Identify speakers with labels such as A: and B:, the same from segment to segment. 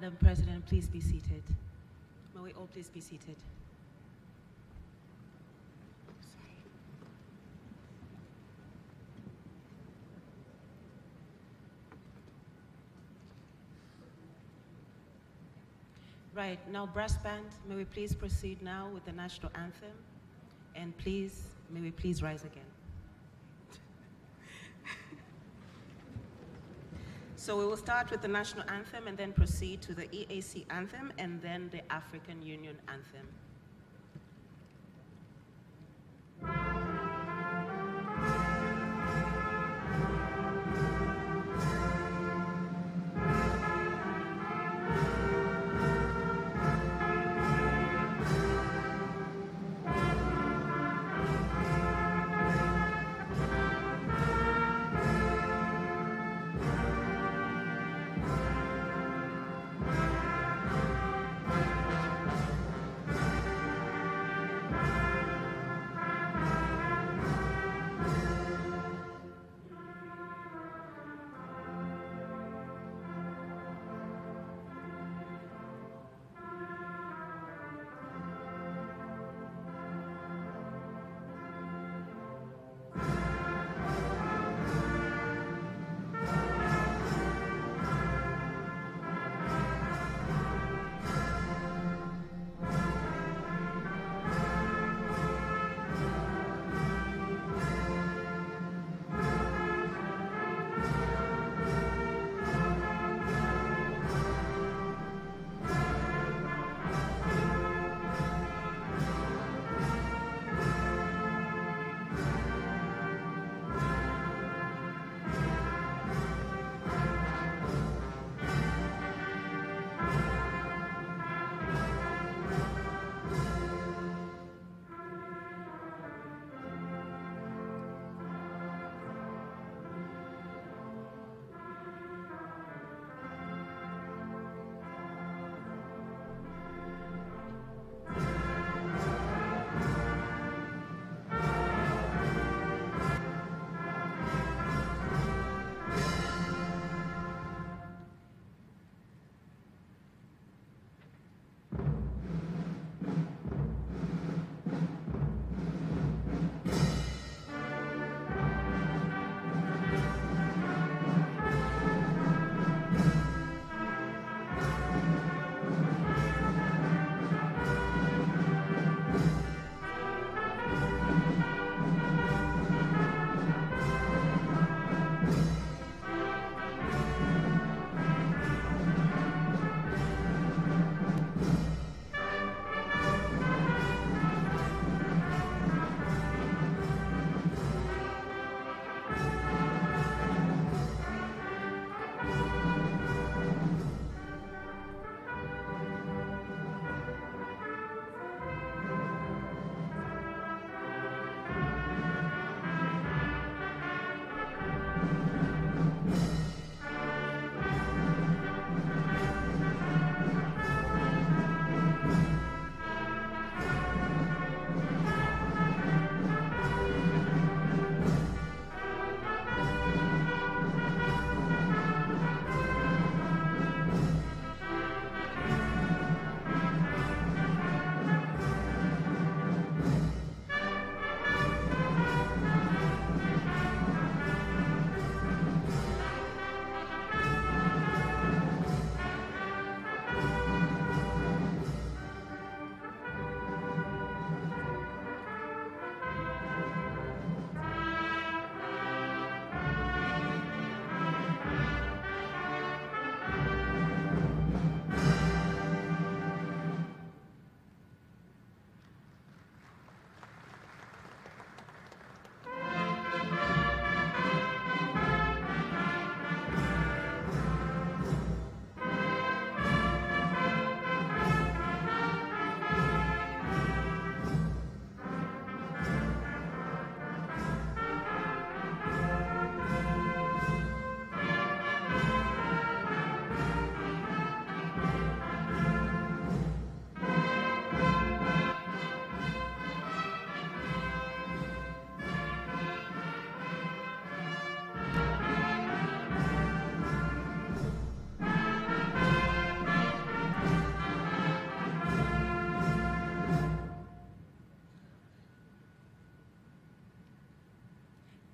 A: Madam President, please be seated. May we all please be seated. Right, now brass band, may we please proceed now with the national anthem, and please, may we please rise again. So we will start with the national anthem and then proceed to the EAC anthem and then the African Union anthem.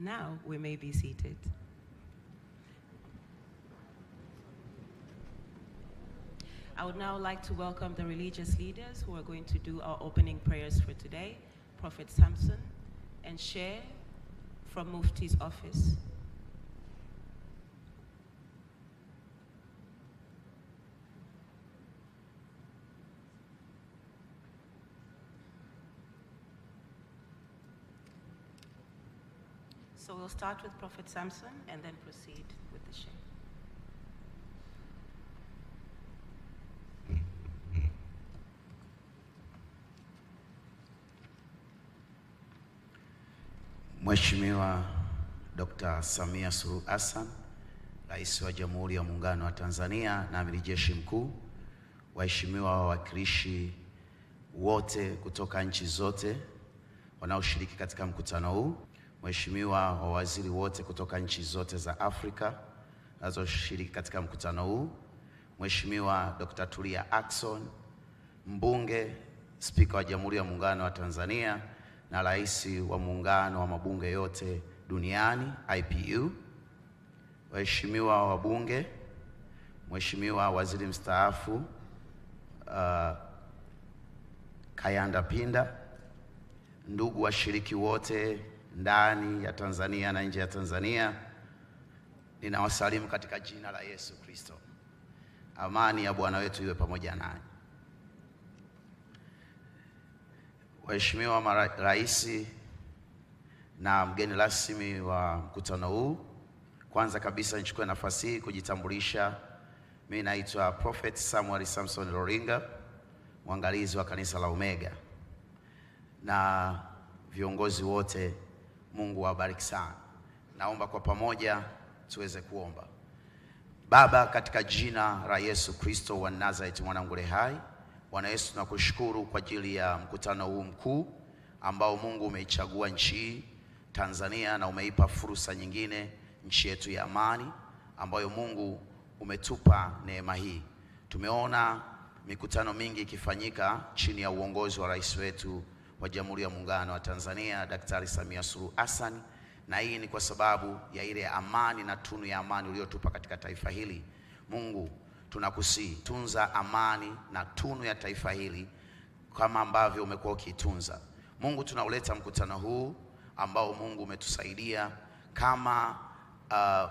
A: now we may be seated. I would now like to welcome the religious leaders who are going to do our opening prayers for today, Prophet Samson and Share from Mufti's office. So we'll start with Prophet Samson and then proceed with the Share.
B: Mheshimiwa Dr. Samia Suluhu Hassan, Rais wa Jamhuri ya Muungano wa Tanzania na Amiri Jeshi Mkuu, waheshimiwa wawakilishi wote kutoka nchi zote wanaoshiriki katika mkutano huu, Mheshimiwa wawaziri wote kutoka nchi zote za Afrika wanazoshiriki katika mkutano huu, Mheshimiwa Dr. Tulia Ackson, mbunge, Spika wa Jamhuri ya Muungano wa Tanzania na Rais wa Muungano wa Mabunge yote duniani IPU, waheshimiwa wabunge, Mheshimiwa Waziri Mstaafu Kayanda Pinda, ndugu washiriki wote ndani ya Tanzania na nje ya Tanzania, ninawasalimu katika jina la Yesu Kristo. Amani ya Bwana wetu iwe pamoja nanyi. Waheshimiwa Rais na mgeni rasmi wa mkutano huu, kwanza kabisa nichukue nafasi hii kujitambulisha. Mimi naitwa Prophet Samuel Samson Roringa, mwangalizi wa kanisa la Omega, na viongozi wote, Mungu awabariki sana. Naomba kwa pamoja tuweze kuomba. Baba, katika jina la Yesu Kristo wa Nazareti mwanangu hai, Bwana Yesu, tunakushukuru kwa ajili ya mkutano huu mkuu ambao Mungu umeichagua nchi Tanzania na umeipa fursa nyingine, nchi yetu ya amani ambayo Mungu umetupa neema hii. Tumeona mikutano mingi ikifanyika chini ya uongozi wa Rais wetu wa Jamhuri ya Muungano wa Tanzania, Daktari Samia Suluhu Hassan, na hii ni kwa sababu ya ile amani na tunu ya amani uliyotupa katika taifa hili. Mungu, tunakusihi, tunza amani na tunu ya taifa hili kama ambavyo umekuwa ukitunza. Mungu, tunauleta mkutano huu ambao Mungu umetusaidia kama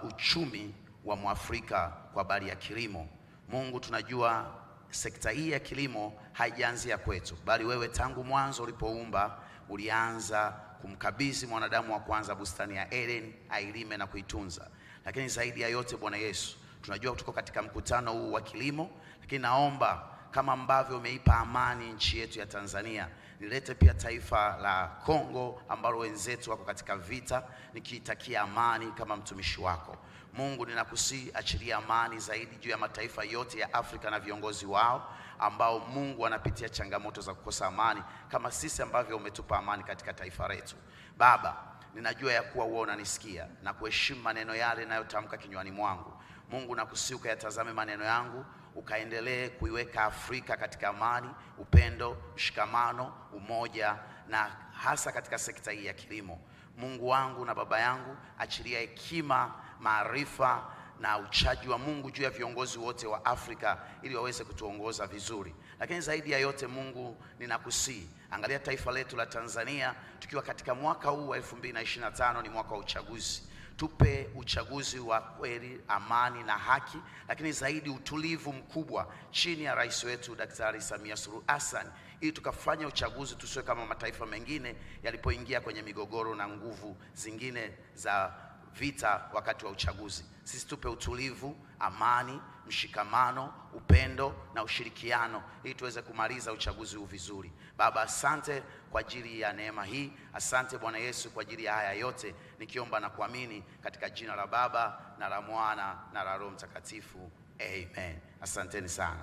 B: uchumi wa Mwafrika kwa habari ya kilimo. Mungu, tunajua sekta hii ya kilimo haijaanzia kwetu, bali wewe tangu mwanzo ulipoumba ulianza kumkabidhi mwanadamu wa kwanza bustani ya Eden ailime na kuitunza. Lakini zaidi ya yote Bwana Yesu, tunajua tuko katika mkutano huu wa kilimo, lakini naomba kama ambavyo umeipa amani nchi yetu ya Tanzania, nilete pia taifa la Kongo ambalo wenzetu wako katika vita, nikiitakia amani kama mtumishi wako. Mungu, ninakusihi achilia amani zaidi juu ya mataifa yote ya Afrika na viongozi wao ambao Mungu wanapitia changamoto za kukosa amani kama sisi ambavyo umetupa amani katika taifa letu. Baba, ninajua ya kuwa wewe unanisikia na kuheshimu maneno yale ninayotamka kinywani mwangu. Mungu, nakusihi ukayatazame maneno yangu, ukaendelee kuiweka Afrika katika amani, upendo, mshikamano, umoja, na hasa katika sekta hii ya kilimo. Mungu wangu na baba yangu, achilia hekima, maarifa na uchaji wa Mungu juu ya viongozi wote wa Afrika ili waweze kutuongoza vizuri. Lakini zaidi ya yote Mungu, ninakusihi, angalia taifa letu la Tanzania tukiwa katika mwaka huu wa 2025, ni mwaka wa uchaguzi. Tupe uchaguzi wa kweli, amani na haki, lakini zaidi utulivu mkubwa chini ya rais wetu Daktari Samia Suluhu Hassan, ili tukafanya uchaguzi tusiwe kama mataifa mengine yalipoingia kwenye migogoro na nguvu zingine za vita wakati wa uchaguzi. Sisi tupe utulivu, amani, mshikamano, upendo na ushirikiano ili tuweze kumaliza uchaguzi huu vizuri. Baba, asante kwa ajili ya neema hii. Asante Bwana Yesu kwa ajili ya haya yote, nikiomba na kuamini katika jina la Baba na la Mwana na la Roho Mtakatifu. Amen. Asanteni sana.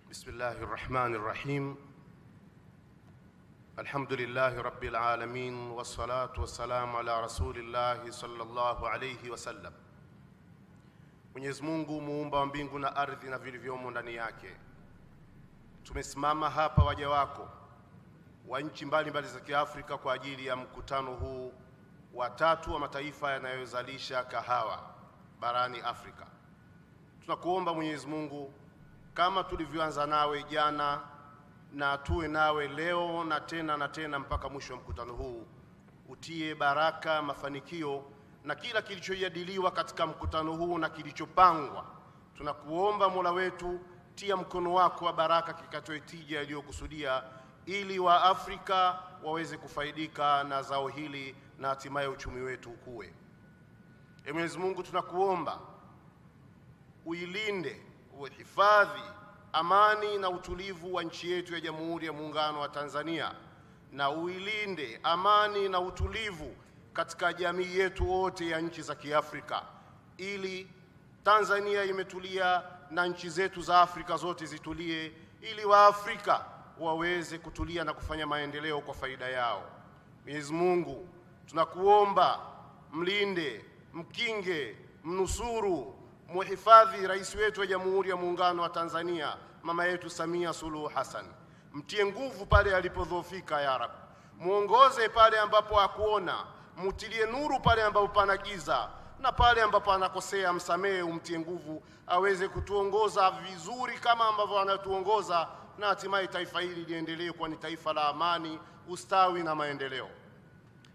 C: Bismillahirrahmanirrahim. Alhamdulillahi Rabbil Alamin, wassalatu wassalamu ala Rasulillahi sallallahu alayhi wasallam. Mwenyezi Mungu muumba wa mbingu na ardhi na vilivyomo ndani yake, Tumesimama hapa waja wako wa nchi mbalimbali za Kiafrika kwa ajili ya mkutano huu wa tatu wa mataifa yanayozalisha kahawa barani Afrika. Tunakuomba Mwenyezi Mungu, kama tulivyoanza nawe jana na tuwe nawe leo na tena mpaka mwisho wa mkutano huu, utie baraka, mafanikio na kila kilichojadiliwa katika mkutano huu na kilichopangwa. Tunakuomba Mola wetu, tia mkono wako wa baraka kikatoe tija iliyokusudia, ili wa Afrika waweze kufaidika na zao hili na hatimaye uchumi wetu ukue. Mwenyezi Mungu, tunakuomba uilinde, uhifadhi amani na utulivu wa nchi yetu ya Jamhuri ya Muungano wa Tanzania, na uilinde amani na utulivu katika jamii yetu wote ya nchi za Kiafrika, ili Tanzania imetulia na nchi zetu za Afrika zote zitulie, ili Waafrika waweze kutulia na kufanya maendeleo kwa faida yao. Mwenyezi Mungu, tunakuomba mlinde, mkinge, mnusuru, muhifadhi rais wetu wa Jamhuri ya Muungano wa Tanzania, mama yetu Samia Suluhu Hassan. Mtie nguvu pale alipodhoofika ya Rab. Muongoze pale ambapo hakuona, mutilie nuru pale ambapo pana giza, na pale ambapo anakosea msamehe, umtie nguvu aweze kutuongoza vizuri kama ambavyo anatuongoza, na hatimaye taifa hili liendelee kuwa ni taifa la amani, ustawi na maendeleo.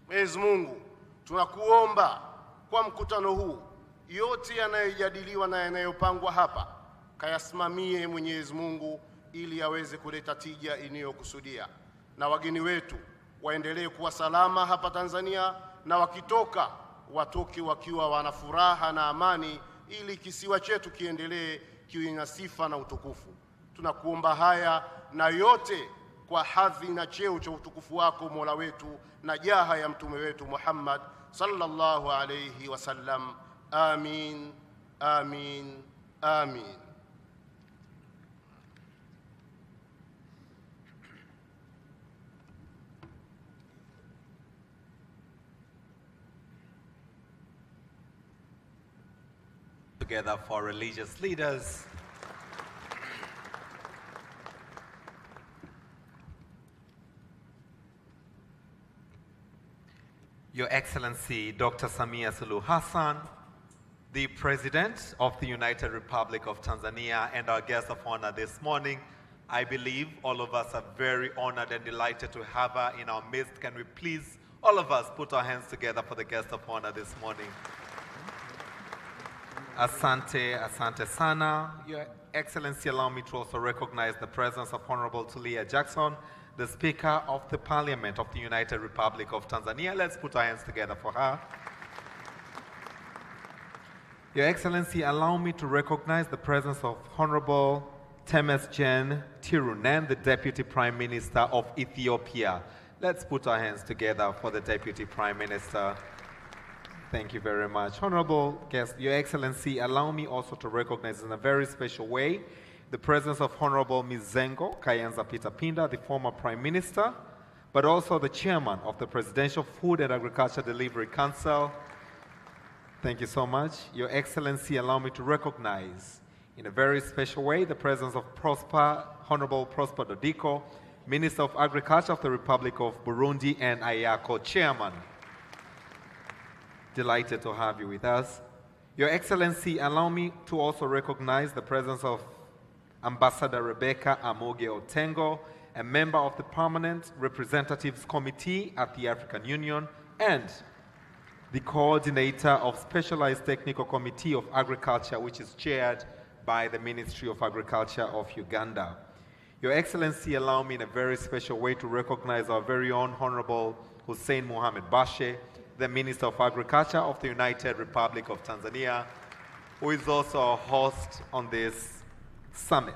C: Mwenyezi Mungu, tunakuomba kwa mkutano huu, yote yanayojadiliwa na yanayopangwa hapa kayasimamie Mwenyezi Mungu, ili aweze kuleta tija iliyokusudia, na wageni wetu waendelee kuwa salama hapa Tanzania, na wakitoka watoke wakiwa wana furaha na amani, ili kisiwa chetu kiendelee kiwe na sifa na utukufu. Tunakuomba haya na yote kwa hadhi na cheo cha utukufu wako Mola wetu, na jaha ya mtume wetu Muhammad sallallahu alayhi wasallam. Amin, amin, amin.
D: Together for religious leaders. Your Excellency Dr. Samia Suluhu Hassan, the President of the United Republic of Tanzania and our guest of honor this morning. I believe all of us are very honored and delighted to have her in our midst. Can we please, all of us, put our hands together for the guest of honor this morning? Asante, asante sana. Your Excellency, allow me to also recognize the presence of Honorable Tulia Jackson, the Speaker of the Parliament of the United Republic of Tanzania. Let's put our hands together for her. Your Excellency, allow me to recognize the presence of Honorable Temesgen Tirunen, the Deputy Prime Minister of Ethiopia. Let's put our hands together for the Deputy Prime Minister. Thank you very much. Honorable guest, Your Excellency, allow me also to recognize in a very special way the presence of Honorable Mizengo Kayanza Peter Pinda, the former Prime Minister, but also the Chairman of the Presidential Food and Agriculture Delivery Council. Thank you so much. Your Excellency, allow me to recognize in a very special way the presence of Honorable Prosper Dodiko, Minister of Agriculture of the Republic of Burundi and IACO Chairman. Delighted to have you with us. Your Excellency, allow me to also recognize the presence of Ambassador Rebecca Amoge Otengo, a member of the Permanent Representatives Committee at the African Union and the coordinator of Specialized Technical Committee of Agriculture, which is chaired by the Ministry of Agriculture of Uganda. Your Excellency, allow me in a very special way to recognize our very own Honorable Hussein Mohamed Bashe, the Minister of Agriculture of the United Republic of Tanzania, who is also our host on this summit.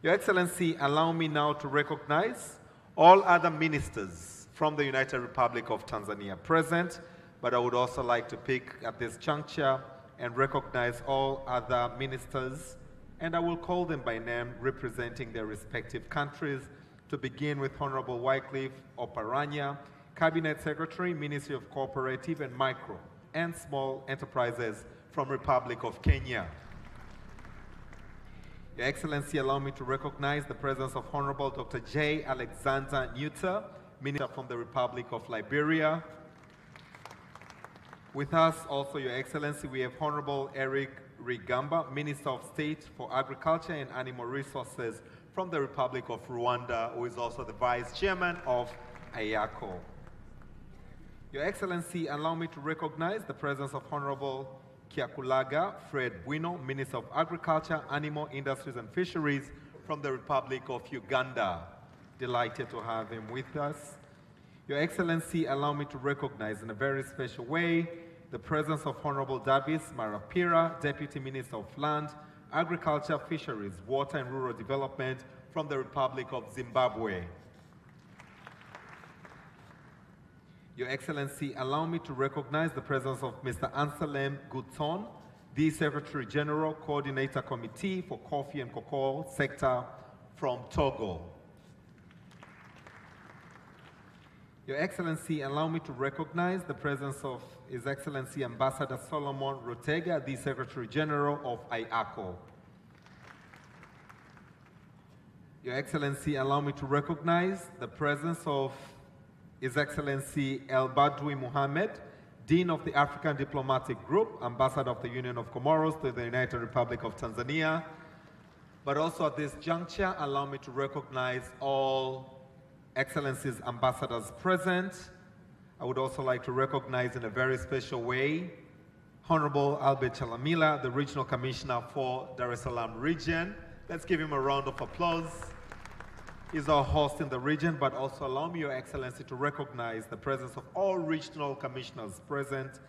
D: Your Excellency, allow me now to recognize all other ministers from the United Republic of Tanzania present, but I would also like to pick at this juncture and recognize all other ministers, and I will call them by name representing their respective countries, to begin with Honorable Wycliffe Oparanya, Cabinet Secretary, Ministry of Cooperative and Micro and Small Enterprises from Republic of Kenya. Your Excellency, allow me to recognize the presence of Honorable Dr. J. Alexander Nuta, Minister from the Republic of Liberia. With us also, Your Excellency, we have Honorable Eric Rigamba, Minister of State for Agriculture and Animal Resources from the Republic of Rwanda, who is also the Vice Chairman of AYACO. Your Excellency, allow me to recognize the presence of Honorable Kiakulaga Fred Bwino, Minister of Agriculture, Animal Industries and Fisheries from the Republic of Uganda. Delighted to have him with us. Your Excellency, allow me to recognize in a very special way the presence of Honorable Davis Marapira, Deputy Minister of Land, Agriculture, Fisheries, Water and Rural Development from the Republic of Zimbabwe. Your Excellency, allow me to recognize the presence of Mr. Anselm Gutson, the Secretary General, Coordinator Committee for Coffee and Cocoa Sector from Togo. Your Excellency, allow me to recognize the presence of His Excellency Ambassador Solomon Rotega, the Secretary General of IACO. Your Excellency, allow me to recognize the presence of His Excellency El Badwi Mohammed, Dean of the African Diplomatic Group, Ambassador of the Union of Comoros to the United Republic of Tanzania. But also at this juncture, allow me to recognize all Excellencies ambassadors present. I would also like to recognize in a very special way Honorable Albert Chalamila, the Regional Commissioner for Dar es Salaam region. Let's give him a round of applause. He's our host in the region, but also allow me, Your Excellency, to recognize the presence of all regional commissioners present.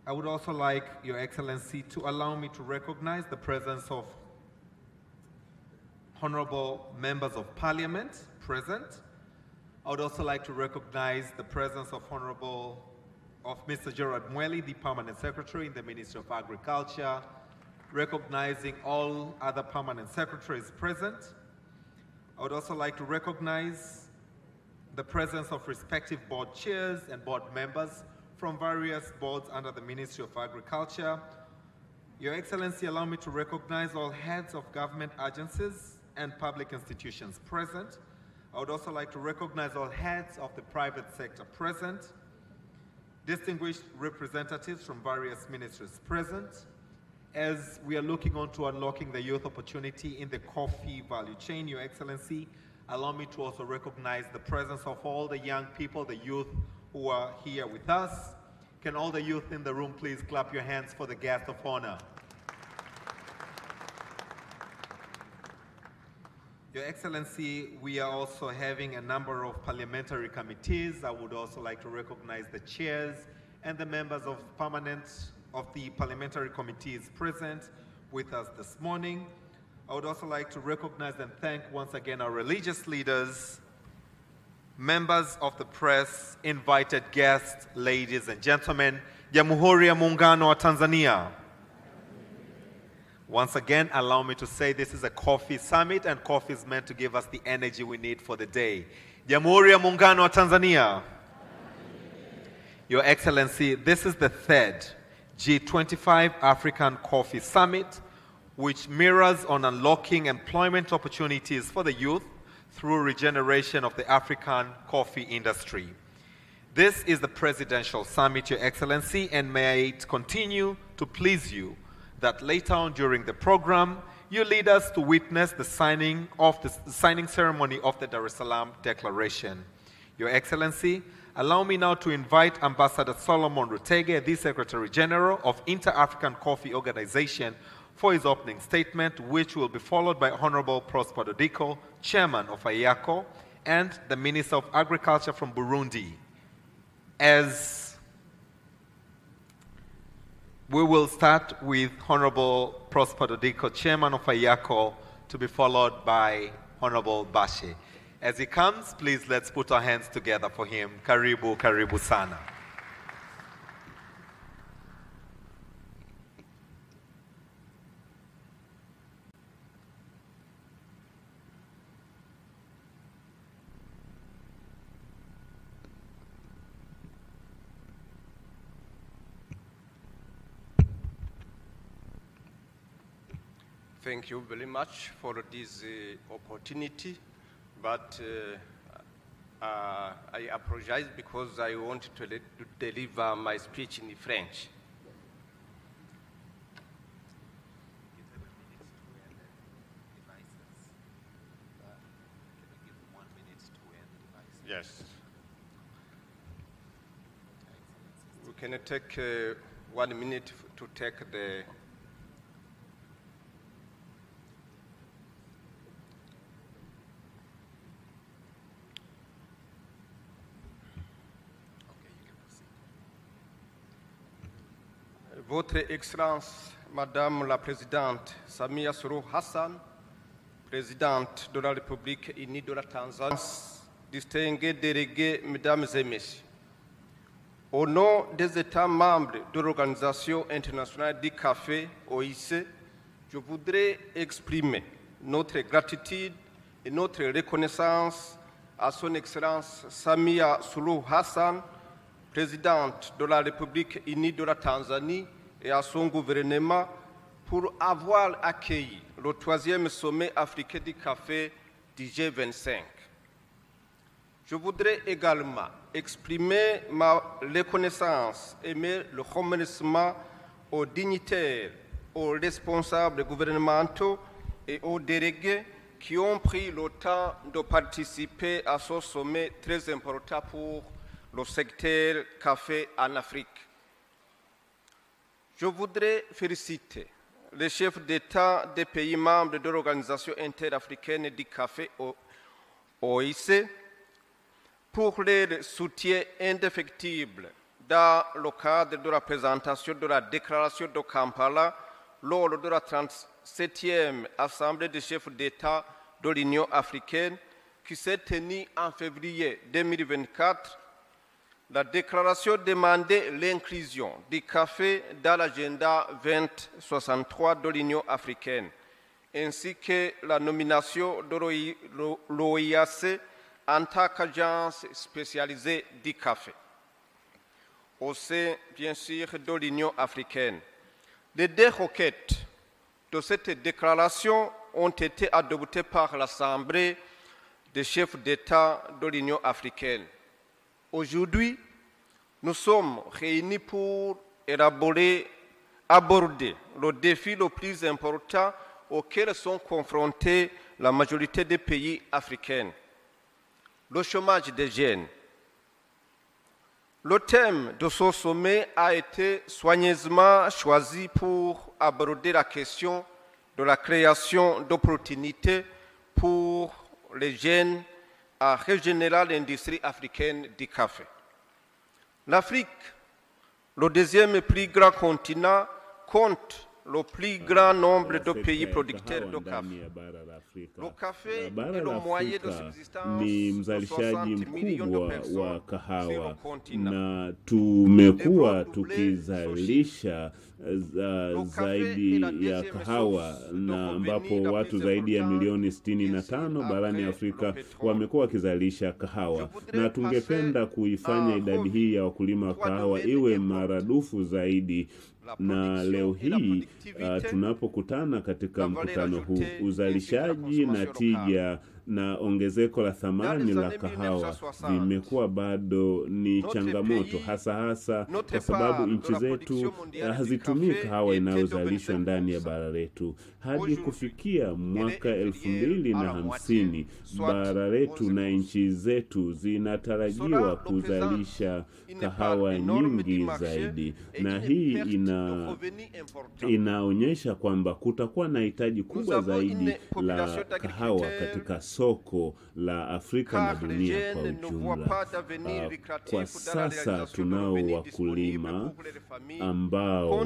D: I would also like Your Excellency to allow me to recognize the presence of honorable members of parliament present. I would also like to recognize the presence of Mr. Gerard Mweli, the Permanent Secretary in the Ministry of Agriculture, recognizing all other permanent secretaries present. I would also like to recognize the presence of respective board chairs and board members from various boards under the Ministry of Agriculture. Your Excellency, allow me to recognize all heads of government agencies and public institutions present. I would also like to recognize all heads of the private sector present, distinguished representatives from various ministries present. As we are looking on to unlocking the youth opportunity in the coffee value chain, Your Excellency, allow me to also recognize the presence of all the young people, the youth who are here with us. Can all the youth in the room please clap your hands for the guest of honor? Your Excellency, we are also having a number of parliamentary committees. I would also like to recognize the chairs and the members of the parliamentary committees present with us this morning. I would also like to recognize and thank once again our religious leaders, members of the press, invited guests, ladies and gentlemen, Jamhuri ya Muungano wa Tanzania. Once again, allow me to say this is a coffee summit, and coffee is meant to give us the energy we need for the day. Jamhuri ya Muungano wa Tanzania. Your Excellency, this is the third G25 African Coffee Summit, which mirrors on unlocking employment opportunities for the youth through regeneration of the African coffee industry. This is the presidential summit, Your Excellency, and may it continue to please you that later on during the program, you lead us to witness the signing ceremony of the Dar es Salaam Declaration. Your Excellency, allow me now to invite Ambassador Solomon Rutege, the Secretary General of Inter-African Coffee Organization, for his opening statement, which will be followed by Honorable Prosper Dodiko, Chairman of IACO, and the Minister of Agriculture from Burundi. As we will start with Honorable Prosper Dodiko, Chairman of IACO, to be followed by Honorable Bashe. As he comes, please let's put our hands together for him. Karibu, karibu sana.
E: Thank you very much for this opportunity, but I apologize because I want to deliver my speech in French. Yes. We can take 1 minute to take the... Votre Excellence, Madame la Présidente Samia Suluhu Hassan, Présidente de la République unie de la Tanzanie, distingués délégués, Mesdames et Messieurs, au nom des États membres de l'Organisation internationale du café, OIC, je voudrais exprimer notre gratitude et notre reconnaissance à Son Excellence Samia Suluhu Hassan, Présidente de la République unie de la Tanzanie, et à son gouvernement pour avoir accueilli le 3e sommet africain du café du G25. Je voudrais également exprimer ma reconnaissance et le remerciement aux dignitaires, aux responsables gouvernementaux et aux délégués qui ont pris le temps de participer à ce sommet très important pour le secteur café en Afrique. Je voudrais féliciter les chefs d'État des pays membres de l'Organisation interafricaine du café OIC pour leur soutien indéfectible dans le cadre de la présentation de la déclaration de Kampala lors de la 37e Assemblée des chefs d'État de l'Union africaine qui s'est tenue en février 2024. La déclaration demandait l'inclusion du café dans l'agenda 2063 de l'Union africaine, ainsi que la nomination de l'OIAC en tant qu'agence spécialisée du café, au sein, bien sûr, de l'Union africaine. Les 2 requêtes de cette déclaration ont été adoptées par l'Assemblée des chefs d'État de l'Union africaine. Aujourd'hui, nous sommes réunis pour aborder le défi le plus important auquel sont confrontés la majorité des pays africains, le chômage des jeunes. Le thème de ce sommet a été soigneusement choisi pour aborder la question de la création d'opportunités pour les jeunes à régénérer l'industrie africaine du café. L'Afrique, le 2e plus grand continent, compte le plus grand nombre de pays producteurs de café. Le café est le moyen de subsistance
F: ni mzalishaji
E: de 60 millions de
F: mkubwa
E: personnes
F: wa
E: sur
F: kahawa
E: le continent.
F: na tumekuwa tukizalisha zaidi ya kahawa na ambapo watu zaidi ya milioni 65 barani Afrika wamekuwa wakizalisha kahawa, na tungependa kuifanya idadi hii ya wakulima wa kahawa iwe maradufu zaidi. Na leo hii tunapokutana katika mkutano huu, uzalishaji na tija na ongezeko la thamani la kahawa vimekuwa bado ni changamoto, hasa kwa sababu nchi zetu hazitumii kahawa inayozalishwa ndani ya bara letu. Hadi kufikia mwaka 2050 bara letu na nchi zetu zinatarajiwa kuzalisha kahawa nyingi zaidi, na hii inaonyesha kwamba kutakuwa na hitaji kubwa zaidi la kahawa katika soko la Afrika na dunia kwa ujumla. Kwa sasa tunao wakulima ambao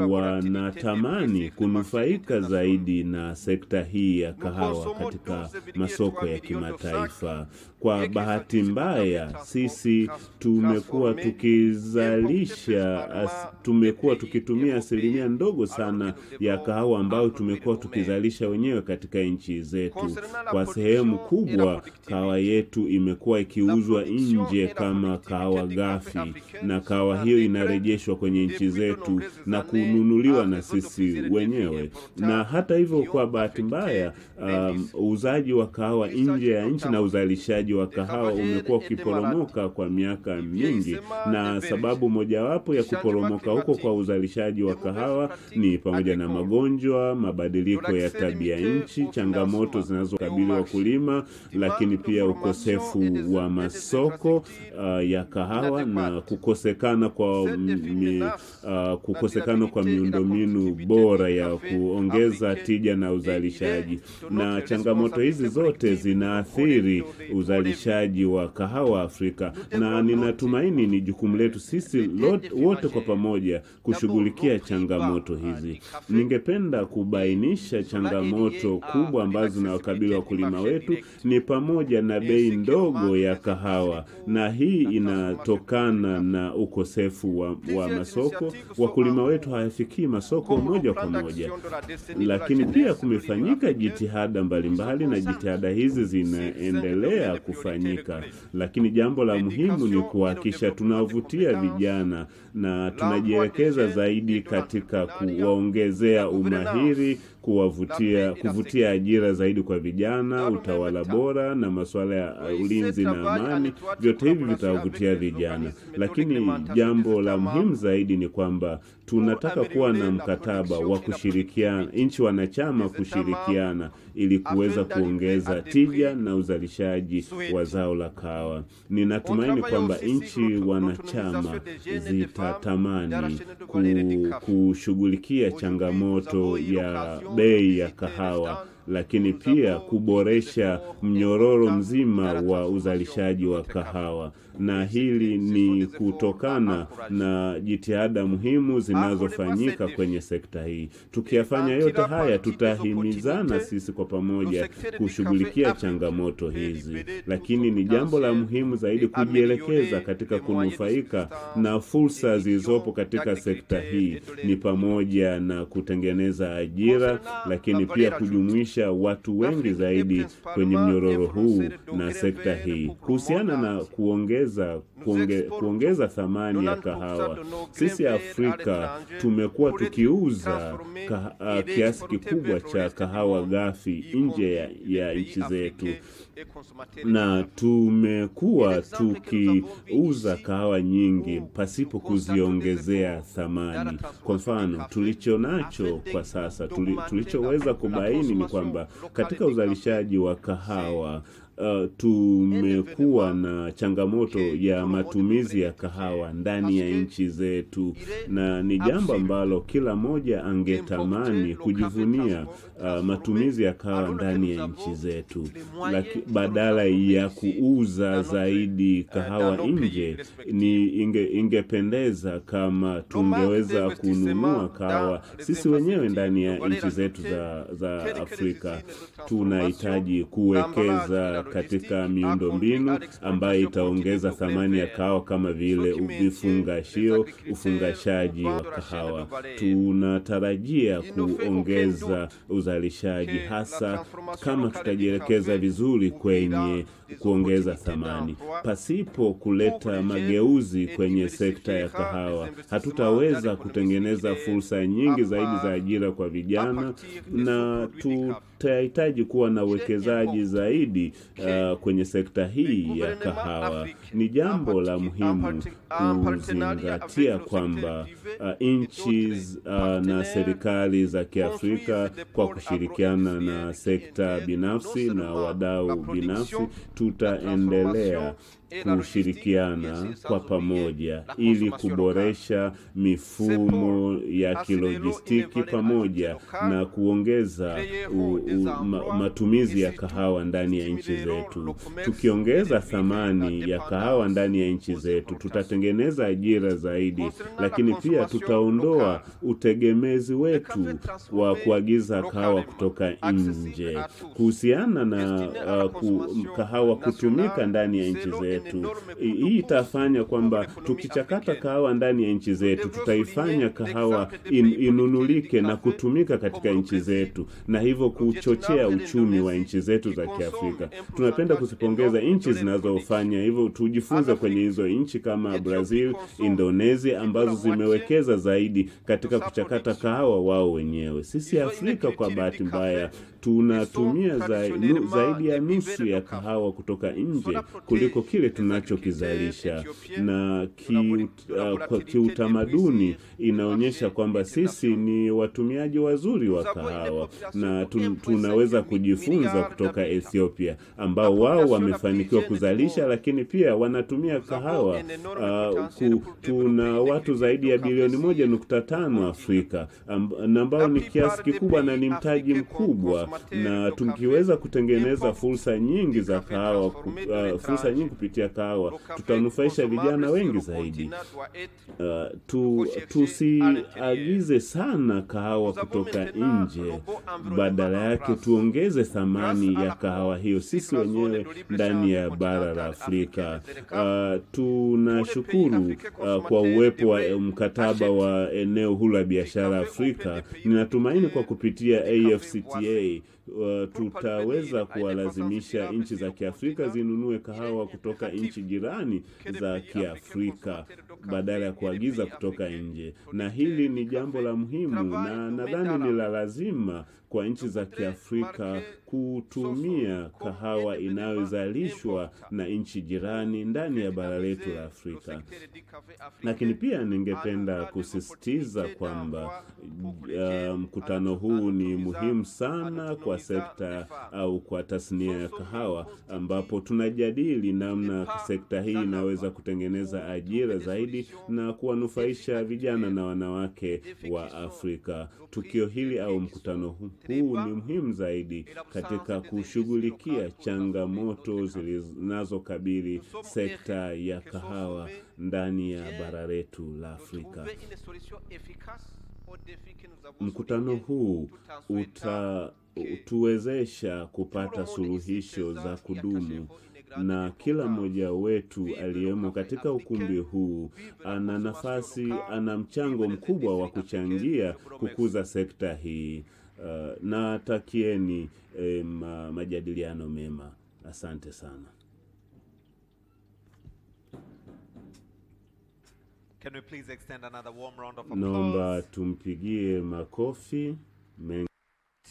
F: wanatamani kunufaika zaidi na sekta hii ya kahawa katika masoko ya kimataifa. Kwa bahati mbaya, sisi tumekuwa tukitumia asilimia ndogo sana ya kahawa ambayo tumekuwa tukizalisha wenyewe katika nchi zetu. Kwa kwa sehemu kubwa kahawa yetu imekuwa ikiuzwa nje kama kahawa ghafi, na kahawa hiyo inarejeshwa kwenye nchi zetu na kununuliwa na sisi wenyewe. Na hata hivyo, kwa bahati mbaya, uuzaji wa kahawa nje ya nchi na uzalishaji wa kahawa umekuwa ukiporomoka kwa miaka mingi, na sababu mojawapo ya kuporomoka huko kwa uzalishaji wa kahawa ni pamoja na magonjwa, mabadiliko ya tabia nchi, changamoto zinazokabili wakulima, lakini pia ukosefu wa masoko ya kahawa na kukosekana kwa miundombinu bora ya kuongeza tija na uzalishaji. Na changamoto hizi zote zinaathiri uzalishaji wa kahawa Afrika, na ninatumaini ni jukumu letu sisi wote kwa pamoja kushughulikia changamoto hizi. Ningependa kubainisha changamoto kubwa ambazo zinawakabili wakulima wetu ni pamoja na bei ndogo ya kahawa, na hii inatokana na ukosefu wa masoko. Wakulima wetu hawafikii masoko moja kwa moja, lakini pia kumefanyika jitihada mbalimbali, na jitihada hizi zinaendelea kufanyika, lakini jambo la muhimu ni kuhakikisha tunavutia vijana na tunajielekeza zaidi katika kuwaongezea umahiri, kuvutia ajira zaidi kwa vijana, utawala bora na masuala ya ulinzi na amani. Vyote hivi vitawavutia vijana, lakini jambo la muhimu zaidi ni kwamba tunataka kuwa na mkataba wa kushirikiana, nchi wanachama kushirikiana ili kuweza kuongeza tija na uzalishaji wa zao la kahawa. Ninatumaini kwamba nchi wanachama zitatamani kushughulikia changamoto ya bei ya kahawa, lakini pia kuboresha mnyororo mzima wa uzalishaji wa kahawa. Na hili ni kutokana na jitihada muhimu zinazofanyika kwenye sekta hii. Tukiyafanya yote haya, tutahimizana sisi kwa pamoja kushughulikia changamoto hizi, lakini ni jambo la muhimu zaidi kujielekeza katika kunufaika na fursa zilizopo katika sekta hii, ni pamoja na kutengeneza ajira, lakini pia kujumuisha watu wengi zaidi kwenye mnyororo huu na sekta hii. Kuhusiana na kuongeza thamani ya kahawa, sisi Afrika tumekuwa tukiuza kiasi kikubwa cha kahawa ghafi nje ya nchi zetu, na tumekuwa tukiuza kahawa nyingi pasipo kuziongezea thamani. Kwa mfano, tulichonacho kwa sasa, tulichoweza kubaini ni kwamba katika uzalishaji wa kahawa tumekuwa na changamoto ya matumizi ya kahawa ndani ya nchi zetu, na ni jambo ambalo kila moja angetamani kujivunia matumizi ya kahawa ndani ya nchi zetu. Badala ya kuuza zaidi kahawa nje, ingependeza kama tungeweza kununua kahawa sisi wenyewe ndani ya nchi zetu za Afrika. Tunahitaji kuwekeza katika miundombinu ambayo itaongeza thamani ya kahawa, kama vile ufungashaji wa kahawa. Tunatarajia kuongeza uzalishaji, hasa kama tutajielekeza vizuri kwenye kuongeza thamani. Pasipo kuleta mageuzi kwenye sekta ya kahawa, hatutaweza kutengeneza fursa nyingi zaidi za ajira kwa vijana, na tutahitaji kuwa na uwekezaji zaidi kwenye sekta hii ya kahawa. Ni jambo la muhimu kuzingatia kwamba nchi na serikali za Kiafrika kwa kushirikiana na sekta binafsi na wadau binafsi tutaendelea kushirikiana kwa pamoja ili kuboresha mifumo ya kilojistiki pamoja na kuongeza matumizi ya kahawa ndani ya nchi zetu. Tukiongeza thamani ya kahawa ndani ya nchi zetu, tutatengeneza ajira zaidi, lakini pia tutaondoa utegemezi wetu wa kuagiza kahawa kutoka nje. Kuhusiana na kahawa kutumika ndani ya nchi zetu, hii itafanya kwamba tukichakata kahawa ndani ya nchi zetu, tutaifanya kahawa inunulike na kutumika katika nchi zetu, na hivyo kuchochea uchumi wa nchi zetu za Kiafrika. Tunapenda kuzipongeza nchi zinazofanya hivyo, tujifunze kwenye hizo nchi kama Brazil, Indonesia ambazo zimewekeza zaidi katika kuchakata kahawa wao wenyewe. Sisi Afrika kwa bahati mbaya tunatumia zaidi ya nusu ya kahawa kutoka nje kuliko kile tunachokizalisha, na kiutamaduni inaonyesha kwamba sisi ni watumiaji wazuri wa kahawa, na tunaweza kujifunza kutoka Ethiopia ambao wao wamefanikiwa kuzalisha, lakini pia wanatumia kahawa. Tuna watu zaidi ya bilioni 1.5 Afrika ambao ni kiasi kikubwa na ni mtaji mkubwa, na tukiweza kutengeneza fursa nyingi za kahawa, fursa nyingi kupitia kahawa, tutanufaisha vijana wengi zaidi. Tusiagize sana kahawa kutoka nje, badala yake tuongeze thamani ya kahawa hiyo sisi wenyewe ndani ya bara la Afrika. Tunashukuru kwa uwepo wa mkataba wa eneo huru la biashara Afrika. Ninatumaini kwa kupitia AfCFTA tutaweza kuwalazimisha nchi za Kiafrika zinunue kahawa kutoka nchi jirani za Kiafrika badala ya kuagiza kutoka nje, na hili ni jambo la muhimu, na nadhani ni la lazima kwa nchi za Kiafrika kutumia kahawa inayozalishwa na nchi jirani ndani ya bara letu la Afrika. Lakini pia ningependa kusisitiza kwamba mkutano huu ni muhimu sana kwa sekta au kwa tasnia ya kahawa, ambapo tunajadili namna sekta hii inaweza kutengeneza ajira zaidi na kuwanufaisha vijana na wanawake wa Afrika. Tukio hili au mkutano huu ni muhimu zaidi katika kushughulikia changamoto zinazokabili sekta ya kahawa ndani ya bara letu la Afrika. Mkutano huu utatuwezesha kupata suluhisho za kudumu, na kila mmoja wetu aliyemo katika ukumbi huu ana mchango mkubwa wa kuchangia kukuza sekta hii. Na takieni majadiliano mema. Asante sana.
D: Can we please extend another warm round of
F: Naomba
D: applause
F: tumpigie makofi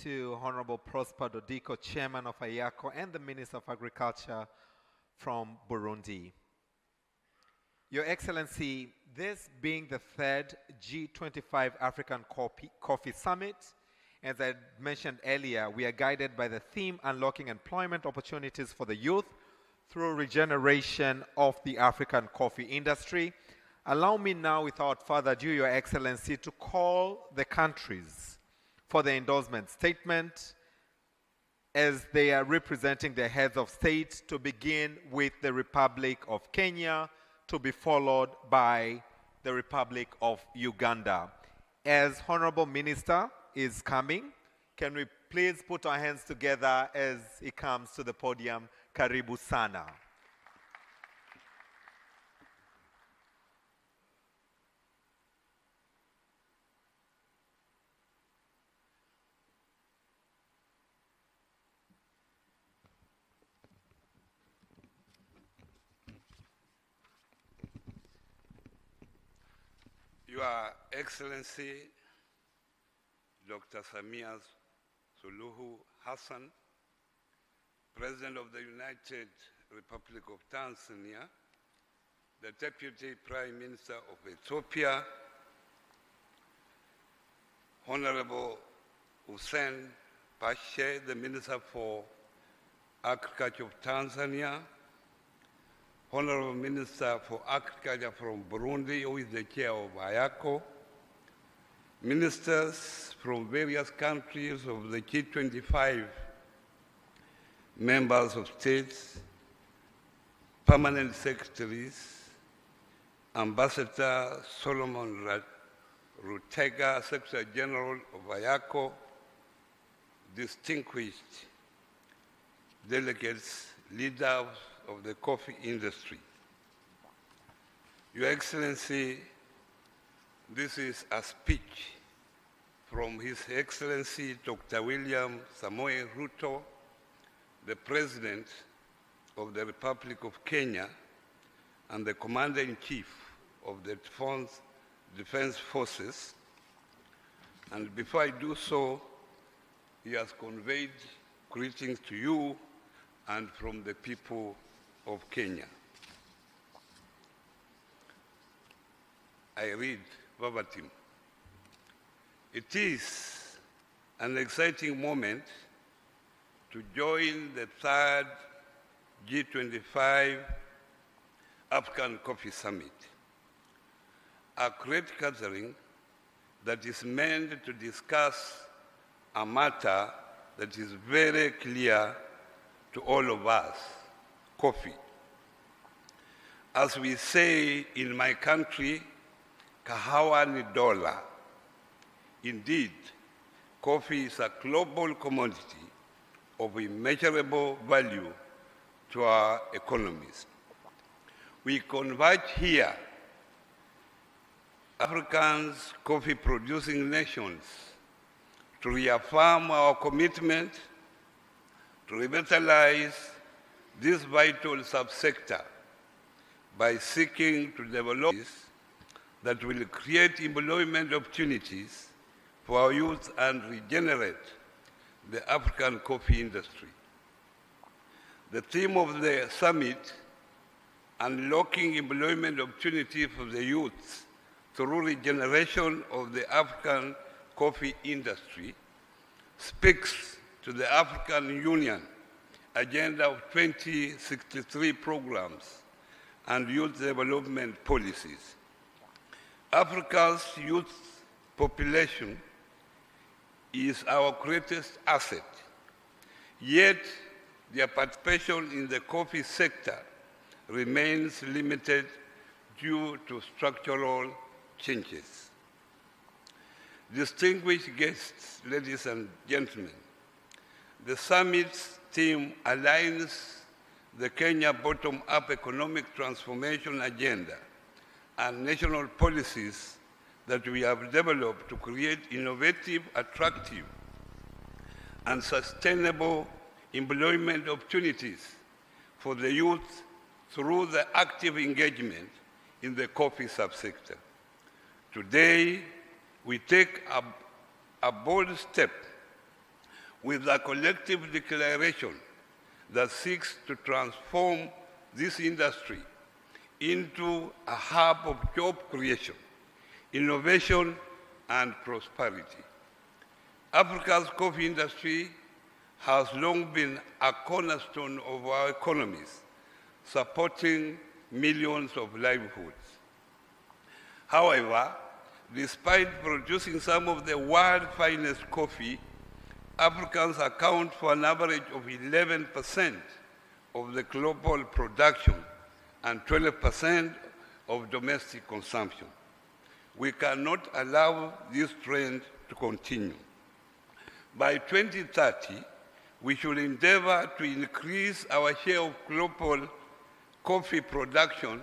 D: to Honorable Prosper Dodiko, Chairman of AYACO and the Minister of Agriculture from Burundi. Your Excellency, this being the third G25 African Coffee Summit, as I mentioned earlier, we are guided by the theme Unlocking Employment Opportunities for the Youth through Regeneration of the African Coffee Industry. Allow me now, without further ado, Your Excellency, to call the countries for the endorsement statement as they are representing the heads of state, to begin with the Republic of Kenya, to be followed by the Republic of Uganda. As Honorable Minister is coming, can we please put our hands together as he comes to the podium? Karibu sana.
G: Your Excellency, Dr. Samia Suluhu Hassan, President of the United Republic of Tanzania, the Deputy Prime Minister of Ethiopia, Honorable Hussein Pashe, the Minister for Agriculture of Tanzania, Honorable Minister for Agriculture from Burundi, who is the chair of AYACO, ministers from various countries of the G25, members of states, permanent secretaries, Ambassador Solomon Rutega, Secretary General of AYACO, distinguished delegates, leaders of the coffee industry. Your Excellency, this is a speech from His Excellency Dr. William Samoei Ruto, the President of the Republic of Kenya and the Commander-in-Chief of the Defense Forces. And before I do so, he has conveyed greetings to you and from the people of Kenya. I read verbatim. It is an exciting moment to join the third G25 African Coffee Summit, a great gathering that is meant to discuss a matter that is very clear to all of us, coffee. As we say in my country, Kahawa ni dola. Indeed, coffee is a global commodity of immeasurable value to our economies. We converge here, Africans, coffee-producing nations, to reaffirm our commitment to revitalize this vital subsector by seeking to develop that will create employment opportunities for our youth and regenerate the African coffee industry. The theme of the summit, Unlocking Employment Opportunities for the Youth through Regeneration of the African Coffee Industry, speaks to the African Union Agenda of 2063 programs and youth development policies. Africa's youth population is our greatest asset, yet their participation in the coffee sector remains limited due to structural changes. Distinguished guests, ladies and gentlemen, the summit's theme aligns the Kenya bottom-up economic transformation agenda and national policies that we have developed to create innovative, attractive, and sustainable employment opportunities for the youth through the active engagement in the coffee subsector. Today, we take a bold step with a collective declaration that seeks to transform this industry into a hub of job creation, innovation, and prosperity. Africa's coffee industry has long been a cornerstone of our economies, supporting millions of livelihoods. However, despite producing some of the world's finest coffee, Africans account for an average of 11% of the global production and 12% of domestic consumption. We cannot allow this trend to continue. By 2030, we should endeavor to increase our share of global coffee production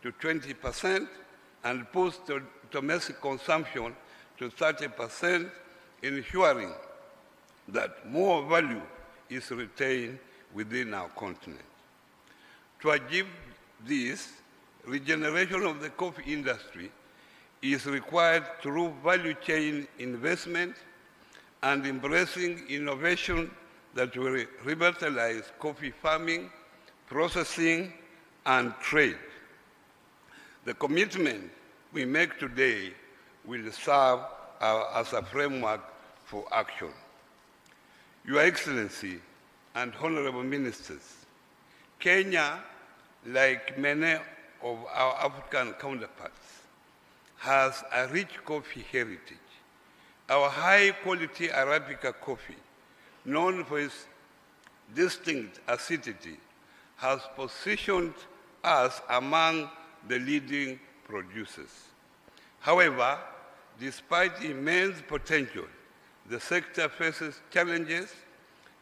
G: to 20% and boost domestic consumption to 30%, ensuring that more value is retained within our continent. To achieve this, regeneration of the coffee industry is required through value chain investment and embracing innovation that will revitalize coffee farming, processing, and trade. The commitment we make today will serve as a framework for action. Your Excellency and honorable ministers, Kenya, like many of our African counterparts, has a rich coffee heritage. Our high-quality Arabica coffee, known for its distinct acidity, has positioned us among the leading producers. However, despite immense potential, the sector faces challenges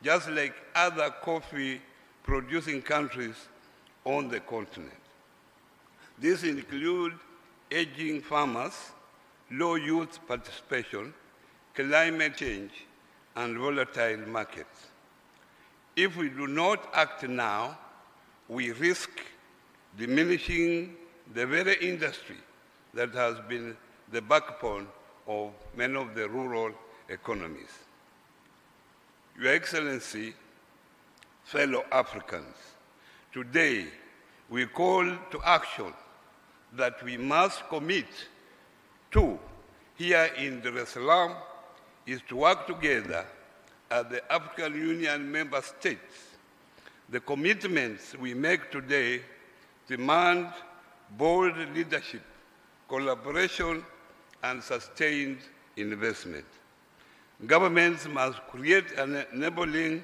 G: just like other coffee-producing countries on the continent. These include aging farmers, low youth participation, climate change, and volatile markets. If we do not act now, we risk diminishing the very industry that has been the backbone of many of the rural economies. Your Excellency, fellow Africans, today we call to action that we must commit to here in Dar es Salaam is to work together as the African Union member states. The commitments we make today demand bold leadership, collaboration, and sustained investment. Governments must create enabling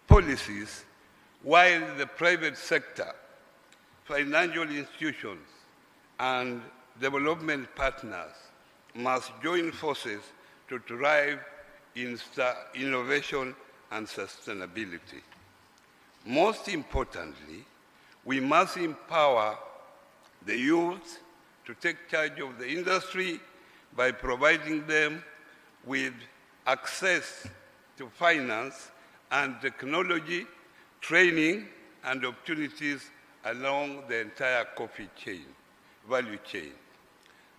G: policies while the private sector, financial institutions, and development partners must join forces to drive innovation and sustainability. Most importantly, we must empower the youth to take charge of the industry by providing them with access to finance and technology, training, and opportunities along the entire coffee chain, value chain.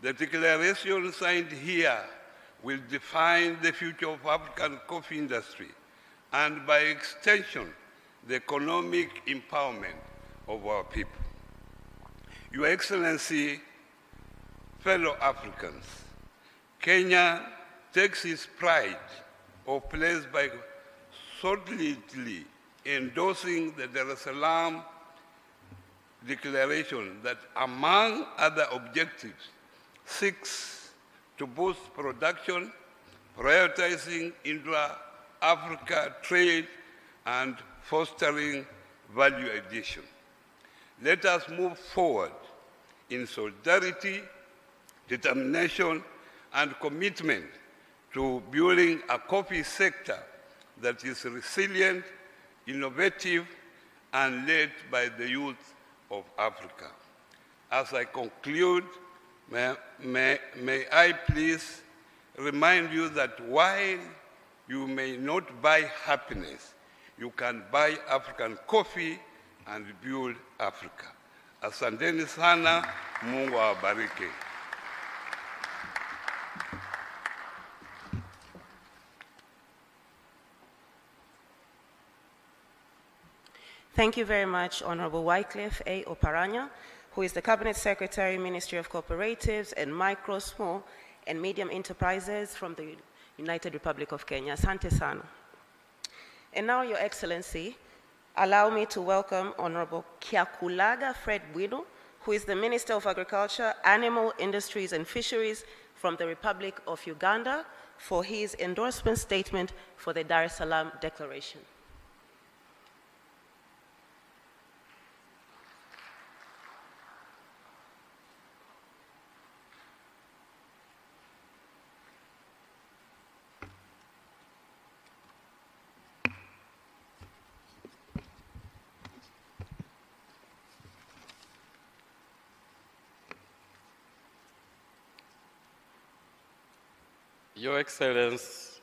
G: The declaration signed here will define the future of African coffee industry and, by extension, the economic empowerment of our people. Your Excellency, fellow Africans, Kenya takes its pride of place by solidly endorsing the Dar es Salaam Declaration that, among other objectives, seeks to boost production, prioritizing intra-Africa trade, and fostering value addition. Let us move forward in solidarity, determination, and commitment to building a coffee sector that is resilient, innovative, and led by the youth of Africa. As I conclude, may I please remind you that while you may not buy happiness, you can buy African coffee and build Africa. Asanteni sana, Mungu awabariki.
A: Thank you very much, Honorable Wycliffe A. Oparanya, who is the Cabinet Secretary, Ministry of Cooperatives and Micro, Small, and Medium Enterprises from the United Republic of Kenya. Asante sana. And now, Your Excellency, allow me to welcome Honorable Kyakulaga Fred Bwino, who is the Minister of Agriculture, Animal Industries and Fisheries from the Republic of Uganda, for his endorsement statement for the Dar es Salaam Declaration.
H: Your Excellency,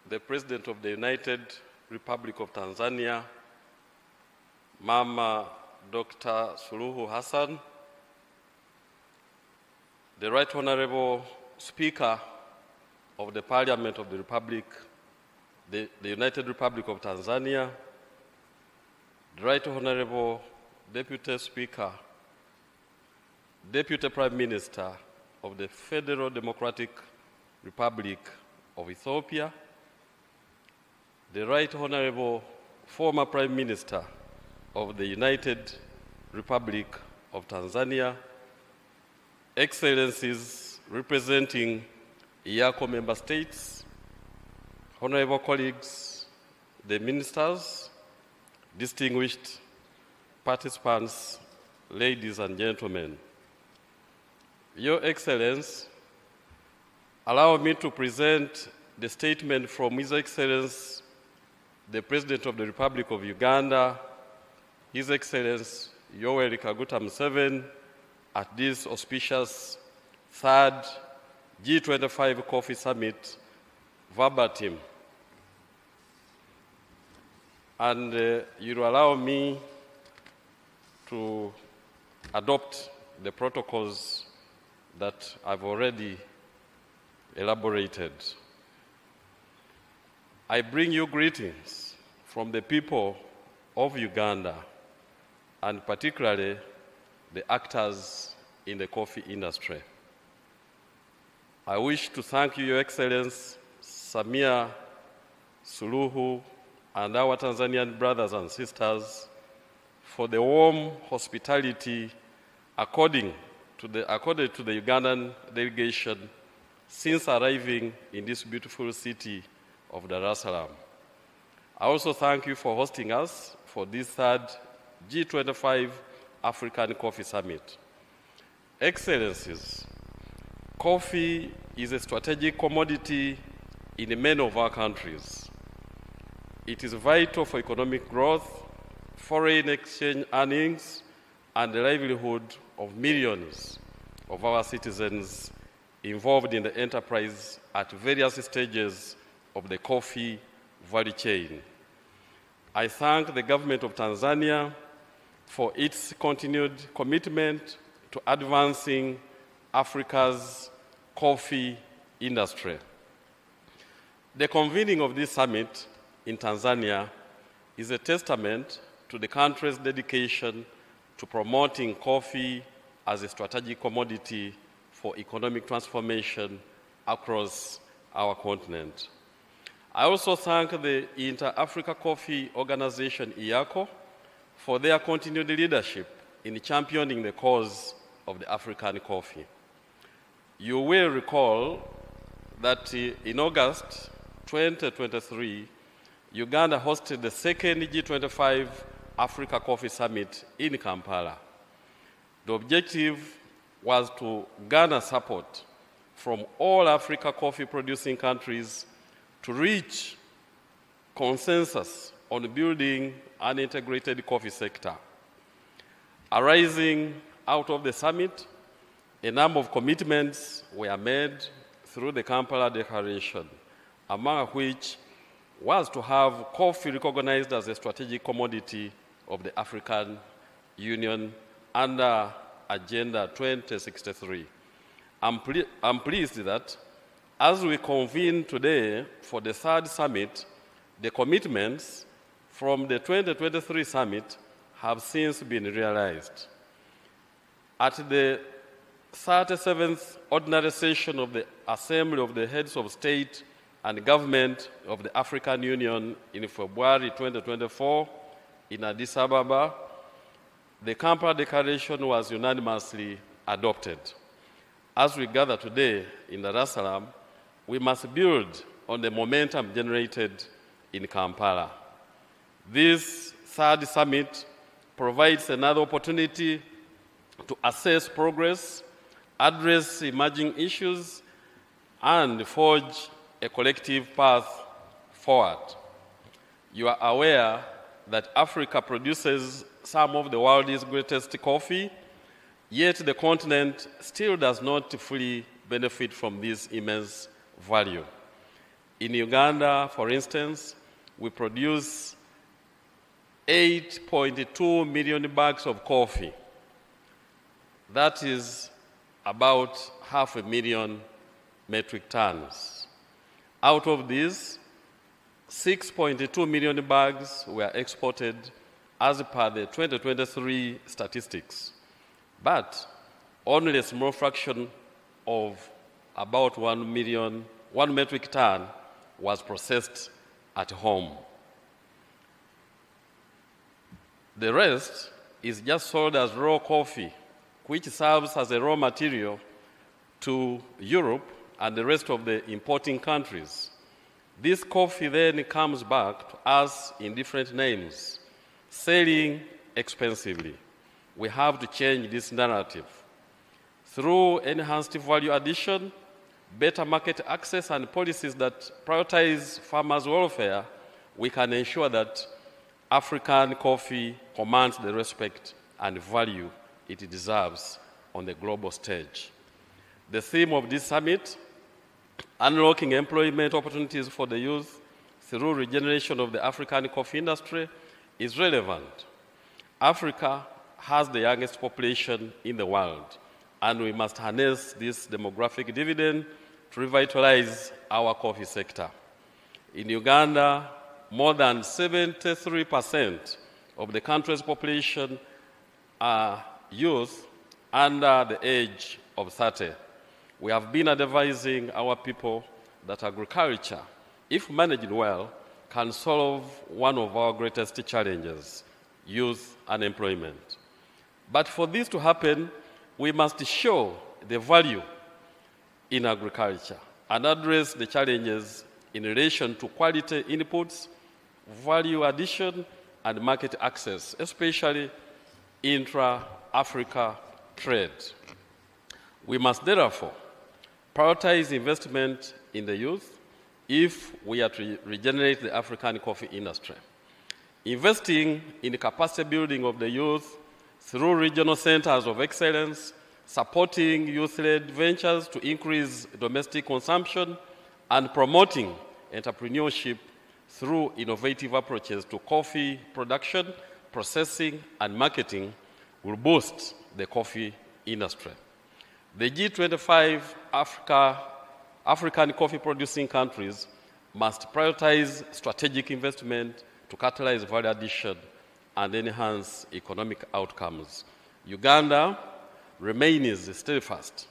H: the President of the United Republic of Tanzania, Mama Dr. Suluhu Hassan, the Right Honorable Speaker of the Parliament of the Republic, the United Republic of Tanzania, the Right Honorable Deputy Speaker, Deputy Prime Minister of the Federal Democratic Republic of Ethiopia, the Right Honorable former Prime Minister of the United Republic of Tanzania, Excellencies representing IACO member states, honorable colleagues, the ministers, distinguished participants, ladies and gentlemen. Your Excellency, allow me to present the statement from His Excellency, the President of the Republic of Uganda, His Excellency Yoweri Kaguta Museveni, at this auspicious third G25 Coffee Summit verbatim. And you'll allow me to adopt the protocols that I've already elaborated. I bring you greetings from the people of Uganda, and particularly the actors in the coffee industry. I wish to thank you, Your Excellency, Samia Suluhu, and our Tanzanian brothers and sisters for the warm hospitality accorded to the Ugandan delegation since arriving in this beautiful city of Dar es Salaam. I also thank you for hosting us for this third G25 African Coffee Summit. Excellencies, coffee is a strategic commodity in many of our countries. It is vital for economic growth, foreign exchange earnings, and the livelihood of millions of our citizens involved in the enterprise at various stages of the coffee value chain. I thank the government of Tanzania for its continued commitment to advancing Africa's coffee industry. The convening of this summit in Tanzania is a testament to the country's dedication to promoting coffee as a strategic commodity for economic transformation across our continent. I also thank the Inter-Africa Coffee Organization, IACO, for their continued leadership in championing the cause of the African coffee. You will recall that in August 2023, Uganda hosted the second G25 Africa Coffee Summit in Kampala. The objective was to garner support from all Africa coffee-producing countries to reach consensus on building an integrated coffee sector. Arising out of the summit, a number of commitments were made through the Kampala Declaration, among which was to have coffee recognized as a strategic commodity of the African Union under Agenda 2063. I'm pleased that as we convene today for the third summit, the commitments from the 2023 summit have since been realized. At the 37th Ordinary Session of the Assembly of the Heads of State and Government of the African Union in February 2024 in Addis Ababa, the Kampala Declaration was unanimously adopted. As we gather today in Dar es Salaam, we must build on the momentum generated in Kampala. This third summit provides another opportunity to assess progress, address emerging issues, and forge a collective path forward. You are aware that Africa produces some of the world's greatest coffee, yet the continent still does not fully benefit from this immense value. In Uganda, for instance, we produce 8.2 million bags of coffee. That is about 500,000 metric tons. Out of these, 6.2 million bags were exported as per the 2023 statistics, but only a small fraction of about 1 metric ton was processed at home. The rest is just sold as raw coffee, which serves as a raw material to Europe and the rest of the importing countries. This coffee then comes back to us in different names, selling expensively. We have to change this narrative. Through enhanced value addition, better market access, and policies that prioritize farmers' welfare, we can ensure that African coffee commands the respect and value it deserves on the global stage. The theme of this summit Unlocking employment opportunities for the youth through regeneration of the African coffee industry is relevant. Africa has the youngest population in the world, and we must harness this demographic dividend to revitalize our coffee sector. In Uganda, more than 73% of the country's population are youth under the age of 30. We have been advising our people that agriculture, if managed well, can solve one of our greatest challenges, youth unemployment. But for this to happen, we must show the value in agriculture and address the challenges in relation to quality inputs, value addition, and market access, especially intra-Africa trade. We must therefore prioritize investment in the youth if we are to regenerate the African coffee industry. Investing in the capacity building of the youth through regional centers of excellence, supporting youth-led ventures to increase domestic consumption, and promoting entrepreneurship through innovative approaches to coffee production, processing, and marketing will boost the coffee industry. The G25 African coffee-producing countries must prioritize strategic investment to catalyze value addition and enhance economic outcomes. Uganda remains steadfast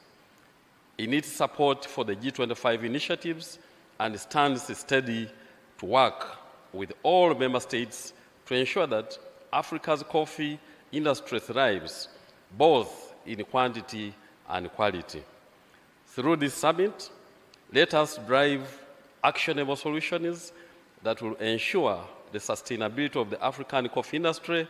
H: in its support for the G25 initiatives and stands steady to work with all member states to ensure that Africa's coffee industry thrives both in quantity and quality. Through this summit, let us drive actionable solutions that will ensure the sustainability of the African coffee industry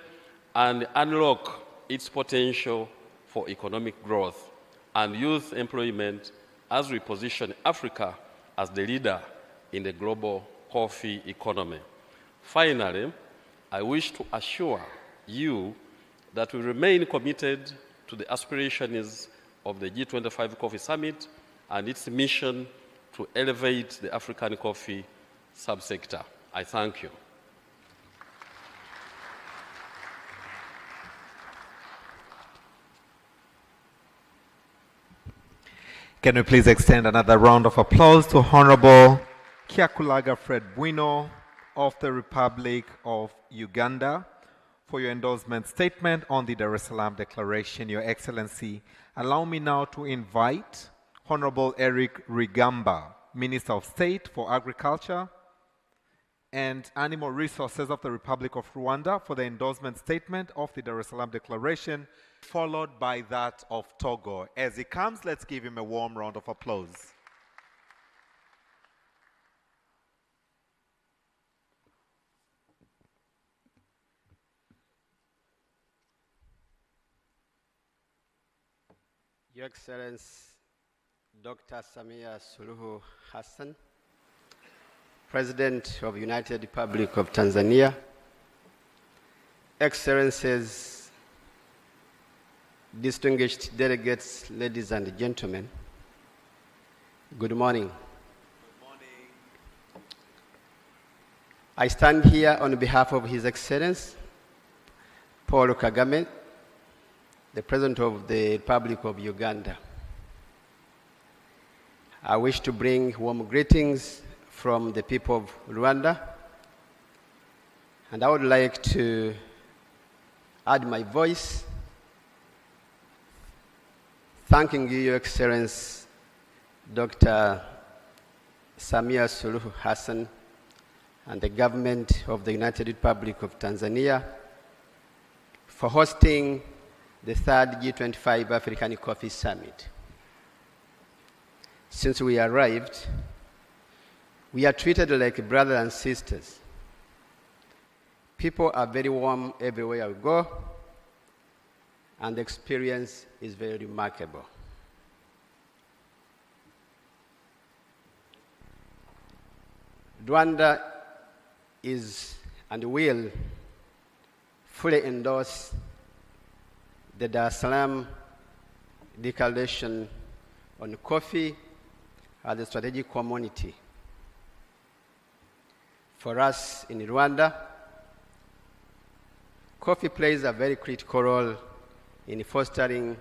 H: and unlock its potential for economic growth and youth employment as we position Africa as the leader in the global coffee economy. Finally, I wish to assure you that we remain committed to the aspirations of the G25 Coffee Summit and its mission to elevate the African coffee subsector. I thank you.
D: Can we please extend another round of applause to Honorable Kyakulaga Fred Bwino of the Republic of Uganda for your endorsement statement on the Dar es Salaam Declaration, Your Excellency. Allow me now to invite Honorable Eric Rigamba, Minister of State for Agriculture and Animal Resources of the Republic of Rwanda, for the endorsement statement of the Dar es Salaam Declaration, followed by that of Togo. As he comes, let's give him a warm round of applause.
I: Your Excellency, Dr. Samia Suluhu Hassan, President of the United Republic of Tanzania, Excellencies, distinguished delegates, ladies and gentlemen, good morning.
E: Good morning.
I: I stand here on behalf of His Excellency Paul Kagame, the President of the Republic of Uganda. I wish to bring warm greetings from the people of Rwanda, and I would like to add my voice thanking you, Your Excellency, Dr. Samia Suluhu Hassan, and the government of the United Republic of Tanzania for hosting the third G25 African Coffee Summit. Since we arrived, we are treated like brothers and sisters. People are very warm everywhere we go, and the experience is very remarkable. Rwanda is and will fully endorse the Dar es Salaam Declaration on coffee as a strategic community. For us in Rwanda, coffee plays a very critical role in fostering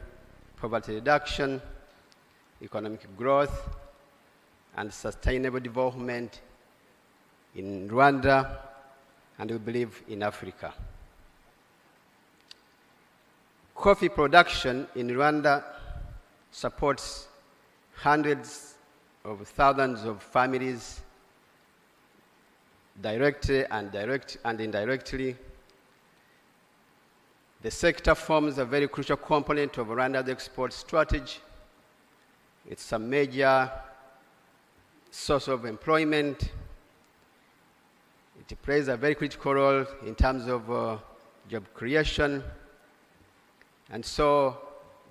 I: poverty reduction, economic growth, and sustainable development in Rwanda, and we believe in Africa. Coffee production in Rwanda supports hundreds of thousands of families directly and indirectly. The sector forms a very crucial component of Rwanda's export strategy. It's a major source of employment. It plays a very critical role in terms of job creation. And so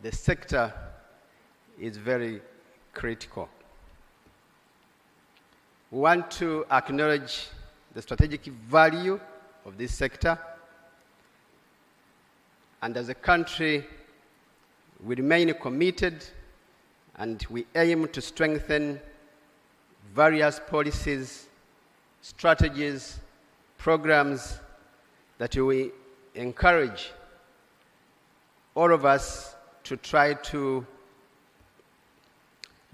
I: the sector is very critical. We want to acknowledge the strategic value of this sector. And as a country, we remain committed and we aim to strengthen various policies, strategies, programs that we encourage all of us to try to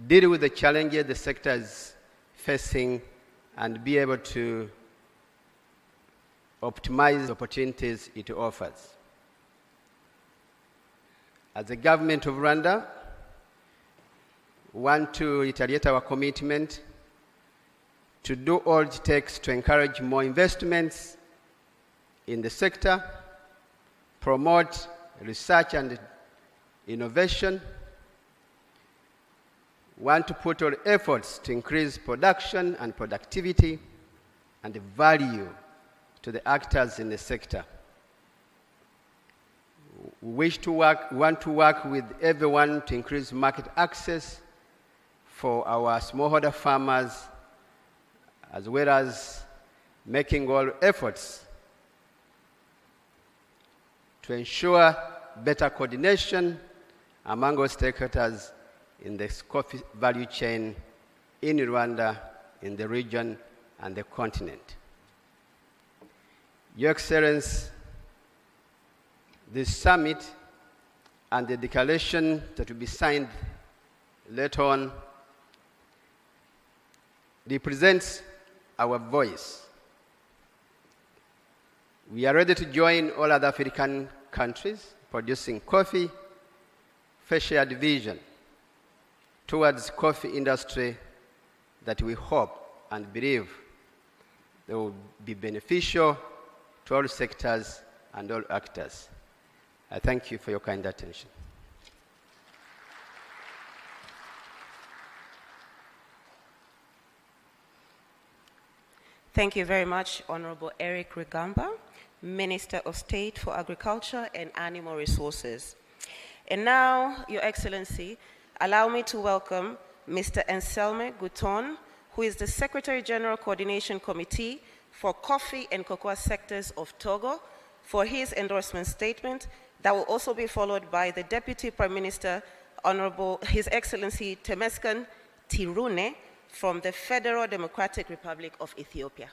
I: deal with the challenges the sector is facing and be able to optimize the opportunities it offers. As the government of Rwanda, we want to reiterate our commitment to do all it takes to encourage more investments in the sector, promote research and innovation. We want to put all efforts to increase production and productivity and value to the actors in the sector. We want to work with everyone to increase market access for our smallholder farmers, as well as making all efforts to ensure better coordination among all stakeholders in the coffee value chain in Rwanda, in the region, and the continent. Your Excellency, this summit and the declaration that will be signed later on represents our voice. We are ready to join all other African countries producing coffee, for shared vision towards coffee industry that we hope and believe they will be beneficial to all sectors and all actors. I thank you for your kind attention.
A: Thank you very much, Honorable Eric Rugamba, Minister of State for Agriculture and Animal Resources. And now, Your Excellency, allow me to welcome Mr. Anselme Gouton, who is the Secretary General Coordination Committee for Coffee and Cocoa Sectors of Togo, for his endorsement statement that will also be followed by the Deputy Prime Minister, Honorable His Excellency Temesgen Tirune, from the Federal Democratic Republic of Ethiopia.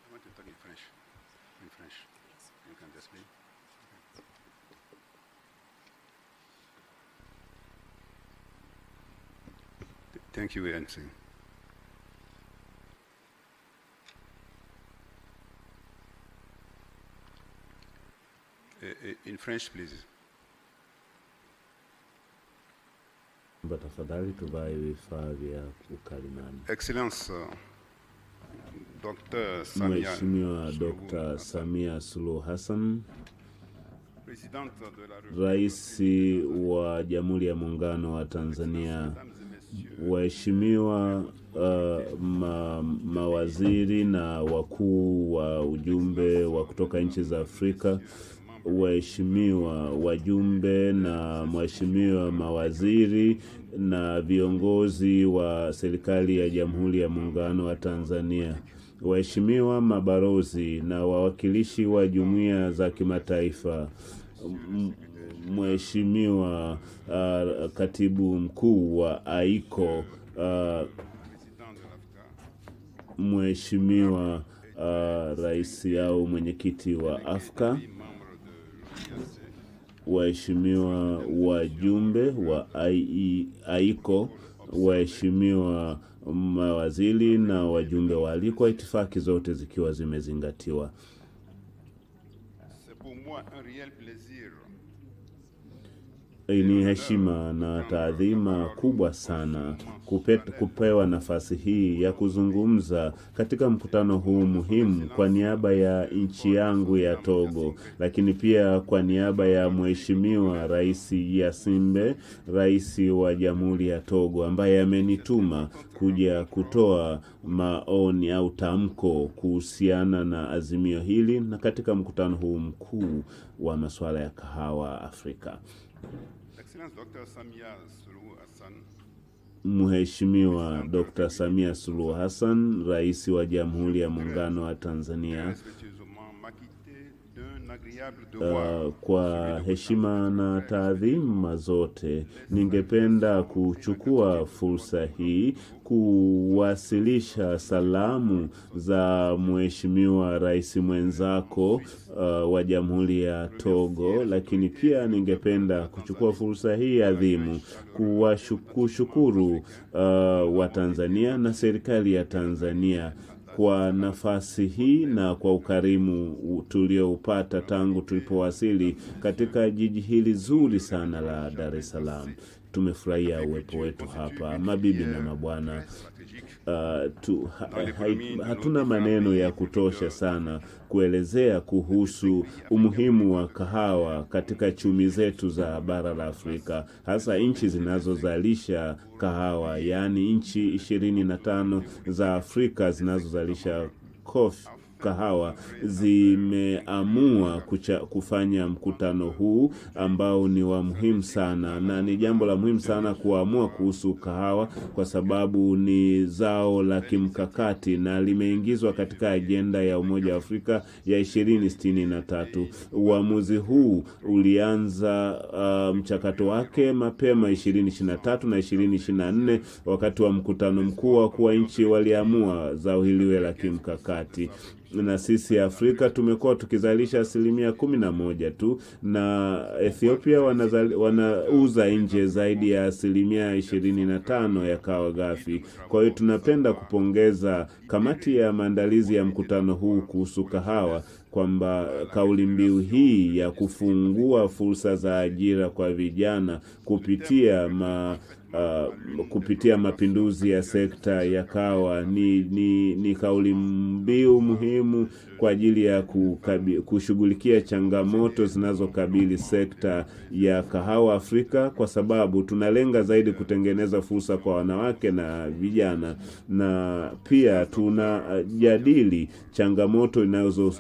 J: I want to talk in French. In French. You can just speak. Thank you, ANC. In French, please.
F: Tafadhali tuvae vifaa vya ukalimani.
J: Excellence, Dr. Samia.
F: Mheshimiwa Dr. Samia Suluhu Hassan, Rais wa Jamhuri ya Muungano wa Tanzania, waheshimiwa mawaziri na wakuu wa ujumbe wa kutoka nchi za Afrika, waheshimiwa wajumbe na mheshimiwa mawaziri na viongozi wa serikali ya Jamhuri ya Muungano wa Tanzania, waheshimiwa mabalozi na wawakilishi wa jumuiya za kimataifa, mheshimiwa katibu mkuu wa AICO, mheshimiwa Rais au mwenyekiti wa Afrika, waheshimiwa wajumbe wa AICO, waheshimiwa mawaziri na wajumbe waalikwa, itifaki zote zikiwa zimezingatiwa. Ni heshima na taadhima kubwa sana kupewa nafasi hii ya kuzungumza katika mkutano huu muhimu kwa niaba ya nchi yangu ya Togo, lakini pia kwa niaba ya Mheshimiwa Rais Yasimbe, Rais wa Jamhuri ya Togo, ambaye amenituma kuja kutoa maoni au tamko kuhusiana na azimio hili na katika mkutano huu mkuu wa masuala ya kahawa Afrika. Mheshimiwa Dr. Samia Suluhu Hassan, Rais wa Jamhuri ya Muungano wa Tanzania, kwa heshima na taadhima zote, ningependa kuchukua fursa hii kuwasilisha salamu za Mheshimiwa Rais mwenzako wa Jamhuri ya Togo, lakini pia ningependa kuchukua fursa hii adhimu kushukuru wa Tanzania na serikali ya Tanzania kwa nafasi hii na kwa ukarimu tulioupata tangu tulipowasili katika jiji hili zuri sana la Dar es Salaam. Tumefurahia uwepo wetu hapa, mabibi na mabwana. Hatuna maneno ya kutosha sana kuelezea kuhusu umuhimu wa kahawa katika chumi zetu za bara la Afrika, hasa nchi zinazozalisha kahawa, yani nchi 25 za Afrika zinazozalisha kahawa zimeamua kufanya mkutano huu ambao ni wa muhimu sana, na ni jambo la muhimu sana kuamua kuhusu kahawa kwa sababu ni zao la kimkakati na limeingizwa katika ajenda ya Umoja wa Afrika ya 2063. Uamuzi huu ulianza mchakato wake mapema 2023 na 2024 wakati wa mkutano mkuu wa kwa nchi waliamua zao hili la kimkakati. Na sisi Afrika tumekuwa tukizalisha 11% tu, na Ethiopia wanauza nje zaidi ya 25% ya kahawa ghafi. Kwa hiyo tunapenda kupongeza kamati ya maandalizi ya mkutano huu kuhusu kahawa kwamba kauli mbiu hii ya kufungua fursa za ajira kwa vijana kupitia mapinduzi ya sekta ya kahawa ni kauli mbiu muhimu kwa ajili ya kushughulikia changamoto zinazokabili sekta ya kahawa Afrika, kwa sababu tunalenga zaidi kutengeneza fursa kwa wanawake na vijana, na pia tunajadili changamoto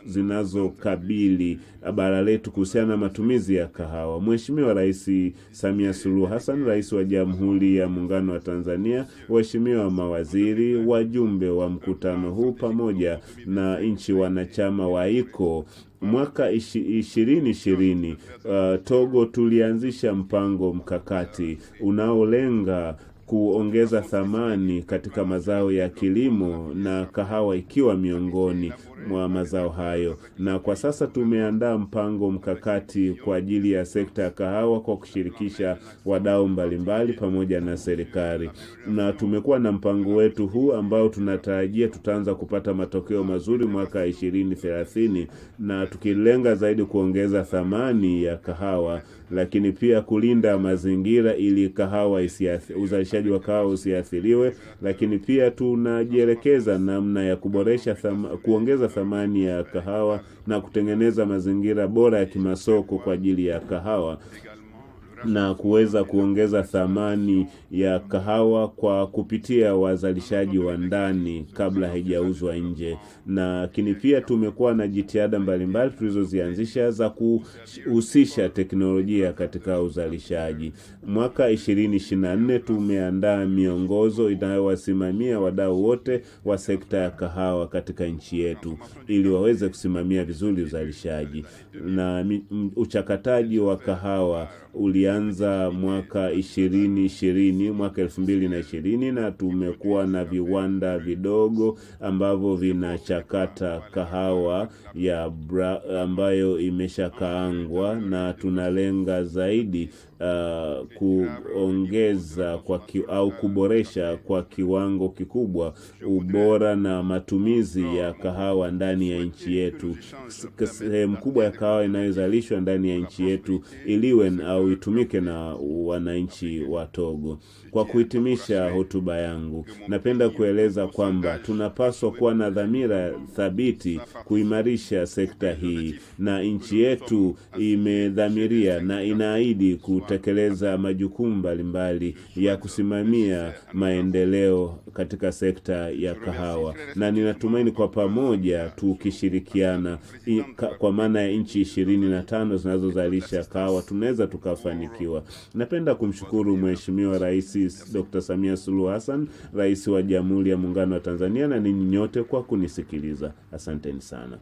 F: zinazokabili bara letu kuhusiana na matumizi ya kahawa. Mheshimiwa Rais Samia Suluhu Hassan, Rais wa Jamhuri ya Muungano wa Tanzania, waheshimiwa mawaziri, wajumbe wa mkutano huu pamoja na nchi wanachama wa AICO, mwaka 2020 Togo tulianzisha mpango mkakati unaolenga kuongeza thamani katika mazao ya kilimo na kahawa ikiwa miongoni mwa mazao hayo. Na kwa sasa tumeandaa mpango mkakati kwa ajili ya sekta ya kahawa kwa kushirikisha wadau mbalimbali pamoja na serikali. Na tumekuwa na mpango wetu huu ambao tunatarajia tutaanza kupata matokeo mazuri mwaka 2030, na tukilenga zaidi kuongeza thamani ya kahawa, lakini pia kulinda mazingira ili uzalishaji wa kahawa usiathiriwe, lakini pia tunajielekeza namna ya kuongeza thamani ya kahawa na kutengeneza mazingira bora ya kimasoko kwa ajili ya kahawa. na kuweza kuongeza thamani ya kahawa kwa kupitia wazalishaji wa ndani kabla haijauzwa nje. Na lakini pia tumekuwa na jitihada mbalimbali tulizozianzisha za kuhusisha teknolojia katika uzalishaji. Mwaka 2024 tumeandaa miongozo inayowasimamia wadau wote wa sekta ya kahawa katika nchi yetu ili waweze kusimamia vizuri uzalishaji. Na uchakataji wa kahawa ulianza mwaka 2020 na tumekuwa na viwanda vidogo ambavyo vinachakata kahawa ambayo imeshakaangwa, na tunalenga zaidi kuongeza au kuboresha kwa kiwango kikubwa ubora na matumizi ya kahawa ndani ya nchi yetu. Sehemu kubwa ya kahawa inayozalishwa ndani ya nchi yetu iliwe au itumike na wananchi wa Togo. Kwa kuhitimisha hotuba yangu, napenda kueleza kwamba tunapaswa kuwa na dhamira thabiti kuimarisha sekta hii, na nchi yetu imedhamiria na inaahidi kutekeleza majukumu mbalimbali ya kusimamia maendeleo katika sekta ya kahawa. Na ninatumaini kwa pamoja tukishirikiana kwa maana ya nchi 25 zinazozalisha kahawa tunaweza tukafanikiwa. Napenda kumshukuru Mheshimiwa Rais Dr. Samia Suluhu Hassan, Rais wa Jamhuri ya Muungano wa Tanzania, na ninyi nyote kwa kunisikiliza. Asanteni sana.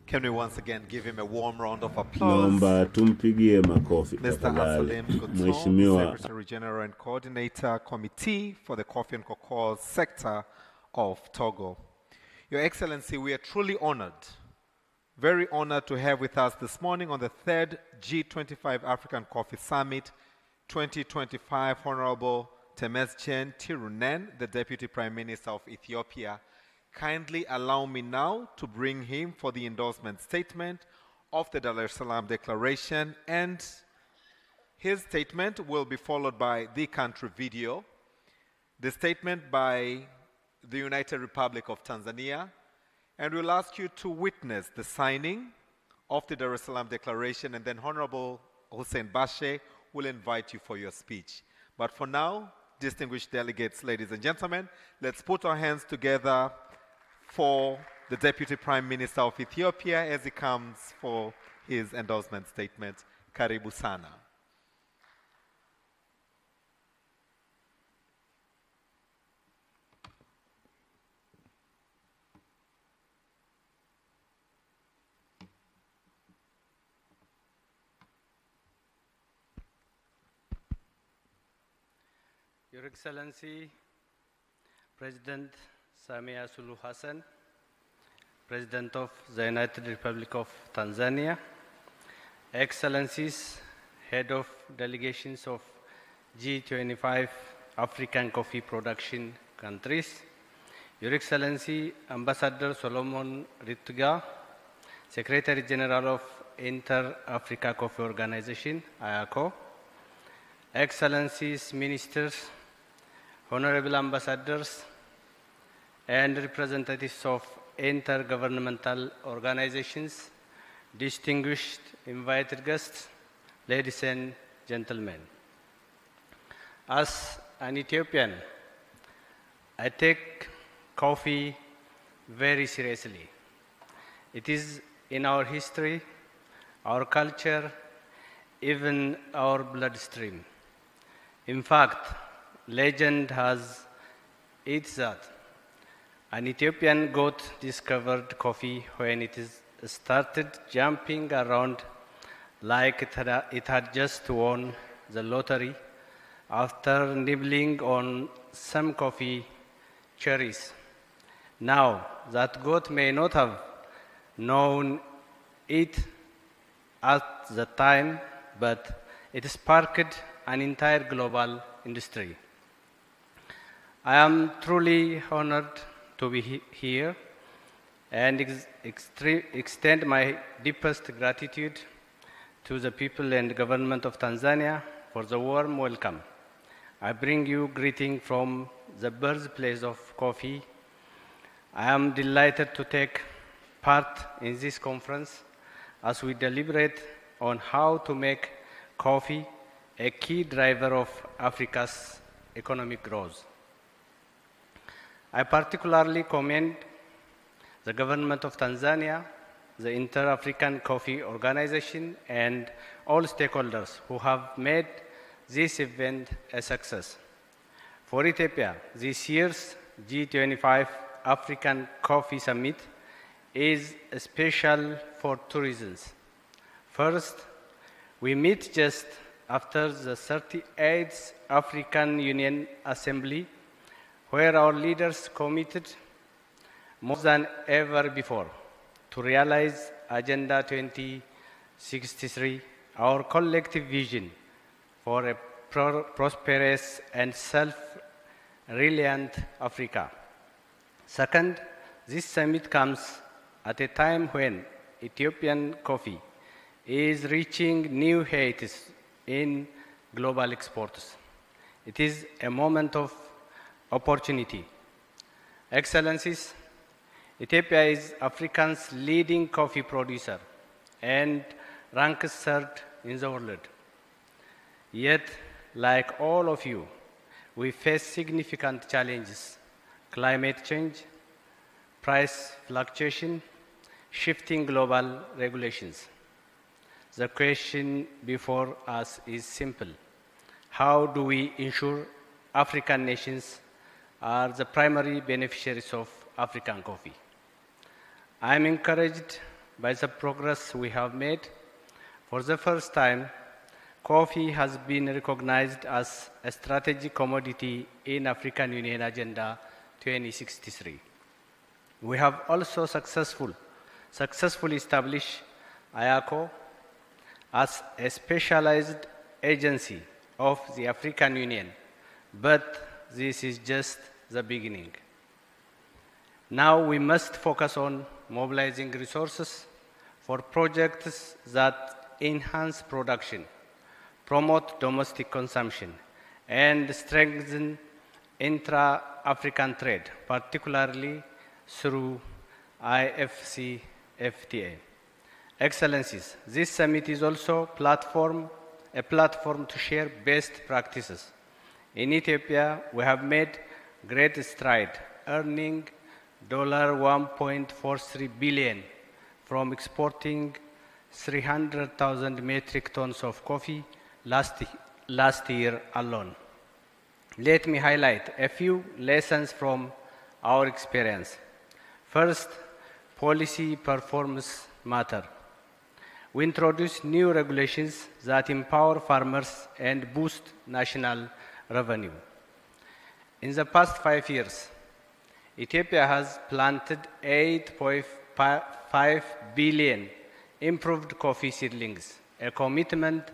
D: Can we once again give him a warm round of applause?
F: Naomba tumpigie makofi
D: Mr.
F: tafadhali.
D: Asalim
F: Mheshimiwa
D: Secretary General and Coordinator Committee for the Coffee and Cocoa Sector of Togo. Your Excellency, we are truly honored, very honored to have with us this morning on the 3rd G25 African Coffee Summit 2025 Honorable Temesgen Tirunen, the Deputy Prime Minister of Ethiopia. Kindly allow me now to bring him for the endorsement statement of the Dar es Salaam Declaration, and his statement will be followed by the country video, the statement by the United Republic of Tanzania, and we'll ask you to witness the signing of the Dar es Salaam Declaration, and then Honorable Hussein Bashe will invite you for your speech. But for now, distinguished delegates, ladies and gentlemen, let's put our hands together for the Deputy Prime Minister of Ethiopia as he comes for his endorsement statement. Karibu sana.
K: Your Excellency, President Samia Suluhu Hassan, President of the United Republic of Tanzania, Excellencies, Head of Delegations of G25 African Coffee Production Countries, Your Excellency, Ambassador Solomon Rittiga, Secretary General of Inter-Africa Coffee Organization, IACO, Excellencies, Ministers, Honorable Ambassadors, and representatives of intergovernmental organizations, distinguished invited guests, ladies and gentlemen. As an Ethiopian, I take coffee very seriously. It is in our history, our culture, even our bloodstream. In fact, legend has it that an Ethiopian goat discovered coffee when it started jumping around like it had just won the lottery after nibbling on some coffee cherries. Now, that goat may not have known it at the time, but it sparked an entire global industry. I am truly honored to be here and extend my deepest gratitude to the people and government of Tanzania for the warm welcome. I bring you greeting from the birthplace of coffee. I am delighted to take part in this conference as we deliberate on how to make coffee a key driver of Africa's economic growth. I particularly commend the government of Tanzania, the Inter-African Coffee Organization, and all stakeholders who have made this event a success. For Ethiopia, this year's G25 African Coffee Summit is special for two reasons. First, we meet just after the 38th African Union Assembly, where our leaders committed more than ever before to realize Agenda 2063, our collective vision for a prosperous and self-reliant Africa. Second, this summit comes at a time when Ethiopian coffee is reaching new heights in global exports. It is a moment of opportunity. Excellencies, Ethiopia is Africa's leading coffee producer and ranks third in the world. Yet, like all of you, we face significant challenges: climate change, price fluctuation, shifting global regulations. The question before us is simple. How do we ensure African nations are the primary beneficiaries of African coffee? I am encouraged by the progress we have made. For the first time, coffee has been recognized as a strategic commodity in African Union Agenda 2063. We have also successfully established IACO as a specialized agency of the African Union, but this is just the beginning. Now we must focus on mobilizing resources for projects that enhance production, promote domestic consumption, and strengthen intra-African trade, particularly through IFCFTA. Excellencies, this summit is also a platform to share best practices. In Ethiopia, we have made great stride, earning $1.43 billion from exporting 300,000 metric tons of coffee last year alone. Let me highlight a few lessons from our experience. First, policy performance matter. We introduced new regulations that empower farmers and boost national revenue. In the past 5 years, Ethiopia has planted 8.5 billion improved coffee seedlings, a commitment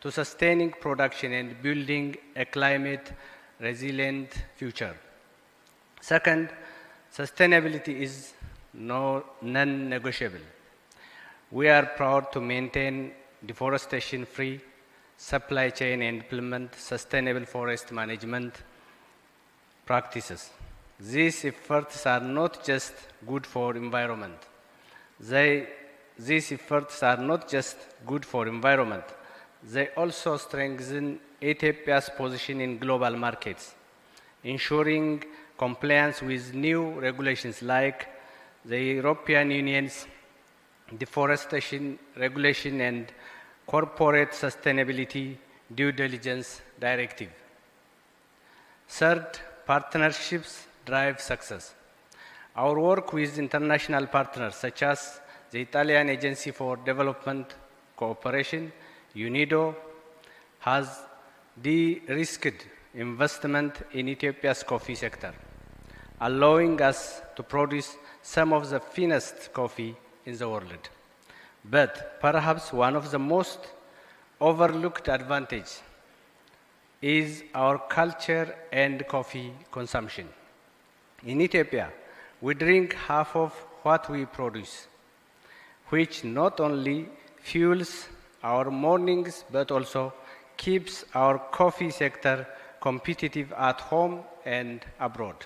K: to sustaining production and building a climate-resilient future. Second, sustainability is non-negotiable. We are proud to maintain deforestation-free supply chain and implement sustainable forest management practices. These efforts are not just good for environment. These efforts are not just good for environment. They also strengthen Ethiopia's position in global markets, ensuring compliance with new regulations like the European Union's deforestation regulation and corporate sustainability due diligence directive. Third, partnerships drive success. Our work with international partners such as the Italian Agency for Development Cooperation, UNIDO, has de-risked investment in Ethiopia's coffee sector, allowing us to produce some of the finest coffee in the world. But perhaps one of the most overlooked advantages is our culture and coffee consumption. In Ethiopia, we drink half of what we produce, which not only fuels our mornings but also keeps our coffee sector competitive at home and abroad.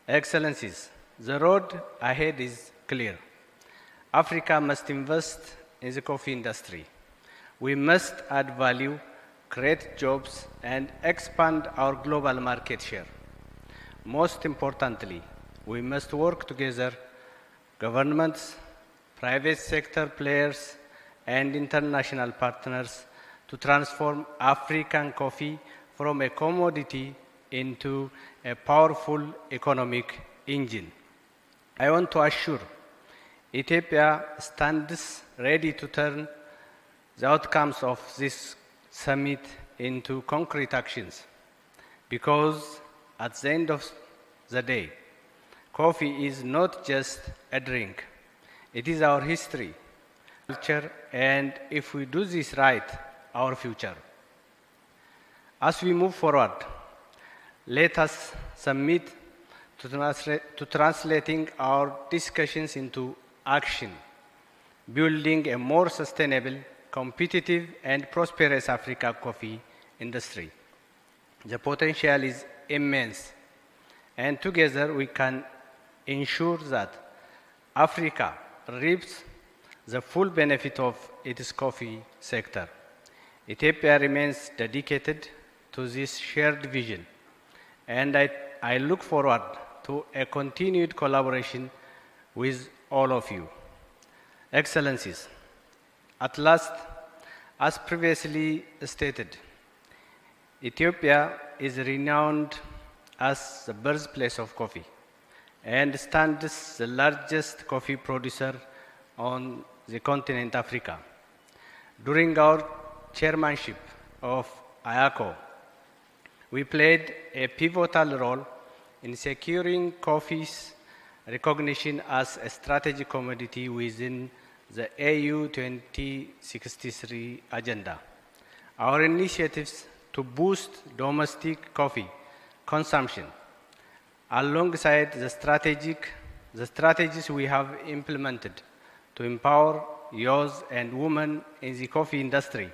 K: Excellencies, the road ahead is clear. Africa must invest in the coffee industry. We must add value, create jobs, and expand our global market share. Most importantly, we must work together, governments, private sector players, and international partners to transform African coffee from a commodity into a powerful economic engine. I want to assure Ethiopia stands ready to turn the outcomes of this summit into concrete actions, because at the end of the day, coffee is not just a drink. It is our history, culture, and if we do this right, our future. As we move forward, let us submit to translating our discussions into action, building a more sustainable, competitive, and prosperous Africa coffee industry. The potential is immense, and together we can ensure that Africa reaps the full benefit of its coffee sector. Ethiopia remains dedicated to this shared vision, and I look forward to a continued collaboration with all of you. Excellencies, at last, as previously stated, Ethiopia is renowned as the birthplace of coffee and stands the largest coffee producer on the continent Africa. During our chairmanship of IACO, we played a pivotal role in securing coffee's recognition as a strategic commodity within the AU 2063 agenda. Our initiatives to boost domestic coffee consumption, alongside the strategies we have implemented to empower youth and women in the coffee industry,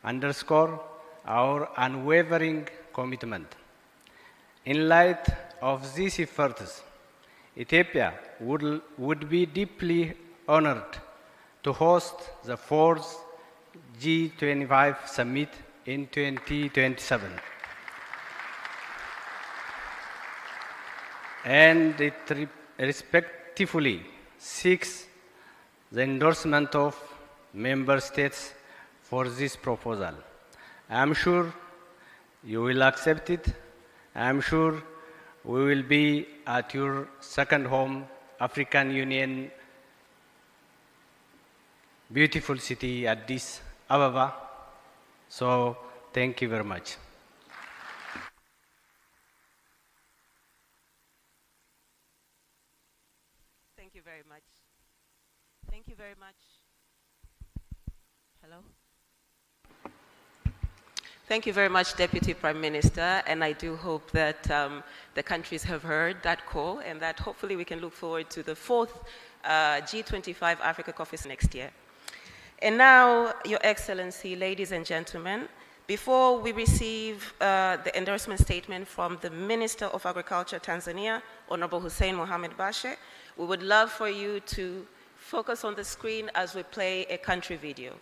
K: underscore our unwavering commitment. In light of these efforts, Ethiopia would be deeply honored to host the 4th G25 summit in 2027. And it respectfully seeks the endorsement of member states for this proposal. I am sure you will accept it. I am sure we will be at your second home, African Union, beautiful city, Addis Ababa. So thank you very much.
A: Thank you very much. Thank you very much. Hello? Thank you very much, Deputy Prime Minister, and I do hope that the countries have heard that call and that hopefully we can look forward to the 4th G25 Africa Coffee next year. And now, Your Excellency, ladies and gentlemen, before we receive the endorsement statement from the Minister of Agriculture, Tanzania, Honorable Hussein Mohamed Bashe, we would love for you to focus on the screen as we play a country video.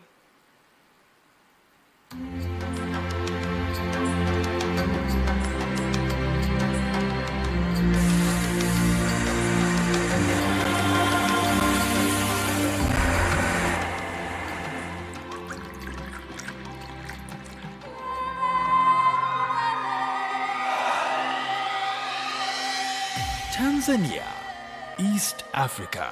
L: Tanzania, East Africa,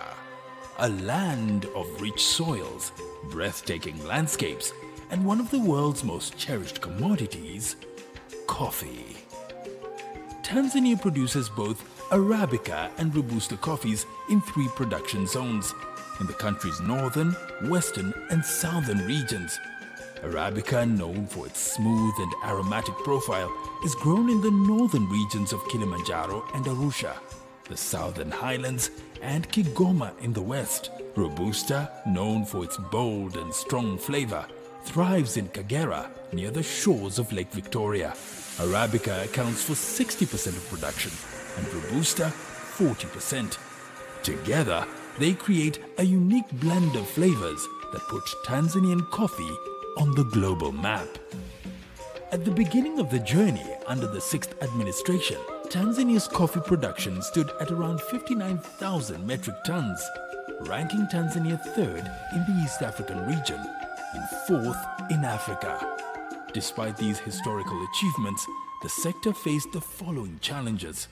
L: a land of rich soils, breathtaking landscapes, and one of the world's most cherished commodities, coffee. Tanzania produces both Arabica and Robusta coffees in 3 production zones in the country's northern, western, and southern regions. Arabica, known for its smooth and aromatic profile, is grown in the northern regions of Kilimanjaro and Arusha, the southern highlands, and Kigoma in the west. Robusta, known for its bold and strong flavor, thrives in Kagera near the shores of Lake Victoria. Arabica accounts for 60% of production and Robusta 40%. Together, they create a unique blend of flavors that put Tanzanian coffee on the global map. At the beginning of the journey under the 6th administration, Tanzania's coffee production stood at around 59,000 metric tons, ranking Tanzania 3rd in the East African region and 4th in Africa. Despite these historical achievements, the sector faced the following challenges.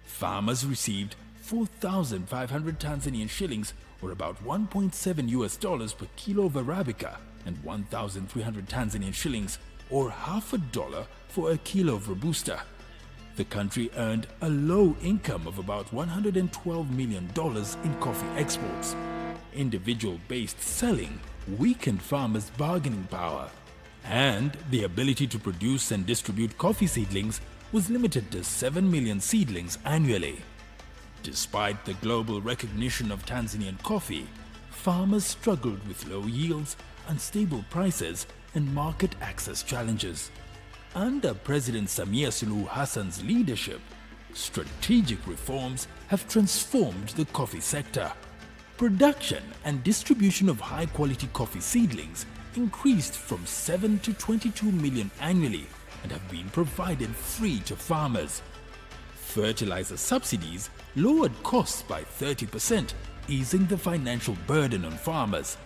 L: Farmers received 4,500 Tanzanian shillings, or about $1.7 per kilo of Arabica, and 1,300 Tanzanian shillings, or $0.50 for a kilo of Robusta. The country earned a low income of about $112 million in coffee exports. Individual-based selling weakened farmers' bargaining power, and the ability to produce and distribute coffee seedlings was limited to 7 million seedlings annually. Despite the global recognition of Tanzanian coffee, farmers struggled with low yields, unstable prices, and market access challenges. Under President Samia Suluhu Hassan's leadership, strategic reforms have transformed the coffee sector. Production and distribution of high-quality coffee seedlings increased from 7 to 22 million annually and have been provided free to farmers. Fertilizer subsidies lowered costs by 30%, easing the financial burden on farmers.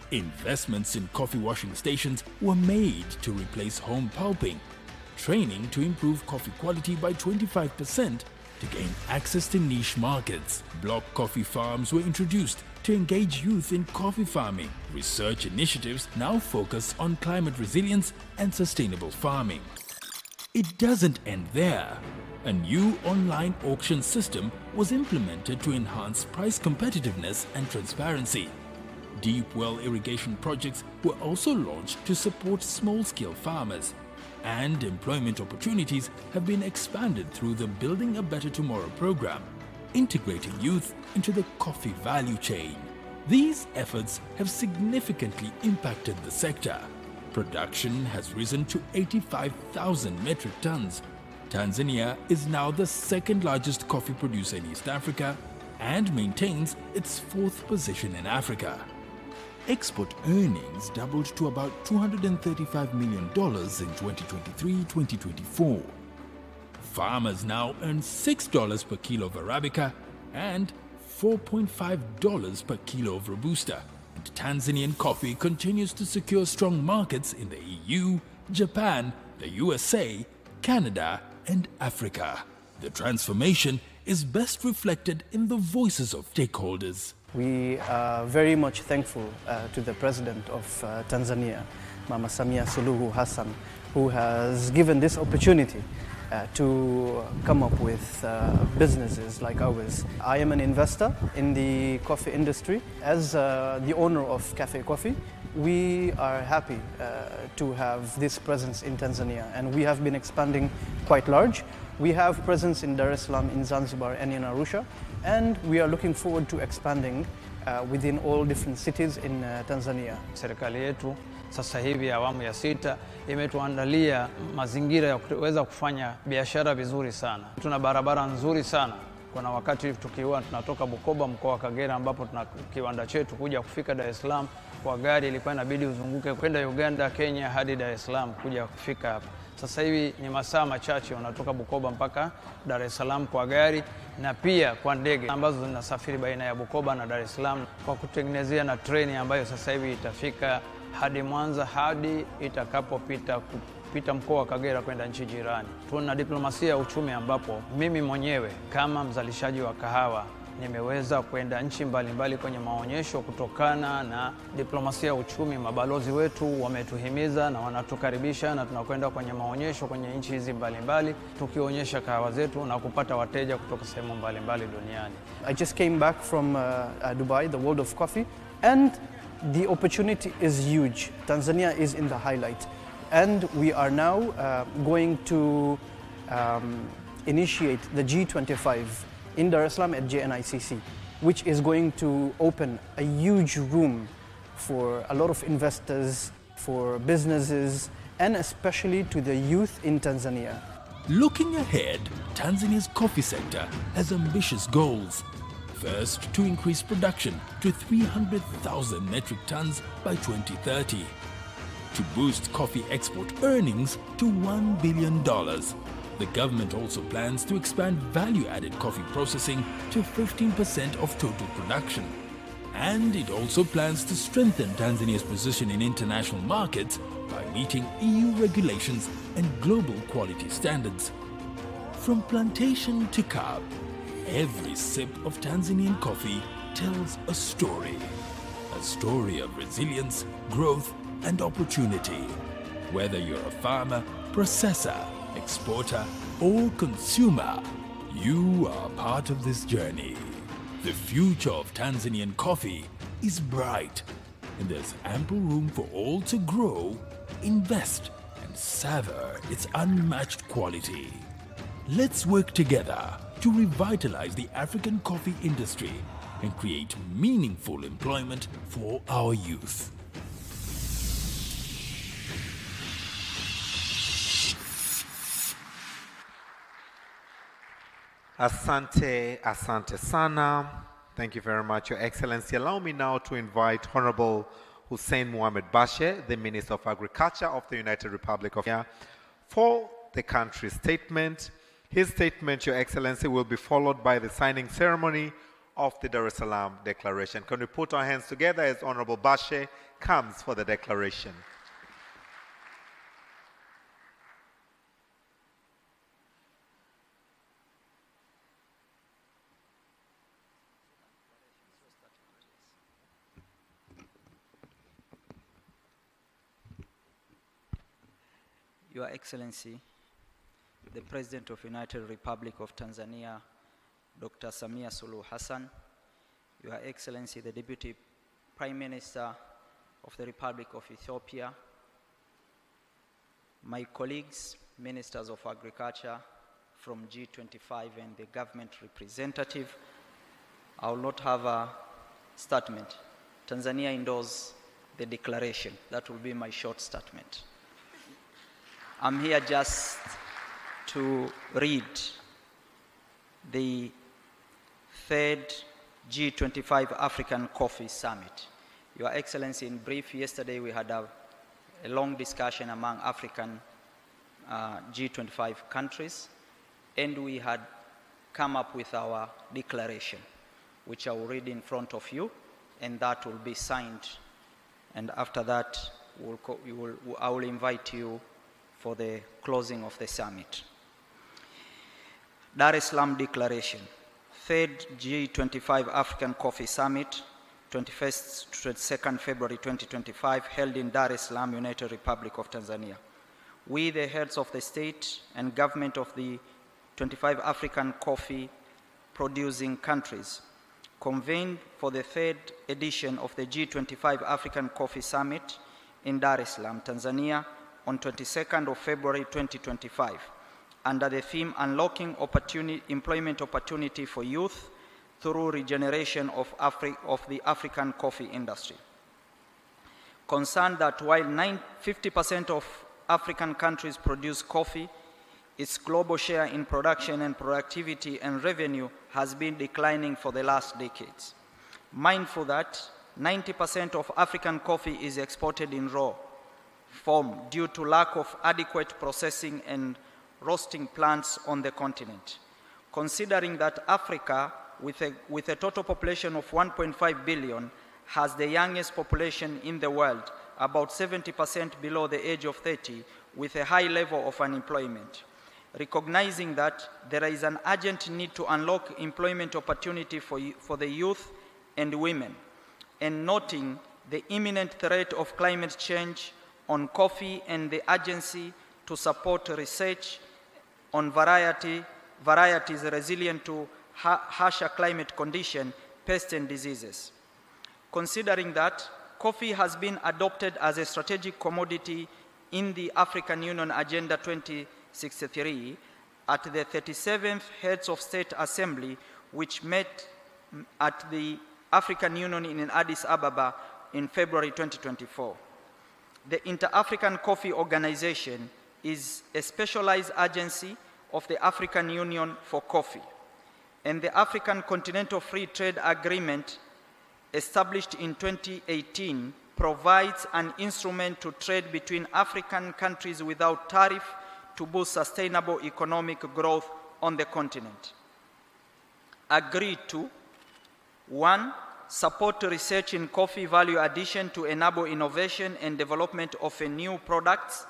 L: Investments in coffee washing stations were made to replace home pulping. Training to improve coffee quality by 25% to gain access to niche markets. Block coffee farms were introduced to engage youth in coffee farming. Research initiatives now focus on climate resilience and sustainable farming. It doesn't end there. A new online auction system was implemented to enhance price competitiveness and transparency. Deep well irrigation projects were also launched to support small-scale farmers. And employment opportunities have been expanded through the Building a Better Tomorrow program, integrating youth into the coffee value chain. These efforts have significantly impacted the sector. Production has risen to 85,000 metric tons. Tanzania is now the second largest coffee producer in East Africa and maintains its 4th position in Africa. Export earnings doubled to about $235 million in 2023-2024. Farmers now earn $6 per kilo of Arabica and $4.5 per kilo of Robusta. And Tanzanian coffee continues to secure strong markets in the EU, Japan, the USA, Canada, and Africa. The transformation is best reflected in the voices of stakeholders.
M: We are very much thankful to the President of Tanzania, Mama Samia Suluhu Hassan, who has given this opportunity to come up with businesses like ours. I am an investor in the coffee industry. As the owner of Cafe Coffee, we are happy to have this presence in Tanzania, and we have been expanding quite large. We have presence in Dar es Salaam, in Zanzibar, and in Arusha, and we are looking forward to expanding within all different cities in Tanzania.
N: Serikali yetu sasa hivi awamu ya 6 imetuandalia mazingira ya kuweza kufanya biashara vizuri sana. Tuna barabara nzuri sana. Kuna wakati tukiwa tunatoka Bukoba mkoa wa Kagera ambapo tuna kiwanda chetu kuja kufika Dar es Salaam kwa gari ilikuwa inabidi uzunguke kwenda Uganda, Kenya hadi Dar es Salaam kuja kufika hapa. Sasa hivi ni masaa machache unatoka Bukoba mpaka Dar es Salaam kwa gari na pia kwa ndege ambazo zinasafiri baina ya Bukoba na Dar es Salaam kwa kutengenezea na treni ambayo sasa hivi itafika hadi Mwanza hadi itakapopita mkoa wa Kagera kwenda nchi jirani. Tuna diplomasia ya uchumi ambapo mimi mwenyewe kama mzalishaji wa kahawa nimeweza kwenda nchi mbalimbali kwenye maonyesho kutokana na diplomasia ya uchumi. Mabalozi wetu wametuhimiza na wanatukaribisha na tunakwenda kwenye maonyesho kwenye nchi hizi mbalimbali tukionyesha kahawa zetu na kupata wateja kutoka sehemu mbalimbali duniani.
M: I just came back from Dubai, the world of coffee, and the opportunity is huge. Tanzania is in the highlight, and we are now going to initiate the G25 in Dar es Salaam at JNICC, which is going to open a huge room for a lot of investors, for businesses, and especially to the youth in Tanzania.
L: Looking ahead, Tanzania's coffee sector has ambitious goals. first to increase production to 300,000 metric tons by 2030. To boost coffee export earnings to $1 billion. The government also plans to expand value-added coffee processing to 15% of total production. And it also plans to strengthen Tanzania's position in international markets by meeting EU regulations and global quality standards. From plantation to cup, every sip of Tanzanian coffee tells a story of resilience, growth, and opportunity. Whether you're a farmer, processor, exporter, or consumer, you are part of this journey. The future of Tanzanian coffee is bright, and there's ample room for all to grow, invest, and savor its unmatched quality. Let's work together to revitalize the African coffee industry and create meaningful employment for our youth.
D: Asante, asante sana. Thank you very much, Your Excellency. Allow me now to invite Honorable Hussein Mohamed Bashe, the Minister of Agriculture of the United Republic of Kenya, for the country's statement. His statement, Your Excellency, will be followed by the signing ceremony of the Dar es Salaam Declaration. Can we put our hands together as Honorable Bashe comes for the declaration?
O: Your Excellency, the President of the United Republic of Tanzania, Dr. Samia Suluhu Hassan, Your Excellency, the Deputy Prime Minister of the Republic of Ethiopia, my colleagues, Ministers of Agriculture from G25 and the government representative, I will not have a statement. Tanzania endorses the declaration. That will be my short statement. I'm here just to read the third G25 African Coffee Summit. Your Excellency, in brief, yesterday we had a long discussion among African G25 countries, and we had come up with our declaration, which I will read in front of you, and that will be signed. And after that, I will invite you for the closing of the summit. Dar es Salaam Declaration, third G25 African Coffee Summit, 21st to 22nd February 2025, held in Dar es Salaam, United Republic of Tanzania. We, the heads of the state and government of the 25 African coffee producing countries, convened for the third edition of the G25 African Coffee Summit in Dar es Salaam, Tanzania, on 22nd of February 2025, under the theme Unlocking Employment Opportunity for Youth through Regeneration of the African Coffee Industry. Concerned that while 50% of African countries produce coffee, its global share in production and productivity and revenue has been declining for the last decades. Mindful that 90% of African coffee is exported in raw form due to lack of adequate processing and roasting plants on the continent. Considering that Africa, with a total population of 1.5 billion, has the youngest population in the world, about 70% below the age of 30, with a high level of unemployment. Recognizing that there is an urgent need to unlock employment opportunity for the youth and women, and noting the imminent threat of climate change on coffee and the urgency to support research on varieties resilient to harsher climate conditions, pests and diseases. Considering that coffee has been adopted as a strategic commodity in the African Union Agenda 2063 at the 37th Heads of State Assembly, which met at the African Union in Addis Ababa in February 2024. The Inter-African Coffee Organization is a specialized agency of the African Union for Coffee. and the African Continental Free Trade Agreement, established in 2018, provides an instrument to trade between African countries without tariff to boost sustainable economic growth on the continent. Agreed to: 1. Support research in coffee value addition to enable innovation and development of new products,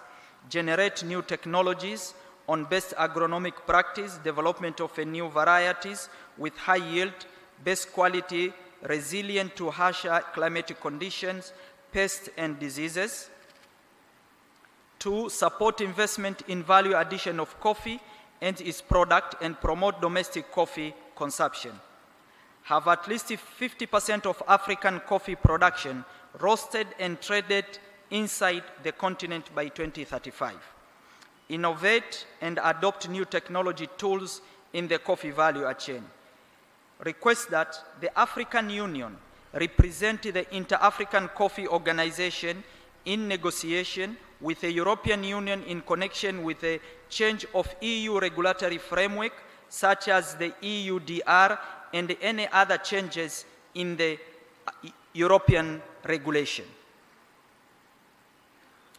O: generate new technologies on best agronomic practice, development of new varieties with high yield, best quality, resilient to harsher climatic conditions, pests and diseases. 2. Support investment in value addition of coffee and its product and promote domestic coffee consumption. Have at least 50% of African coffee production roasted and traded inside the continent by 2035. Innovate and adopt new technology tools in the coffee value chain. Request that the African Union represent the Inter-African Coffee Organization in negotiation with the European Union in connection with the change of EU regulatory framework, such as the EUDR and any other changes in the European regulation.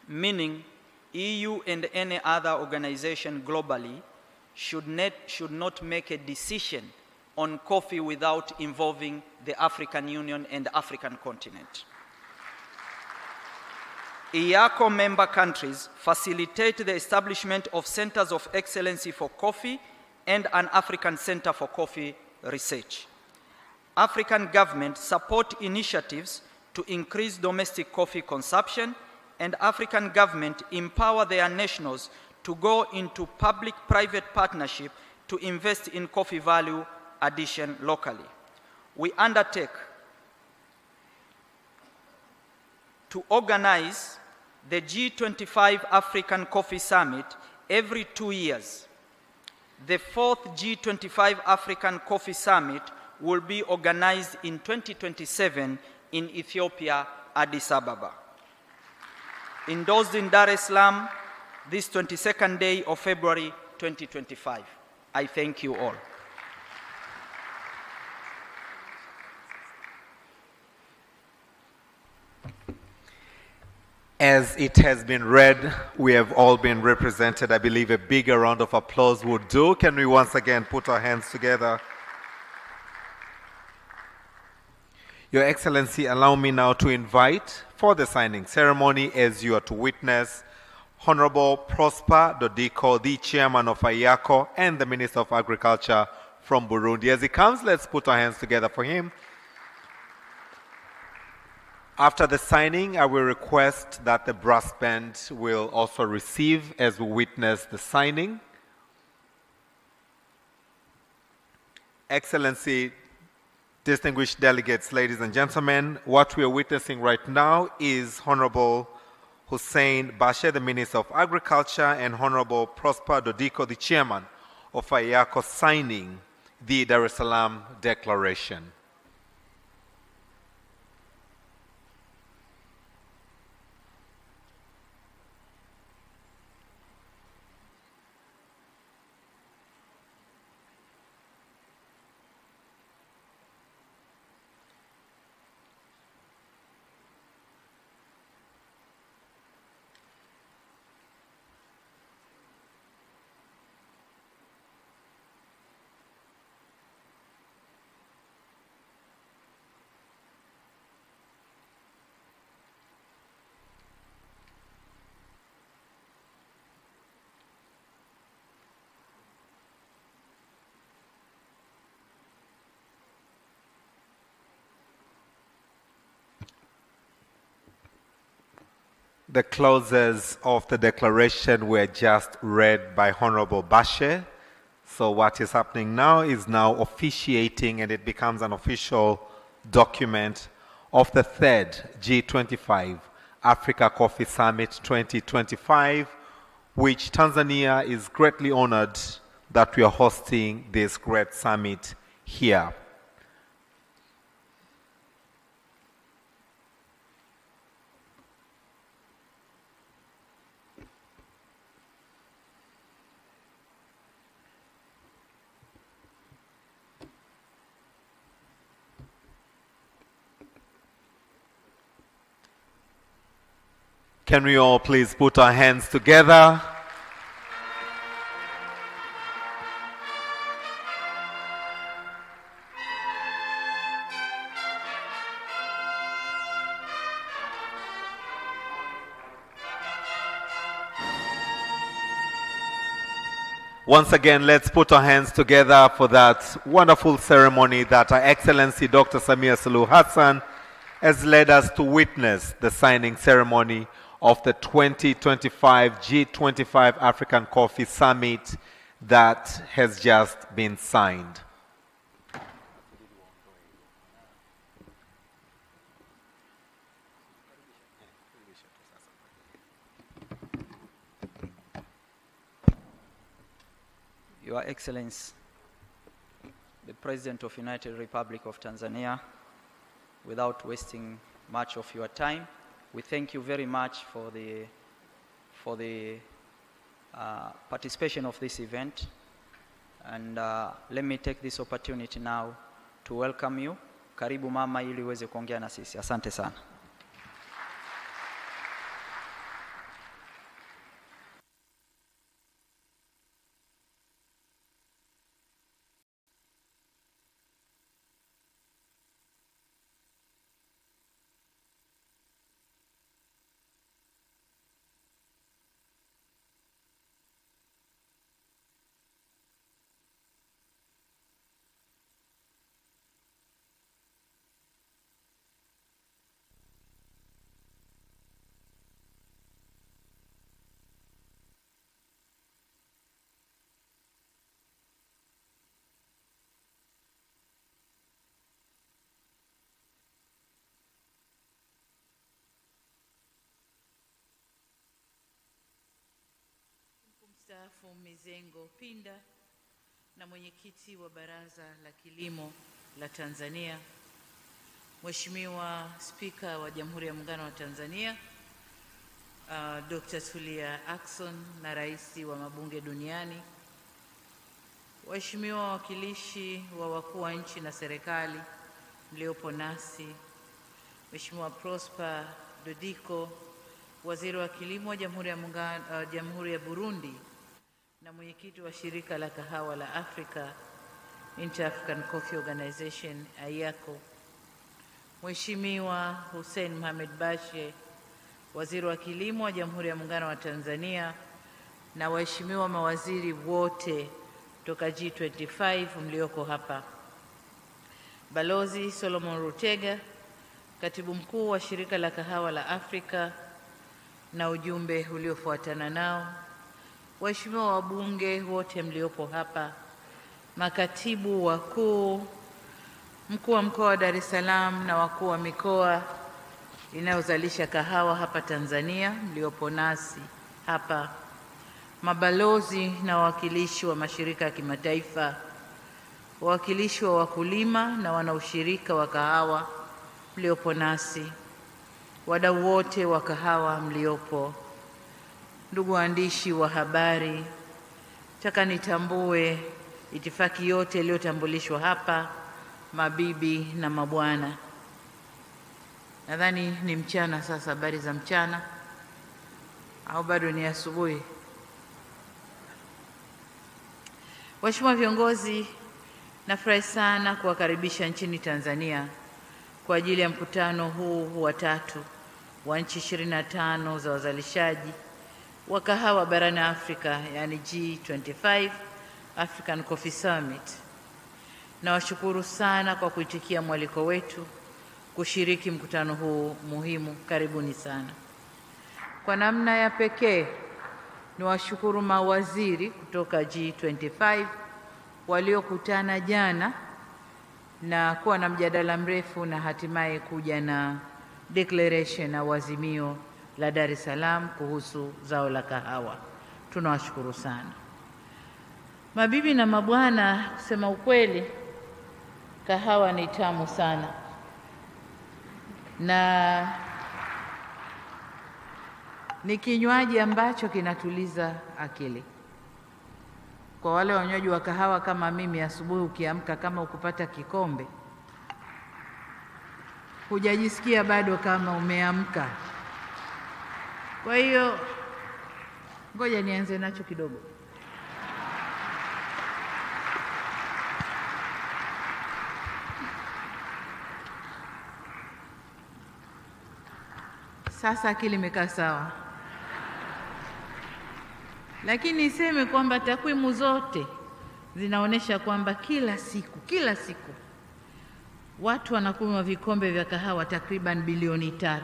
O: Meaning, EU and any other organization globally should not make a decision on coffee without involving the African Union and the African continent. IACO member countries facilitate the establishment of centers of excellency for coffee and an African Center for Coffee Research. African governments support initiatives to increase domestic coffee consumption, and African governments empower their nationals to go into public-private partnership to invest in coffee value addition locally. We undertake to organize the G25 African Coffee Summit every 2 years. The 4th G25 African Coffee Summit will be organized in 2027 in Ethiopia, Addis Ababa. Endorsed in Dar es Salaam, this 22nd day of February 2025. I thank you all.
D: As it has been read, we have all been represented. I believe a bigger round of applause would do. Can we once again put our hands together? Your Excellency, allow me now to invite for the signing ceremony, as you are to witness, Honorable Prosper Dodiko, the Chairman of IACO and the Minister of Agriculture from Burundi. As he comes, let's put our hands together for him. After the signing, I will request that the brass band will also receive as we witness the signing. Excellency, distinguished delegates, ladies and gentlemen, what we are witnessing right now is Honorable Hussein Bashe, the Minister of Agriculture, and Honorable Prosper Dodiko, the Chairman of IACO, signing the Dar es Salaam Declaration. The clauses of the declaration were just read by Honorable Bashe. So what is happening now is now officiating, and it becomes an official document of the 3rd G25 Africa Coffee Summit 2025, which Tanzania is greatly honored that we are hosting this great summit here. Can we all please put our hands together? Once again, let's put our hands together for that wonderful ceremony that Her Excellency Dr. Samia Suluhu Hassan has led us to witness, the signing ceremony of the 2025 G25 African Coffee Summit that has just been signed.
O: Your Excellency, the President of United Republic of Tanzania, without wasting much of your time, we thank you very much for the participation of this event. And let me take this opportunity now to welcome you. Karibu mama ili uweze kuongea na sisi. Asante sana.
P: Mstaafu Mizengo Pinda na mwenyekiti wa Baraza la Kilimo la Tanzania, Mheshimiwa Spika wa Jamhuri ya Muungano wa Tanzania Dr. Tulia Ackson na Rais wa mabunge duniani, waheshimiwa wawakilishi wa wakuu wa nchi na serikali mliopo nasi, Mheshimiwa Prosper Dodiko, Waziri wa Kilimo wa Jamhuri ya Burundi na mwenyekiti wa shirika la Kahawa la Afrika, Inter-African Coffee Organization, AYACO, Mheshimiwa Hussein Mohamed Bashe, Waziri wa Kilimo wa Jamhuri ya Muungano wa Tanzania, na waheshimiwa mawaziri wote toka G25 mlioko hapa, Balozi Solomon Rutega, Katibu Mkuu wa shirika la Kahawa la Afrika na ujumbe uliofuatana nao, waheshimiwa wabunge wote mliopo hapa, makatibu wakuu, mkuu wa mkoa wa Dar es Salaam na wakuu wa mikoa inayozalisha kahawa hapa Tanzania mliopo nasi hapa, mabalozi na wawakilishi wa mashirika ya kimataifa, wawakilishi wa wakulima na wanaushirika wa kahawa mliopo nasi, wadau wote wa kahawa mliopo, ndugu waandishi wa habari, nataka nitambue itifaki yote iliyotambulishwa hapa, mabibi na mabwana. Nadhani ni mchana sasa, habari za mchana au bado ni asubuhi? Waheshimiwa viongozi, nafurahi sana kuwakaribisha nchini Tanzania kwa ajili ya mkutano huu wa tatu wa nchi 25 za wazalishaji wa kahawa barani Afrika, yani G25 African Coffee Summit. Nawashukuru sana kwa kuitikia mwaliko wetu kushiriki mkutano huu muhimu. Karibuni sana. Kwa namna ya pekee niwashukuru mawaziri kutoka G25 waliokutana jana na kuwa na mjadala mrefu na hatimaye kuja na declaration na azimio la Dar es Salaam kuhusu zao la kahawa. Tunawashukuru sana. Mabibi na mabwana, kusema ukweli, kahawa ni tamu sana na ni kinywaji ambacho kinatuliza akili. Kwa wale wanywaji wa kahawa kama mimi, asubuhi ukiamka kama ukupata kikombe, hujajisikia bado kama umeamka. Kwa hiyo ngoja nianze nacho kidogo. Sasa akili imekaa sawa. Lakini niseme kwamba takwimu zote zinaonyesha kwamba kila siku watu wanakunywa vikombe vya kahawa takriban bilioni 3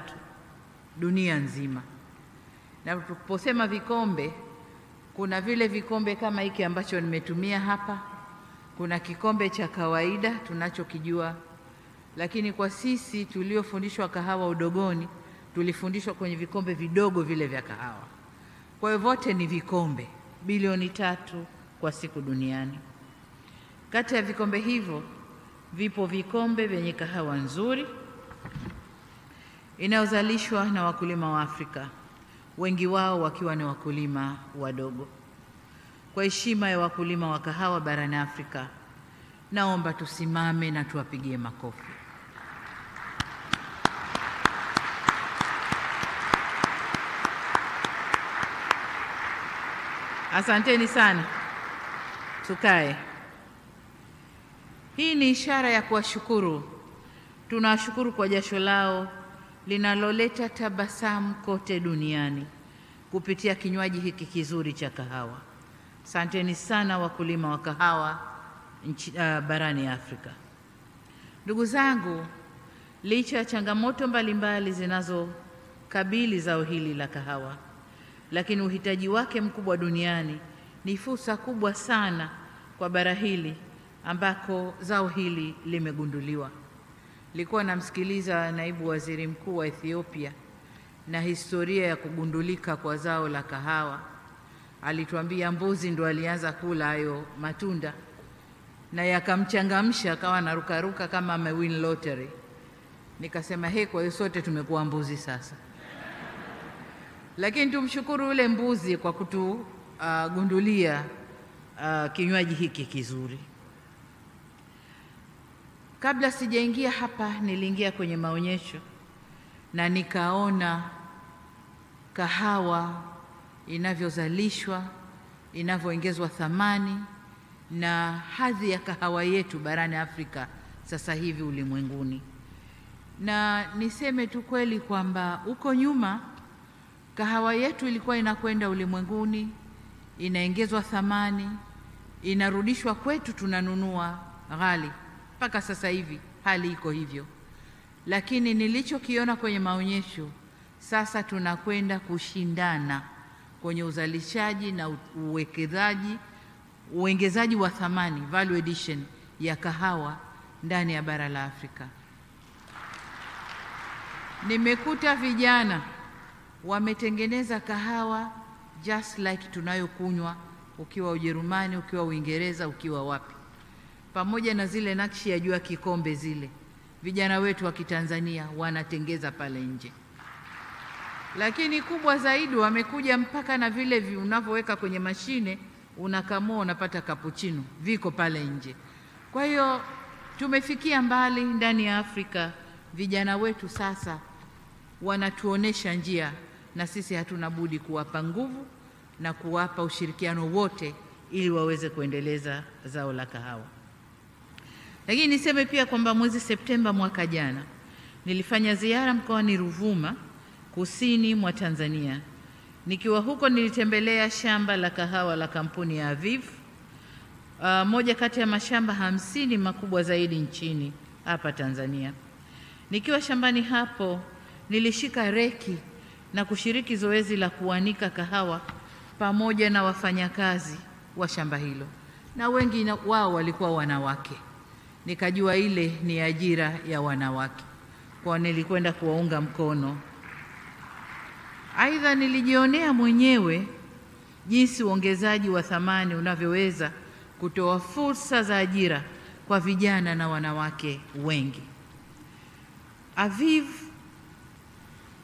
P: dunia nzima. Na tunaposema vikombe, kuna vile vikombe kama hiki ambacho nimetumia hapa, kuna kikombe cha kawaida tunachokijua, lakini kwa sisi tuliofundishwa kahawa udogoni, tulifundishwa kwenye vikombe vidogo vile vya kahawa. Kwa hiyo vote ni vikombe bilioni 3 kwa siku duniani. Kati ya vikombe hivyo vipo vikombe vyenye kahawa nzuri inayozalishwa na wakulima wa Afrika, wengi wao wakiwa ni wakulima wadogo. Kwa heshima ya wakulima wa kahawa barani Afrika, naomba tusimame na tuwapigie makofi. Asanteni sana. Tukae. Hii ni ishara ya kuwashukuru. Tunawashukuru kwa jasho lao linaloleta tabasamu kote duniani kupitia kinywaji hiki kizuri cha kahawa. Asanteni sana wakulima wa kahawa barani Afrika. Ndugu zangu, licha ya changamoto mbalimbali zinazokabili zao hili la kahawa, lakini uhitaji wake mkubwa duniani ni fursa kubwa sana kwa bara hili ambako zao hili limegunduliwa. Nilikuwa namsikiliza naibu waziri mkuu wa Ethiopia na historia ya kugundulika kwa zao la kahawa. Alituambia mbuzi ndo alianza kula hayo matunda na yakamchangamsha akawa anarukaruka kama amewin lottery. Nikasema kwa hiyo sote tumekuwa mbuzi sasa. Lakini tumshukuru yule mbuzi kwa kutugundulia kinywaji hiki kizuri. Kabla sijaingia hapa, niliingia kwenye maonyesho na nikaona kahawa inavyozalishwa, inavyoongezwa thamani na hadhi ya kahawa yetu barani Afrika sasa hivi ulimwenguni. Na niseme tu kweli kwamba uko nyuma kahawa yetu ilikuwa inakwenda ulimwenguni, inaongezwa thamani, inarudishwa kwetu, tunanunua ghali. Mpaka sasa hivi hali iko hivyo. Lakini nilichokiona kwenye maonyesho, sasa tunakwenda kushindana kwenye uzalishaji na uongezaji wa thamani, value addition ya kahawa ndani ya bara la Afrika. Nimekuta vijana wametengeneza kahawa just like tunayokunywa, ukiwa Ujerumani, ukiwa Uingereza, ukiwa wapi. Pamoja na zile nakshi ya jua kikombe zile, vijana wetu wa Kitanzania wanatengeza pale nje. Lakini kubwa zaidi, wamekuja mpaka na vile unavyoweka kwenye mashine, unakamua unapata cappuccino, viko pale nje. Kwa hiyo tumefikia mbali ndani ya Afrika. Vijana wetu sasa wanatuonesha njia, na sisi hatuna budi kuwapa nguvu na kuwapa ushirikiano wote ili waweze kuendeleza zao la kahawa. Lakini niseme pia kwamba mwezi Septemba mwaka jana nilifanya ziara mkoani Ruvuma, kusini mwa Tanzania. Nikiwa huko nilitembelea shamba la kahawa la kampuni ya Aviv, moja kati ya mashamba 50 makubwa zaidi nchini hapa Tanzania. Nikiwa shambani hapo nilishika reki na kushiriki zoezi la kuanika kahawa pamoja na wafanyakazi wa shamba hilo, na wengi wao walikuwa wanawake. Nikajua ile ni ajira ya wanawake, kwa nilikwenda kuwaunga mkono. Aidha, nilijionea mwenyewe jinsi uongezaji wa thamani unavyoweza kutoa fursa za ajira kwa vijana na wanawake wengi. Aviv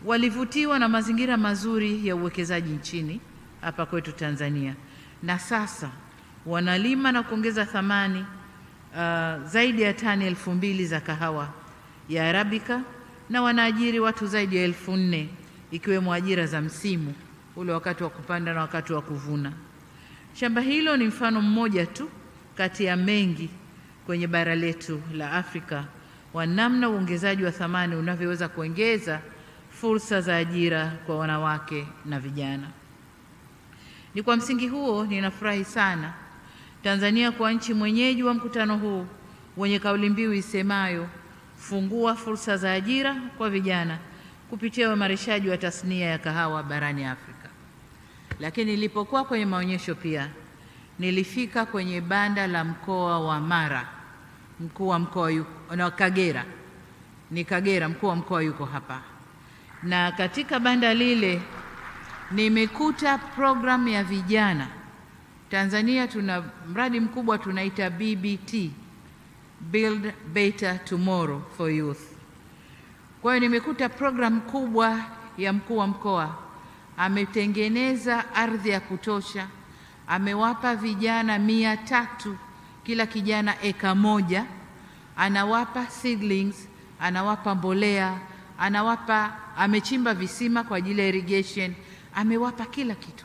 P: walivutiwa na mazingira mazuri ya uwekezaji nchini hapa kwetu Tanzania, na sasa wanalima na kuongeza thamani zaidi ya tani 2,000 za kahawa ya Arabica, na wanaajiri watu zaidi ya 4,000 ikiwemo ajira za msimu ule wakati wa kupanda na wakati wa kuvuna. Shamba hilo ni mfano mmoja tu kati ya mengi kwenye bara letu la Afrika wa namna uongezaji wa thamani unavyoweza kuongeza fursa za ajira kwa wanawake na vijana. Ni kwa msingi huo ninafurahi sana Tanzania kwa nchi mwenyeji wa mkutano huu wenye kauli mbiu isemayo fungua fursa za ajira kwa vijana kupitia uimarishaji wa tasnia ya kahawa barani Afrika. Lakini nilipokuwa kwenye maonyesho pia nilifika kwenye banda la mkoa wa Mara, mkuu wa mkoa na Kagera. Ni Kagera, mkuu wa mkoa yuko hapa. Na katika banda lile nimekuta program ya vijana. Tanzania tuna mradi mkubwa tunaita BBT, Build Better Tomorrow for Youth. Kwa hiyo nimekuta program kubwa ya mkuu wa mkoa, ametengeneza ardhi ya kutosha, amewapa vijana 300 kila kijana eka moja, anawapa seedlings, anawapa mbolea, amechimba visima kwa ajili ya irrigation, amewapa kila kitu.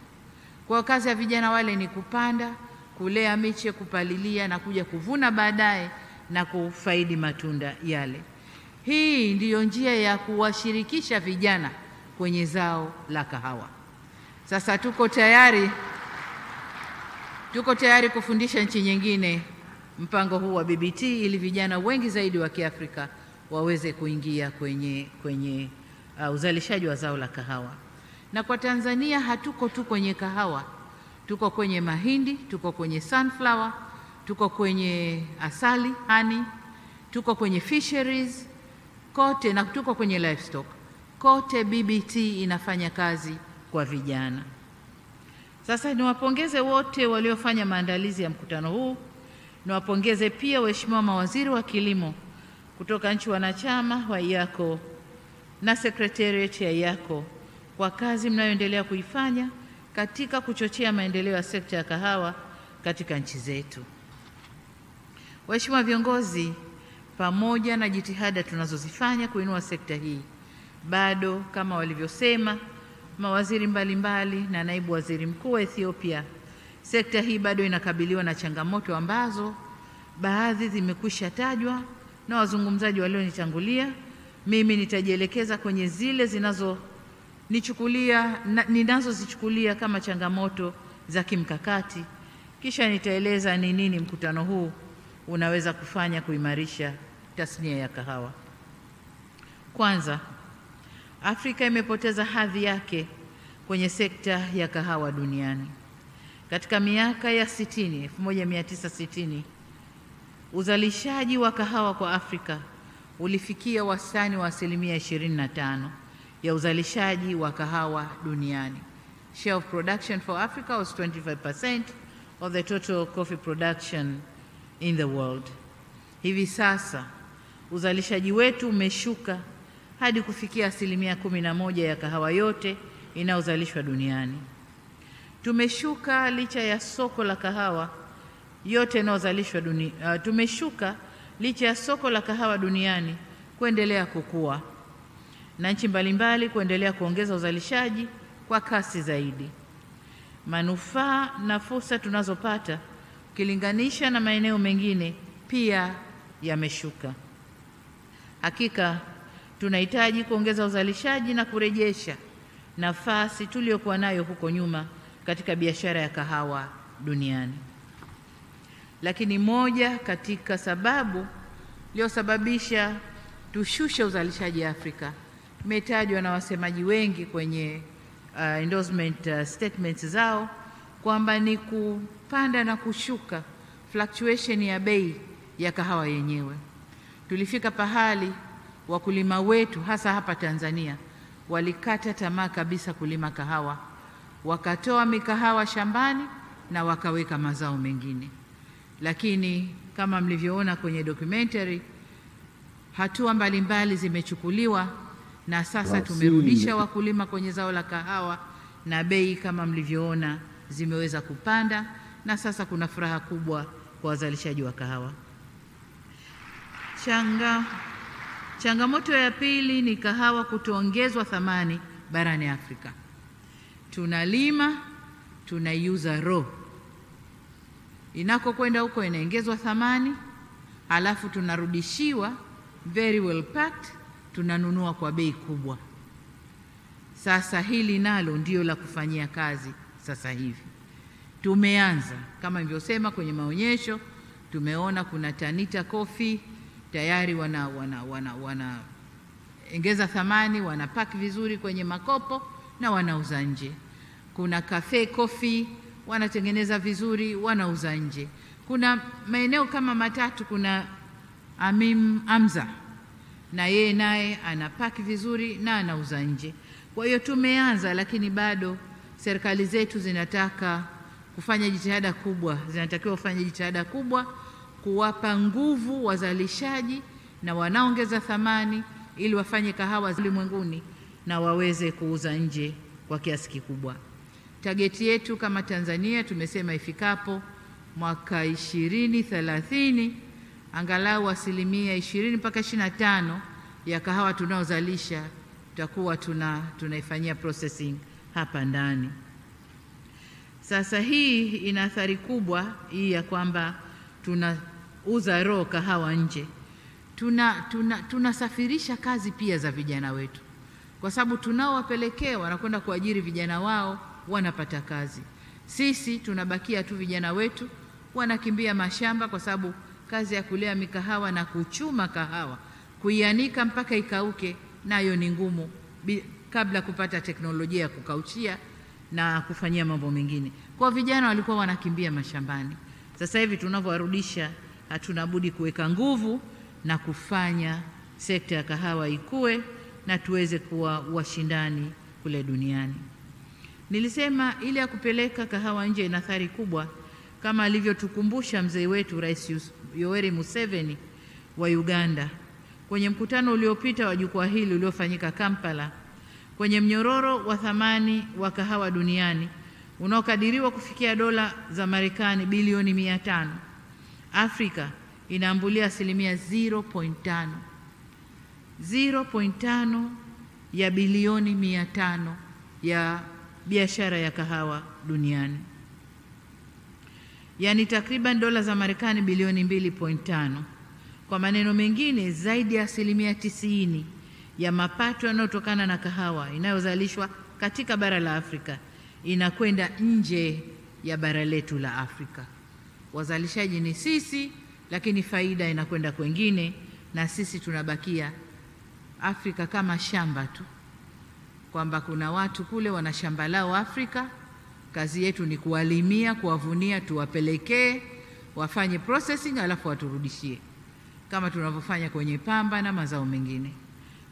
P: Kwa kazi ya vijana wale ni kupanda, kulea miche, kupalilia na kuja kuvuna baadaye na kufaidi matunda yale. Hii ndiyo njia ya kuwashirikisha vijana kwenye zao la kahawa. Sasa tuko tayari kufundisha nchi nyingine mpango huu wa BBT ili vijana wengi zaidi wa Kiafrika waweze kuingia kwenye uzalishaji wa zao la kahawa. Na kwa Tanzania hatuko tu kwenye kahawa, tuko kwenye mahindi, tuko kwenye sunflower, tuko kwenye asali, honey, tuko kwenye fisheries, kote na tuko kwenye livestock. Kote BBT inafanya kazi kwa vijana. Sasa niwapongeze wote waliofanya maandalizi ya mkutano huu. Niwapongeze pia waheshimiwa mawaziri wa kilimo kutoka nchi wanachama wa IACO na secretariat ya IACO kwa kazi mnayoendelea kuifanya katika kuchochea maendeleo ya sekta ya kahawa katika nchi zetu. Waheshimiwa viongozi, pamoja na jitihada tunazozifanya kuinua sekta hii, bado kama walivyosema mawaziri mbalimbali na naibu waziri mkuu wa Ethiopia, sekta hii bado inakabiliwa na changamoto ambazo baadhi zimekwisha tajwa na wazungumzaji walionitangulia. Mimi nitajielekeza kwenye zile ninazozichukulia kama changamoto za kimkakati, kisha nitaeleza ni nini mkutano huu unaweza kufanya kuimarisha tasnia ya kahawa. Kwanza, Afrika imepoteza hadhi yake kwenye sekta ya kahawa duniani. Katika miaka ya 1960, uzalishaji wa kahawa kwa Afrika ulifikia wastani wa 25% ya uzalishaji wa kahawa duniani. Share of production for Africa was 25% of the total coffee production in the world. Hivi sasa uzalishaji wetu umeshuka hadi kufikia 11% ya kahawa yote inayozalishwa duniani. Tumeshuka licha ya soko la kahawa yote inayozalishwa duniani. Tumeshuka licha ya soko la kahawa duniani kuendelea kukua na nchi mbalimbali kuendelea kuongeza uzalishaji kwa kasi zaidi. Manufaa na fursa tunazopata ukilinganisha na maeneo mengine pia yameshuka. Hakika tunahitaji kuongeza uzalishaji na kurejesha nafasi tuliyokuwa nayo huko nyuma katika biashara ya kahawa duniani. Lakini moja katika sababu iliyosababisha tushushe uzalishaji Afrika imetajwa na wasemaji wengi kwenye endorsement statements zao kwamba ni kupanda na kushuka, fluctuation ya bei ya kahawa yenyewe. Tulifika pahali wakulima wetu hasa hapa Tanzania walikata tamaa kabisa kulima kahawa, wakatoa mikahawa shambani na wakaweka mazao mengine. Lakini kama mlivyoona kwenye documentary, hatua mbalimbali zimechukuliwa na sasa tumerudisha wakulima kwenye zao la kahawa na bei kama mlivyoona zimeweza kupanda na sasa kuna furaha kubwa kwa wazalishaji wa kahawa. Changamoto ya pili ni kahawa kutoongezwa thamani barani Afrika. Tunalima, tunaiuza raw. Inakokwenda huko inaongezwa thamani, alafu tunarudishiwa very well packed, tunanunua kwa bei kubwa. Sasa hili nalo ndio la kufanyia kazi sasa hivi. Tumeanza kama nilivyosema kwenye maonyesho, tumeona kuna Tanita Coffee tayari ongeza thamani, wanapack vizuri kwenye makopo na wanauza nje. Kuna Cafe Coffee wanatengeneza vizuri, wanauza nje. Kuna maeneo kama matatu, kuna Amza na yeye naye anapack vizuri na anauza nje. Kwa hiyo tumeanza, lakini bado serikali zetu zinataka kufanya jitihada kubwa, zinatakiwa kufanya jitihada kubwa kuwapa nguvu wazalishaji na wanaongeza thamani ili wafanye kahawa ulimwenguni na waweze kuuza nje kwa kiasi kikubwa. Targeti yetu kama Tanzania tumesema ifikapo mwaka 2030 angalau 20 mpaka 25 ya kahawa tunaozalisha tutakuwa tunaifanyia processing hapa ndani. Sasa hii ina athari kubwa hii ya kwamba tunauza raw kahawa nje. Tunasafirisha kazi pia za vijana wetu, kwa sababu tunaowapelekea wanakwenda kuajiri vijana wao, wanapata kazi. Sisi tunabakia tu vijana wetu wanakimbia mashamba, kwa sababu kazi ya kulea mikahawa na kuchuma kahawa, kuianika mpaka ikauke, nayo ni ngumu kabla kupata teknolojia ya kukauchia na kufanyia mambo mengine. Kwa vijana walikuwa wanakimbia mashambani. Sasa hivi tunavyowarudisha, hatuna budi kuweka nguvu na kufanya sekta ya kahawa ikue na tuweze kuwa washindani kule duniani. Nilisema ile ya kupeleka kahawa nje ina athari kubwa, kama alivyotukumbusha mzee wetu Rais Yoweri Museveni wa Uganda kwenye mkutano uliopita wa jukwaa hili uliofanyika Kampala, kwenye mnyororo wa thamani wa kahawa duniani unaokadiriwa kufikia dola za Marekani bilioni 500. Afrika inaambulia 0.5 ya bilioni 500 ya biashara ya kahawa duniani, yani takriban dola za Marekani bilioni 2.5. Kwa maneno mengine, zaidi ya 90% ya mapato yanayotokana na kahawa inayozalishwa katika bara la Afrika inakwenda nje ya bara letu la Afrika. Wazalishaji ni sisi, lakini faida inakwenda kwengine, na sisi tunabakia Afrika kama shamba tu, kwamba kuna watu kule wana shamba lao Afrika, kazi yetu ni kuwalimia, kuwavunia, tuwapelekee wafanye processing alafu waturudishie, kama tunavyofanya kwenye pamba na mazao mengine.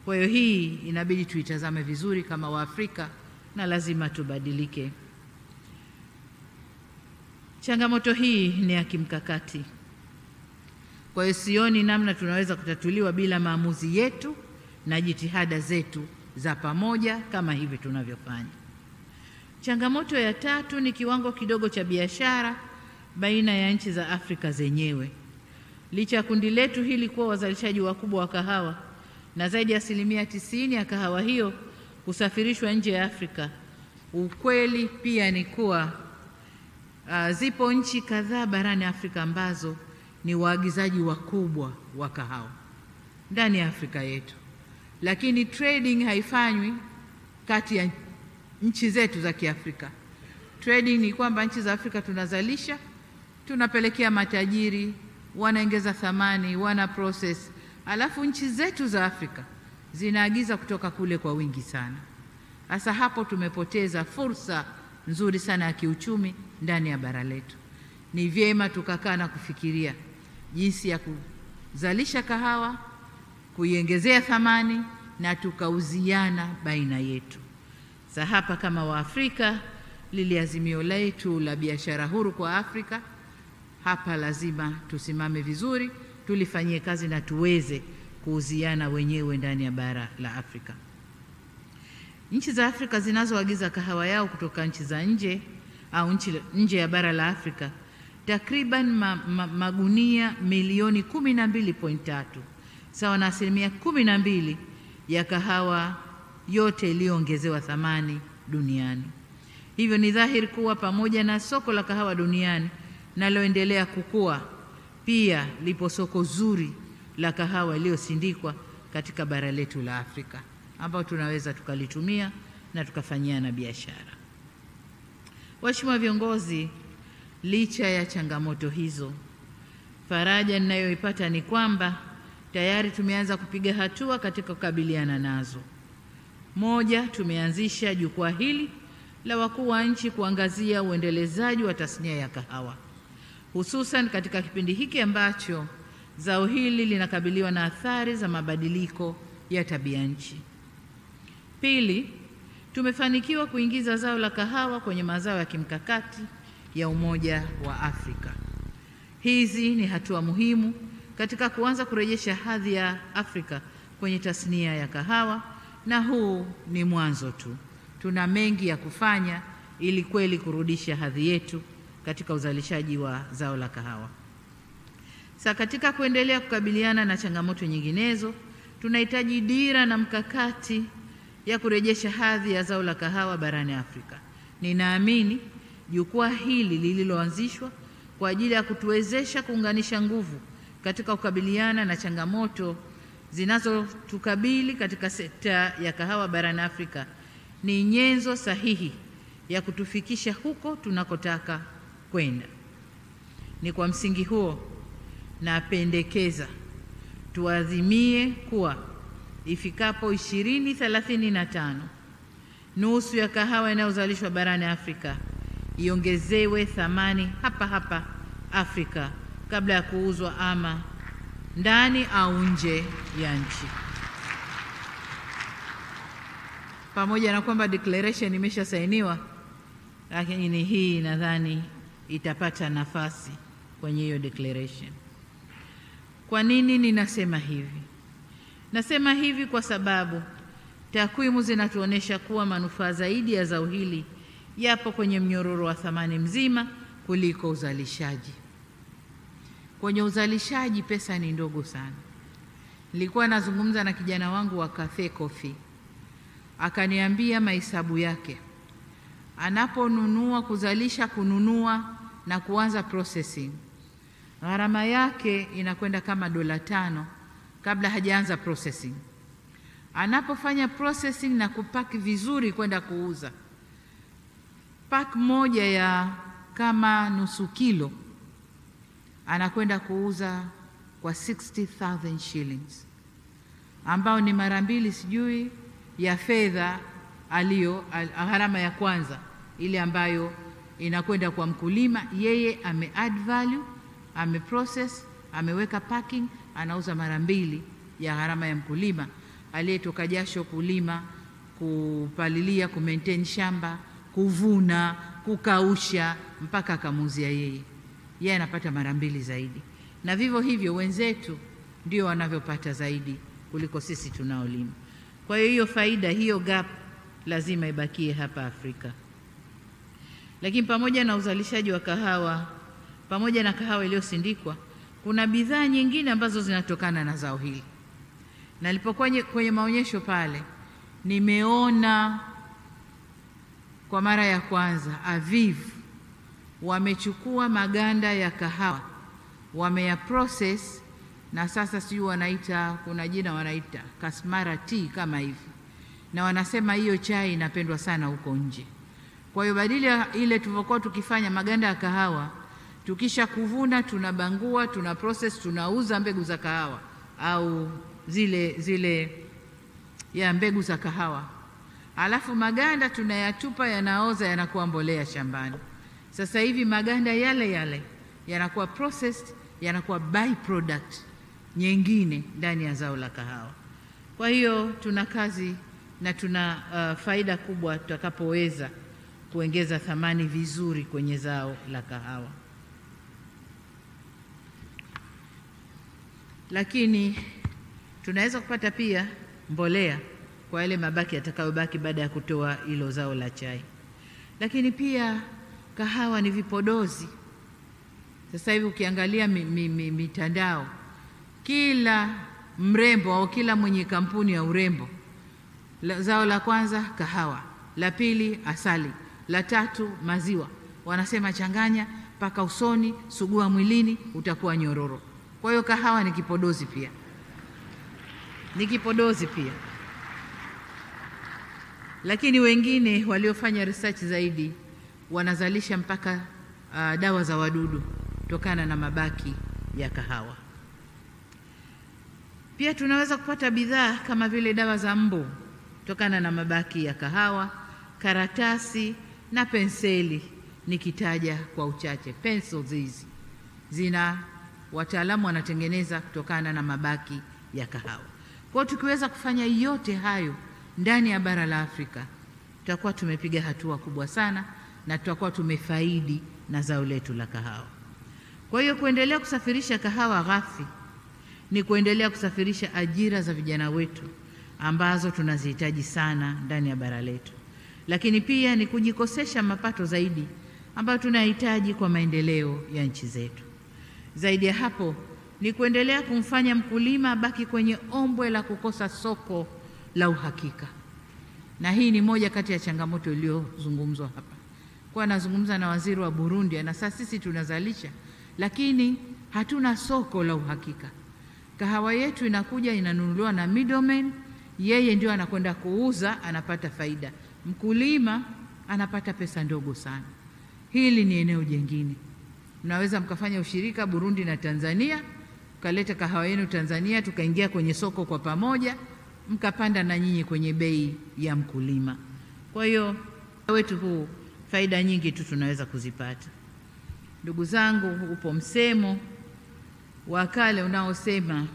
P: Kwa hiyo hii inabidi tuitazame vizuri kama Waafrika na lazima tubadilike. Changamoto hii ni ya kimkakati. Kwa hiyo sioni namna tunaweza kutatuliwa bila maamuzi yetu na jitihada zetu za pamoja kama hivi tunavyofanya. Changamoto ya tatu ni kiwango kidogo cha biashara baina ya nchi za Afrika zenyewe. Licha ya kundi letu hili kuwa wazalishaji wakubwa wa kahawa na zaidi ya 90% ya kahawa hiyo kusafirishwa nje ya Afrika, ukweli pia ni kuwa zipo nchi kadhaa barani Afrika ambazo ni waagizaji wakubwa wa kahawa ndani ya Afrika yetu, lakini trading haifanywi kati ya nchi zetu za Kiafrika. Trading ni kwamba nchi za Afrika tunazalisha, tunapelekea matajiri, wanaongeza thamani, wana process, alafu nchi zetu za Afrika zinaagiza kutoka kule kwa wingi sana. Sasa hapo tumepoteza fursa nzuri sana ya kiuchumi ndani ya bara letu. Ni vyema tukakaa na kufikiria jinsi ya kuzalisha kahawa, kuiongezea thamani na tukauziana baina yetu. Sasa hapa kama Waafrika, lile azimio letu la biashara huru kwa Afrika, hapa lazima tusimame vizuri, tulifanyie kazi na tuweze kuuziana wenyewe ndani ya bara la Afrika. Nchi za Afrika zinazoagiza kahawa yao kutoka nchi za nje au nje ya bara la Afrika takriban magunia milioni 12.3, sawa na 12% ya kahawa yote iliyoongezewa thamani duniani. Hivyo ni dhahiri kuwa pamoja na soko la kahawa duniani naloendelea kukua, pia lipo soko zuri la kahawa iliyosindikwa katika bara letu la Afrika, ambao tunaweza tukalitumia na tukafanyia na biashara. Waheshimiwa viongozi, licha ya changamoto hizo, faraja ninayoipata ni kwamba tayari tumeanza kupiga hatua katika kukabiliana nazo. Moja, tumeanzisha jukwaa hili la wakuu wa nchi kuangazia uendelezaji wa tasnia ya kahawa, hususan katika kipindi hiki ambacho zao hili linakabiliwa na athari za mabadiliko ya tabia nchi. Pili, tumefanikiwa kuingiza zao la kahawa kwenye mazao ya kimkakati ya Umoja wa Afrika. Hizi ni hatua muhimu katika kuanza kurejesha hadhi ya Afrika kwenye tasnia ya kahawa, na huu ni mwanzo tu. Tuna mengi ya kufanya ili kweli kurudisha hadhi yetu katika uzalishaji wa zao la kahawa. Sasa katika kuendelea kukabiliana na changamoto nyinginezo, tunahitaji dira na mkakati ya kurejesha hadhi ya zao la kahawa barani Afrika. Ninaamini jukwaa hili lililoanzishwa kwa ajili ya kutuwezesha kuunganisha nguvu katika kukabiliana na changamoto zinazotukabili katika sekta ya kahawa barani Afrika ni nyenzo sahihi ya kutufikisha huko tunakotaka kwenda. Ni kwa msingi huo napendekeza tuazimie kuwa ifikapo 2035 nusu ya kahawa inayozalishwa barani Afrika iongezewe thamani hapa hapa Afrika kabla ya kuuzwa ama ndani au nje ya nchi. Pamoja na kwamba declaration imeshasainiwa, lakini hii nadhani itapata nafasi kwenye hiyo declaration. Kwa nini ninasema hivi? Nasema hivi kwa sababu takwimu zinatuonesha kuwa manufaa zaidi ya zao hili yapo kwenye mnyororo wa thamani mzima kuliko uzalishaji. Kwenye uzalishaji pesa ni ndogo sana. Nilikuwa nazungumza na kijana wangu wa Cafe Coffee, akaniambia mahesabu yake. Anaponunua, kuzalisha, kununua na kuanza processing, gharama yake inakwenda kama $5 kabla hajaanza processing. Anapofanya processing na kupaki vizuri kwenda kuuza, pack moja ya kama nusu kilo anakwenda kuuza kwa 60,000 shillings, ambao ni mara mbili sijui ya fedha gharama ya kwanza ile ambayo inakwenda kwa mkulima. Yeye ame add value, ame process, ameweka packing, anauza mara mbili ya gharama ya mkulima aliyetoka jasho kulima, kupalilia, kumaintain shamba, kuvuna, kukausha mpaka akamuuzia yeye. Yeye anapata mara mbili zaidi. Na vivyo hivyo wenzetu ndio wanavyopata zaidi kuliko sisi tunaolima. Kwa hiyo faida hiyo, gap lazima ibakie hapa Afrika. Lakini pamoja na uzalishaji wa kahawa, pamoja na kahawa iliyosindikwa, kuna bidhaa nyingine ambazo zinatokana na zao hili. Na nilipokuwa kwenye maonyesho pale, nimeona kwa mara ya kwanza Aviv wamechukua maganda ya kahawa, wameya process, na sasa sijui wanaita, kuna jina wanaita Kasmara tea kama hivi, na wanasema hiyo chai inapendwa sana huko nje. Kwa hiyo badala ya ile tulivyokuwa tukifanya maganda ya kahawa, tukisha kuvuna tunabangua, tuna process, tunauza mbegu za kahawa au zile ya mbegu za kahawa, alafu maganda tunayatupa, yanaoza, yanakuwa mbolea shambani. Sasa hivi maganda yale yale yanakuwa processed, yanakuwa byproduct nyingine ndani ya zao la kahawa. Kwa hiyo tuna kazi na tuna faida kubwa tutakapoweza kuongeza thamani vizuri kwenye zao la kahawa. Lakini tunaweza kupata pia mbolea kwa yale mabaki yatakayobaki baada ya kutoa hilo zao la chai. Lakini pia kahawa ni vipodozi. Sasa hivi ukiangalia mitandao, kila mrembo au kila mwenye kampuni ya urembo Zao la kwanza kahawa, la pili asali, la tatu maziwa. Wanasema changanya mpaka usoni, sugua mwilini, utakuwa nyororo. Kwa hiyo kahawa ni kipodozi pia, ni kipodozi pia. Lakini wengine waliofanya research zaidi wanazalisha mpaka dawa za wadudu kutokana na mabaki ya kahawa. Pia tunaweza kupata bidhaa kama vile dawa za mbu kutokana na mabaki ya kahawa, karatasi na penseli. Nikitaja kwa uchache, pencils hizi zina wataalamu wanatengeneza kutokana na mabaki ya kahawa. Kwa hiyo tukiweza kufanya yote hayo ndani ya bara la Afrika, tutakuwa tumepiga hatua kubwa sana na tutakuwa tumefaidi na zao letu la kahawa. Kwa hiyo kuendelea kusafirisha kahawa ghafi ni kuendelea kusafirisha ajira za vijana wetu ambazo tunazihitaji sana ndani ya bara letu, lakini pia ni kujikosesha mapato zaidi ambayo tunahitaji kwa maendeleo ya nchi zetu. Zaidi ya hapo ni kuendelea kumfanya mkulima baki kwenye ombwe la kukosa soko la uhakika, na hii ni moja kati ya changamoto iliyozungumzwa hapa. Kwa nazungumza na waziri wa Burundi, na sasa sisi tunazalisha lakini hatuna soko la uhakika. Kahawa yetu inakuja inanunuliwa na middleman, yeye ndio anakwenda kuuza, anapata faida. Mkulima anapata pesa ndogo sana. Hili ni eneo jingine. Mnaweza mkafanya ushirika Burundi na Tanzania, mkaleta kahawa yenu Tanzania, tukaingia kwenye soko kwa pamoja, mkapanda na nyinyi kwenye bei ya mkulima. Kwa hiyo wetu huu faida nyingi tu tunaweza kuzipata. Ndugu zangu, upo msemo wa kale unaosema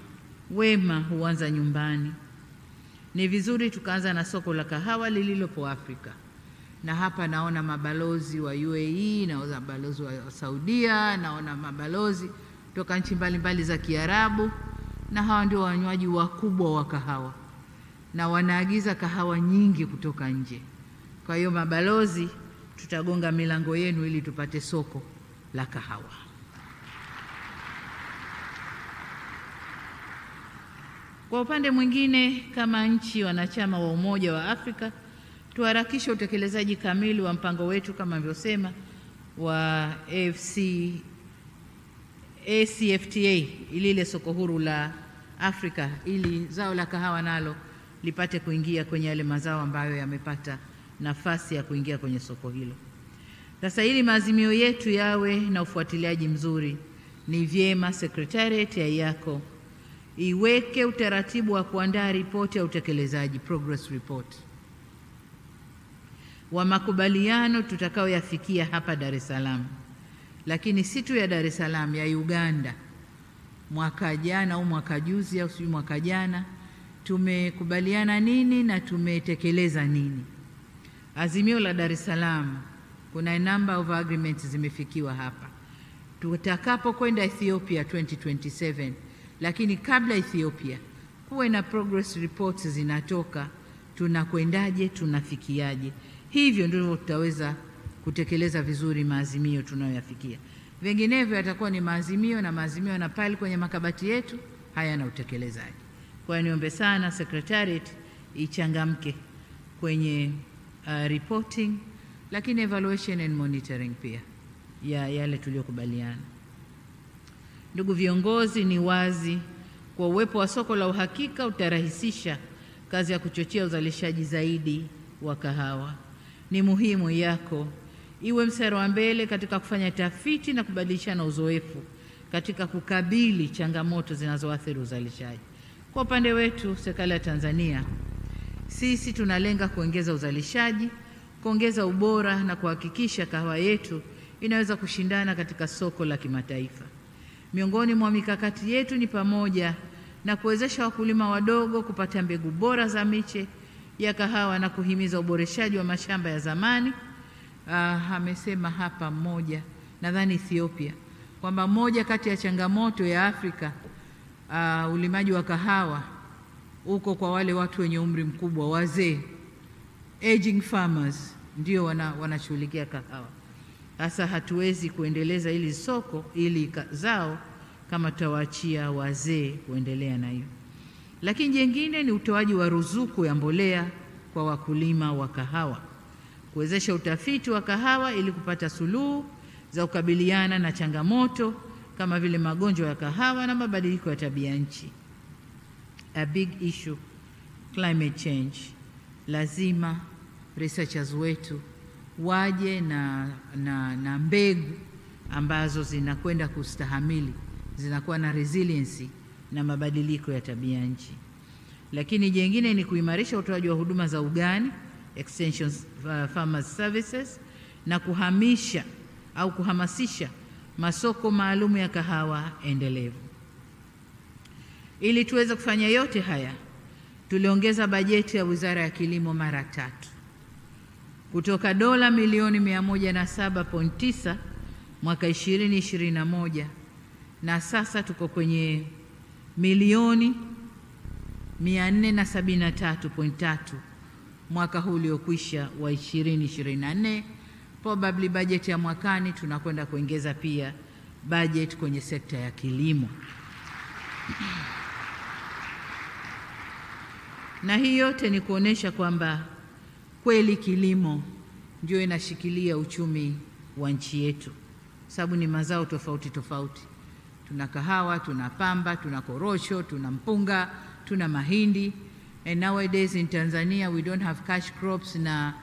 P: wema huanza nyumbani. Ni vizuri tukaanza na soko la kahawa lililopo Afrika. Na hapa naona mabalozi wa UAE, naona mabalozi wa Saudia, naona mabalozi kutoka nchi mbalimbali za Kiarabu, na hawa ndio wanywaji wakubwa wa kahawa na wanaagiza kahawa nyingi kutoka nje. Kwa hiyo mabalozi, tutagonga milango yenu ili tupate soko la kahawa. Kwa upande mwingine, kama nchi wanachama wa Umoja wa Afrika, tuharakishe utekelezaji kamili wa mpango wetu kama nilivyosema wa AfCFTA, ile soko huru la Afrika, ili zao la kahawa nalo lipate kuingia kwenye yale mazao ambayo yamepata nafasi ya kuingia kwenye soko hilo. Sasa ili maazimio yetu yawe na ufuatiliaji mzuri, ni vyema Secretariat ya yako iweke utaratibu wa kuandaa ripoti ya utekelezaji, progress report, wa makubaliano tutakaoyafikia hapa Dar es Salaam. Lakini si tu ya Dar es Salaam, ya Uganda. Mwaka jana au mwaka juzi au sijui mwaka jana tumekubaliana nini na tumetekeleza nini. Azimio la Dar es Salaam, kuna number of agreements zimefikiwa hapa. Tutakapo kwenda Ethiopia 2027, lakini kabla Ethiopia kuwe na progress reports zinatoka, tunakwendaje, tunafikiaje. Hivyo ndivyo tutaweza kutekeleza vizuri maazimio tunayoyafikia. Vinginevyo yatakuwa ni maazimio na maazimio na pale kwenye makabati yetu hayana utekelezaji. Kwa hiyo niombe sana Secretariat ichangamke kwenye reporting, lakini evaluation and monitoring pia ya yale tuliyokubaliana. Ndugu viongozi, ni wazi kwa uwepo wa soko la uhakika utarahisisha kazi ya kuchochea uzalishaji zaidi wa kahawa. Ni muhimu yako iwe mstari wa mbele katika kufanya tafiti na kubadilishana uzoefu katika kukabili changamoto zinazoathiri uzalishaji. Kwa upande wetu, serikali ya Tanzania, sisi tunalenga kuongeza uzalishaji, kuongeza ubora na kuhakikisha kahawa yetu inaweza kushindana katika soko la kimataifa. Miongoni mwa mikakati yetu ni pamoja na kuwezesha wakulima wadogo kupata mbegu bora za miche ya kahawa na kuhimiza uboreshaji wa mashamba ya zamani. Amesema hapa mmoja, nadhani Ethiopia, kwamba moja kati ya changamoto ya Afrika ulimaji wa kahawa uko kwa wale watu wenye umri mkubwa, wazee, aging farmers, ndio wanashughulikia kahawa. Sasa hatuwezi kuendeleza hili soko ili zao kama tutawaachia wazee kuendelea na hiyo. Lakini jingine ni utoaji wa ruzuku ya mbolea kwa wakulima wa kahawa, kuwezesha utafiti wa kahawa ili kupata suluhu za kukabiliana na changamoto kama vile magonjwa ya kahawa na mabadiliko ya tabia nchi. A big issue, climate change. Lazima researchers wetu waje na mbegu ambazo zinakwenda kustahamili, zinakuwa na resiliency na mabadiliko ya tabia nchi. Lakini jengine ni kuimarisha utoaji wa huduma za ugani, extension farmers services, na kuhamisha au kuhamasisha masoko maalum ya kahawa endelevu. Ili tuweze kufanya yote haya, tuliongeza bajeti ya Wizara ya Kilimo mara 3 kutoka dola milioni 107.9 mwaka 2021 na sasa tuko kwenye milioni 473.3 mwaka huu uliokwisha wa 2024. Probably budget ya mwakani tunakwenda kuongeza pia budget kwenye sekta ya kilimo. Na hii yote ni kuonesha kwamba kweli kilimo ndio inashikilia uchumi wa nchi yetu, sababu ni mazao tofauti tofauti. Tuna kahawa, tuna pamba, tuna korosho, tuna mpunga, tuna mahindi. And nowadays in Tanzania we don't have cash crops na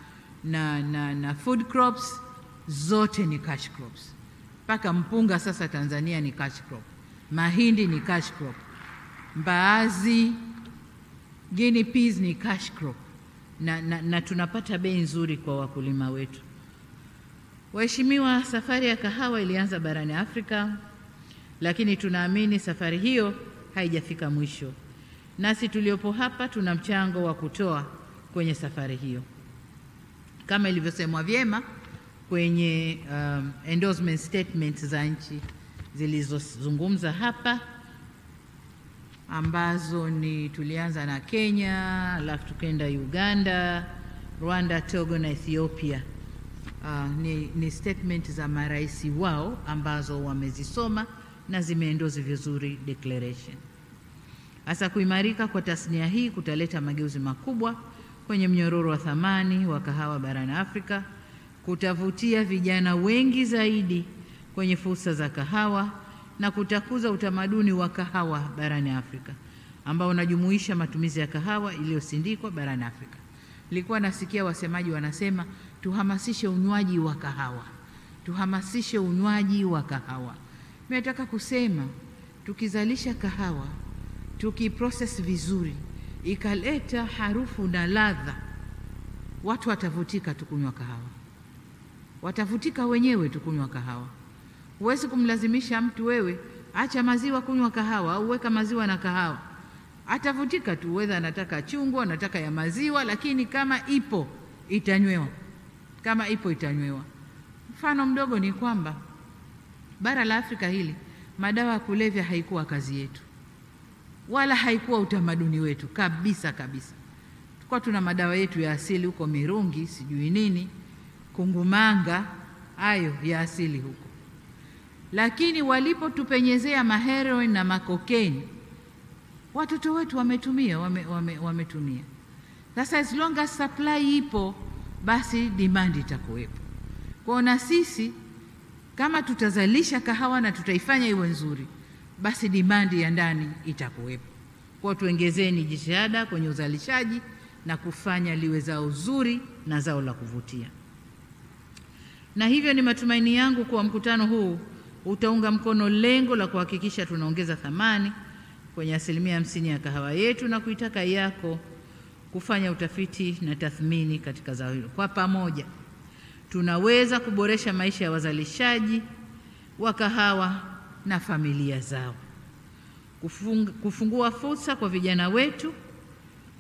P: food crops, zote ni cash crops. Paka mpunga sasa Tanzania ni cash crop, mahindi ni cash crop, mbaazi, guinea peas ni cash crop, na tunapata bei nzuri kwa wakulima wetu. Waheshimiwa, safari ya kahawa ilianza barani Afrika, lakini tunaamini safari hiyo haijafika mwisho. Nasi tuliopo hapa tuna mchango wa kutoa kwenye safari hiyo. Kama ilivyosemwa vyema kwenye endorsement statements za nchi zilizozungumza hapa, ambazo ni tulianza na Kenya, alafu tukaenda Uganda, Rwanda, Togo na Ethiopia. Ni statement za marais wao ambazo wamezisoma na zimeendorse vizuri declaration. Hasa kuimarika kwa tasnia hii kutaleta mageuzi makubwa kwenye mnyororo wa thamani wa kahawa barani Afrika, kutavutia vijana wengi zaidi kwenye fursa za kahawa na kutakuza utamaduni wa kahawa barani Afrika ambao unajumuisha matumizi ya kahawa iliyosindikwa barani Afrika. Nilikuwa nasikia wasemaji wanasema tuhamasishe unywaji wa kahawa. Tuhamasishe unywaji wa kahawa. Mimi nataka kusema tukizalisha kahawa, tukiprocess vizuri, ikaleta harufu na ladha, watu watavutika tukunywa kahawa. Watavutika wenyewe tukunywa kahawa. Huwezi kumlazimisha mtu wewe acha maziwa kunywa kahawa au weka maziwa na kahawa. Atavutika tu, whether anataka chungwa, anataka ya maziwa, lakini kama ipo itanywewa. Kama ipo itanywewa. Mfano mdogo ni kwamba bara la Afrika hili madawa ya kulevya haikuwa kazi yetu, wala haikuwa utamaduni wetu kabisa kabisa. Tulikuwa tuna madawa yetu ya asili huko, mirungi, sijui nini, kungumanga, hayo ya asili huko. Lakini walipotupenyezea maheroin na makokeni, watoto wetu wametumia. Sasa as long as supply ipo, basi demand itakuwepo. Kwa na sisi kama tutazalisha kahawa na tutaifanya iwe nzuri, basi demand ya ndani itakuwepo. Kwa tuongezeni jitihada kwenye uzalishaji na kufanya liwe zao zuri na zao la kuvutia. Na hivyo ni matumaini yangu kwa mkutano huu utaunga mkono lengo la kuhakikisha tunaongeza thamani kwenye 50% ya kahawa yetu na kuitaka yako kufanya utafiti na tathmini katika zao hilo. Kwa pamoja tunaweza kuboresha maisha ya wazalishaji wa kahawa na familia zao, kufungua fursa kwa vijana wetu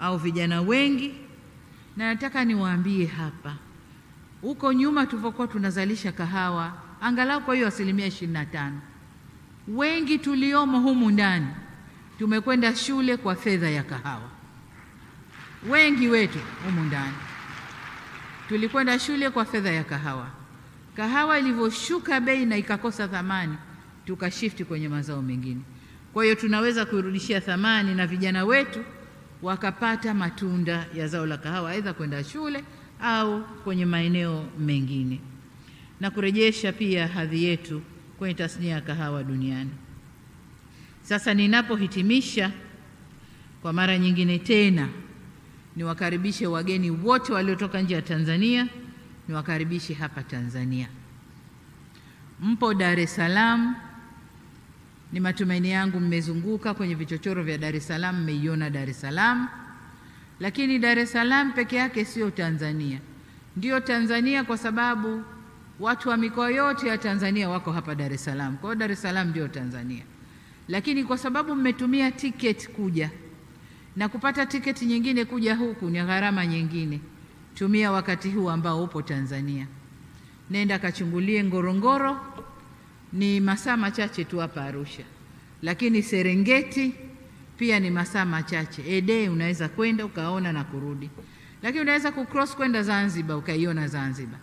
P: au vijana wengi. Na nataka niwaambie hapa, huko nyuma tulipokuwa tunazalisha kahawa angalau kwa hiyo 25%, wengi tuliomo humu ndani tumekwenda shule kwa fedha ya kahawa. Wengi wetu humu ndani tulikwenda shule kwa fedha ya kahawa. Kahawa ilivyoshuka bei na ikakosa thamani, tukashifti kwenye mazao mengine. Kwa hiyo tunaweza kurudishia thamani na vijana wetu wakapata matunda ya zao la kahawa, aidha kwenda shule au kwenye maeneo mengine, na kurejesha pia hadhi yetu kwenye tasnia ya kahawa duniani. Sasa ninapohitimisha, kwa mara nyingine tena niwakaribishe wageni wote waliotoka nje ya Tanzania, niwakaribishe hapa Tanzania. Mpo Dar es Salaam, ni matumaini yangu mmezunguka kwenye vichochoro vya Dar es Salaam, mmeiona Dar es Salaam. Lakini Dar es Salaam peke yake sio Tanzania. Ndio Tanzania kwa sababu watu wa mikoa yote ya Tanzania wako hapa Dar es Salaam. Kwa hiyo Dar es Salaam ndio Tanzania. Lakini kwa sababu mmetumia tiketi kuja, na kupata tiketi nyingine kuja huku ni gharama nyingine, tumia wakati huu ambao upo Tanzania. Nenda kachungulie Ngorongoro, ni masaa machache tu hapa Arusha. Lakini Serengeti pia ni masaa machache. Ede unaweza kwenda ukaona na kurudi. Lakini unaweza kucross kwenda Zanzibar ukaiona Zanzibar.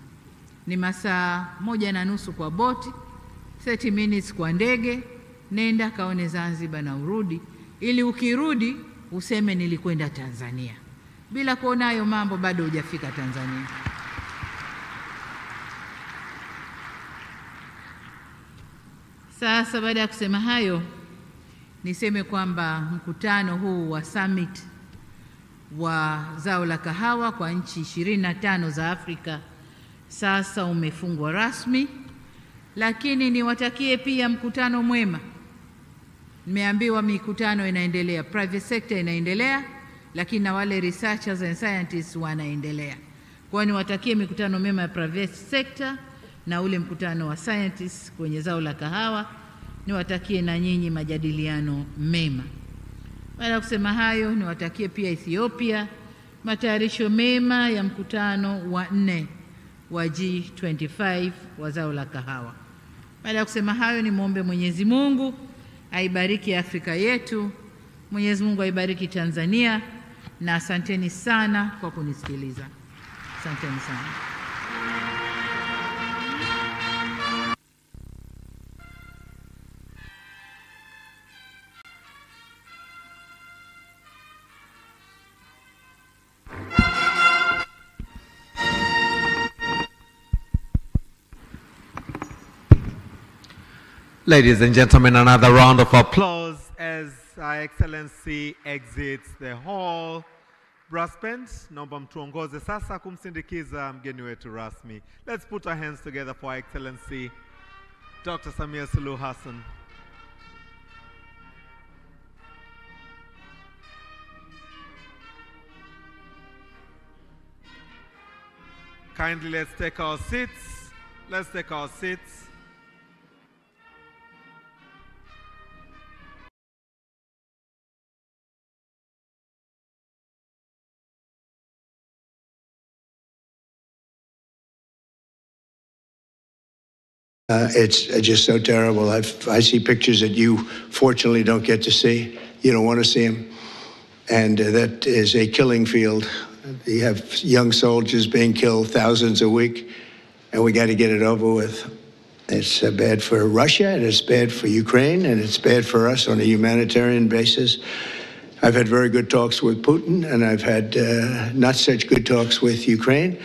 P: Ni masaa 1.5 kwa boti, 30 minutes kwa ndege. Nenda kaone Zanzibar na urudi, ili ukirudi useme nilikwenda Tanzania. Bila kuona hayo mambo bado hujafika Tanzania. Sasa baada ya kusema hayo, niseme kwamba mkutano huu wa summit wa zao la kahawa kwa nchi 25 za Afrika sasa umefungwa rasmi, lakini niwatakie pia mkutano mwema. Nimeambiwa mikutano inaendelea, private sector inaendelea, lakini na wale researchers and scientists wanaendelea. Kwa hiyo niwatakie mikutano mema ya private sector na ule mkutano wa scientists kwenye zao la kahawa. Niwatakie na nyinyi majadiliano mema. Baada ya kusema hayo, niwatakie pia Ethiopia matayarisho mema ya mkutano wa 4 wa G25 wa zao la kahawa. Baada ya kusema hayo, nimwombe Mwenyezi Mungu aibariki Afrika yetu, Mwenyezi Mungu aibariki Tanzania, na asanteni sana kwa kunisikiliza. Asanteni sana.
D: Ladies and gentlemen, another round of applause as Her Excellency exits the hall. Brass bands, naomba mtuongoze sasa kumsindikiza mgeni wetu rasmi. Let's put our hands together for Her Excellency Dr. Samia Suluhu Hassan. Kindly let's take our seats. Let's take our seats.
Q: It's just so terrible. I see pictures that you fortunately don't get to see. You don't want to see them. And that is a killing field. You have young soldiers being killed, thousands a week, and we got to get it over with. It's bad for Russia, and it's bad for Ukraine, and it's bad for us on a humanitarian basis. I've had very good talks with Putin, and I've had not such good talks with Ukraine.